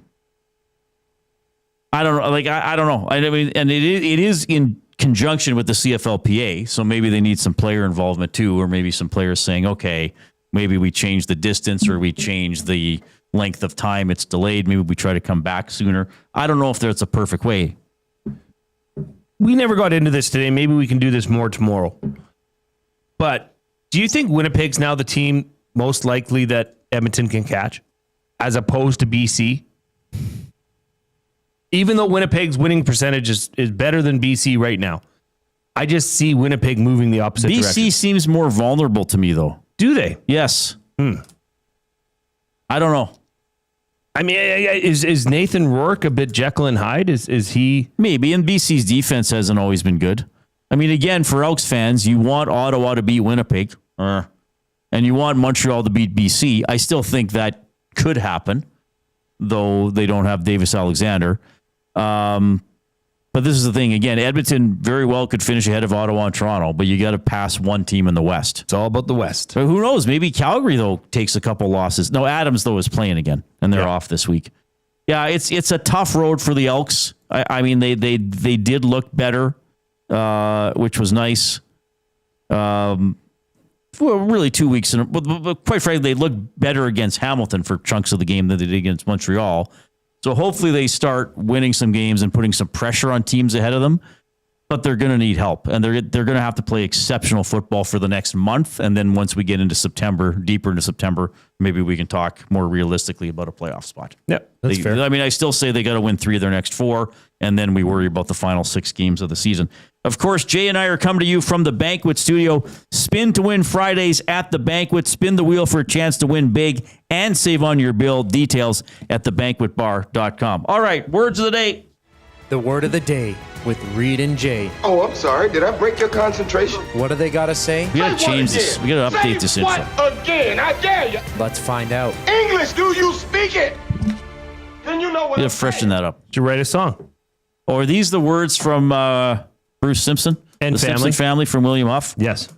I don't know. I don't know. I mean, and it is in conjunction with the CFLPA, so maybe they need some player involvement too, or maybe some players saying, okay, maybe we change the distance or we change the length of time it's delayed. Maybe we try to come back sooner. I don't know if that's a perfect way. We never got into this today. Maybe we can do this more tomorrow. But do you think Winnipeg's now the team most likely that Edmonton can catch as opposed to BC? Even though Winnipeg's winning percentage is better than BC right now, I just see Winnipeg moving the opposite direction. BC seems more vulnerable to me, though. Do they? Yes. I don't know. I mean, is Nathan Rourke a bit Jekyll and Hyde? Is he? Maybe, and BC's defense hasn't always been good. I mean, again, for Elks fans, you want Ottawa to beat Winnipeg, and you want Montreal to beat BC. I still think that could happen, though they don't have Davis Alexander. But But this is the thing. Again, Edmonton very well could finish ahead of Ottawa and Toronto, but you got to pass one team in the West. It's all about the West. So who knows? Maybe Calgary, though, takes a couple losses. No, Adams, though, is playing again, and they're off this week. Yeah, it's a tough road for the Elks. I mean, they did look better, which was nice. Well, really 2 weeks in, but quite frankly, they looked better against Hamilton for chunks of the game than they did against Montreal. So hopefully they start winning some games and putting some pressure on teams ahead of them. But they're going to need help, and they're going to have to play exceptional football for the next month. And then once we get into September, deeper into September, maybe we can talk more realistically about a playoff spot. Yeah, that's fair. I mean, I still say they got to win 3 of their next 4, and then we worry about the final 6 games of the season. Of course, Jay and I are coming to you from the Banquet Studio. Spin to win Fridays at the Banquet. Spin the wheel for a chance to win big and save on your bill. Details at thebanquetbar.com. All right, words of the day. The word of the day with Reid and Jay. Oh, I'm sorry. Did I break your concentration? What do they got to say? We got to change this. We got to update this intro. What again? I dare you. Let's find out. English, do you speak it? Then you know what We got to freshen that up. Did you write a song? Or are these the words from Bruce Simpson? And the family? Simpson family from William Huff? Yes.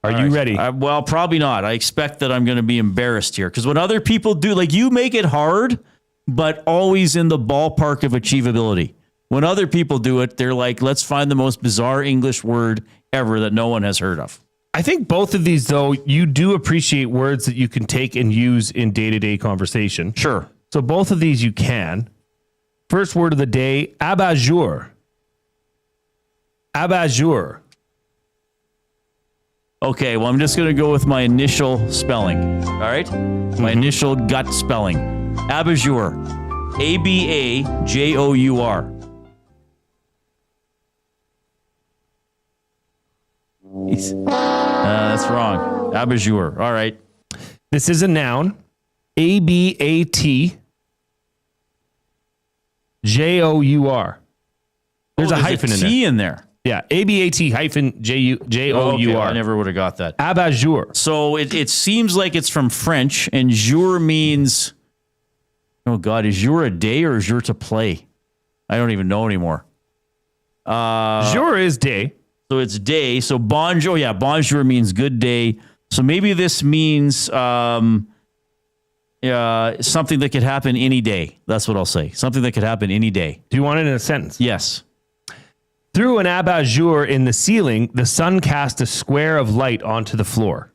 Are you ready? Well, probably not. I expect that I'm going to be embarrassed here because when other people do, like you make it hard, but always in the ballpark of achievability. When other people do it, they're like, let's find the most bizarre English word ever that no one has heard of. I think both of these, though, you do appreciate words that you can take and use in day-to-day conversation. Sure. So both of these you can. First word of the day, abat-jour. Abat-jour. Okay, well, I'm just going to go with my initial spelling. All right? My initial gut spelling. Abat-jour. A-B-A-J-O-U-R. That's wrong. Abat-jour. All right. This is a noun. A-B-A-T-J-O-U-R. There's a hyphen in there. T in there. Yeah. A-B-A-T hyphen J-O-U-R. Okay, I never would have got that. Abat-jour. So it seems like it's from French, and jour means, oh God, is jour a day or is jour to play? I don't even know anymore. Jour is day. So it's day. So bonjour, bonjour means good day. So maybe this means something that could happen any day. That's what I'll say. Something that could happen any day. Do you want it in a sentence? Yes. Through an abat-jour in the ceiling, the sun cast a square of light onto the floor.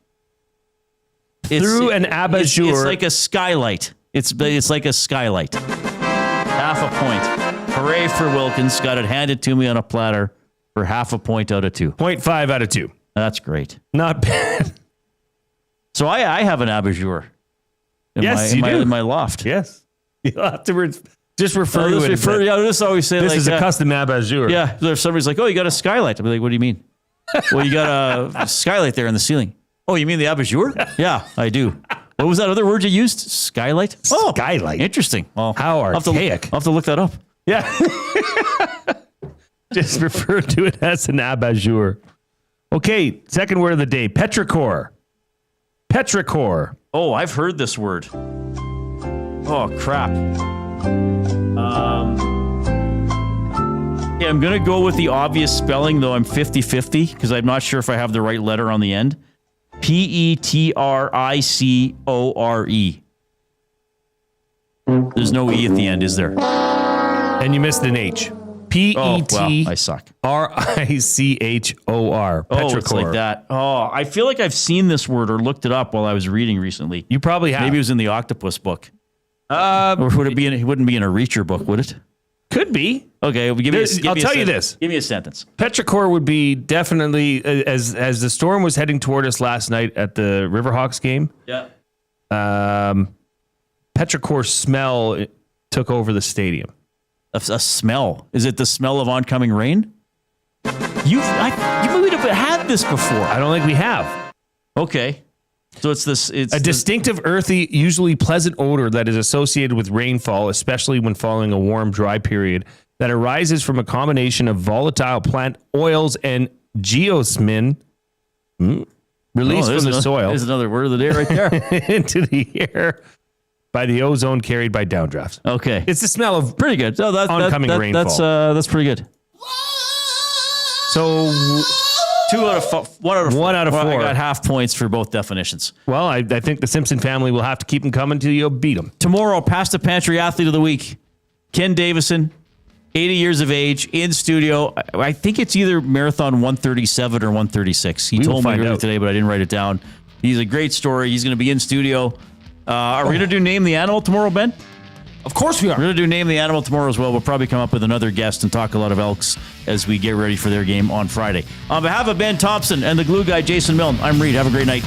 Through an abat-jour. It's like a skylight. It's like a skylight. Half a point. Hooray for Wilkins. Got it handed to me on a platter for half a point out of 2. 0.5 out of 2. That's great. Not bad. So I have an abat-jour. In my loft. Yes. You'll have to just refer to it. I just always say this like, is a custom abat-jour. Yeah. If somebody's like, oh, you got a skylight. I'll be like, what do you mean? Well, you got a skylight there in the ceiling. Oh, you mean the abat-jour? Yeah, I do. What was that other word you used? Skylight? Oh, skylight. Interesting. Well, how archaic. I'll have to look that up. Yeah. Just refer to it as an abat-jour. Okay, second word of the day, petrichor. Petrichor. Oh, I've heard this word. Oh, crap. Yeah, I'm going to go with the obvious spelling, though I'm 50-50 because I'm not sure if I have the right letter on the end. Petricore. There's no E at the end, is there? And you missed an H. I suck. Petrichor. Oh, it's like that. Oh, I feel like I've seen this word or looked it up while I was reading recently. You probably have. Maybe it was in the octopus book. Or would it be? It wouldn't be in a Reacher book, would it? Could be. Okay, well, I'll tell you this. Give me a sentence. Petrichor would be definitely as the storm was heading toward us last night at the Riverhawks game. Yeah. Petrichor smell took over the stadium. A smell? Is it the smell of oncoming rain? You would have had this before. I don't think we have. Okay. So it's a distinctive, earthy, usually pleasant odor that is associated with rainfall, especially when following a warm, dry period, that arises from a combination of volatile plant oils and geosmin released from the soil. There's another word of the day right there. Into the air by the ozone carried by downdrafts. Okay. It's the smell of pretty good. So oncoming rainfall. That's pretty good. So 1 out of 4. Well, I got half points for both definitions. Well, I think the Simpson family will have to keep them coming till you beat them. Tomorrow, Past the Pantry Athlete of the Week, Ken Davison, 80 years of age, in studio. I think it's either Marathon 137 or 136. He told me earlier today, but I didn't write it down. He's a great story. He's going to be in studio. Are we going to do Name the Animal tomorrow, Ben? Of course we are. We're going to do Name the Animal tomorrow as well. We'll probably come up with another guest and talk a lot of Elks as we get ready for their game on Friday. On behalf of Ben Thompson and the glue guy, Jason Milne, I'm Reid. Have a great night.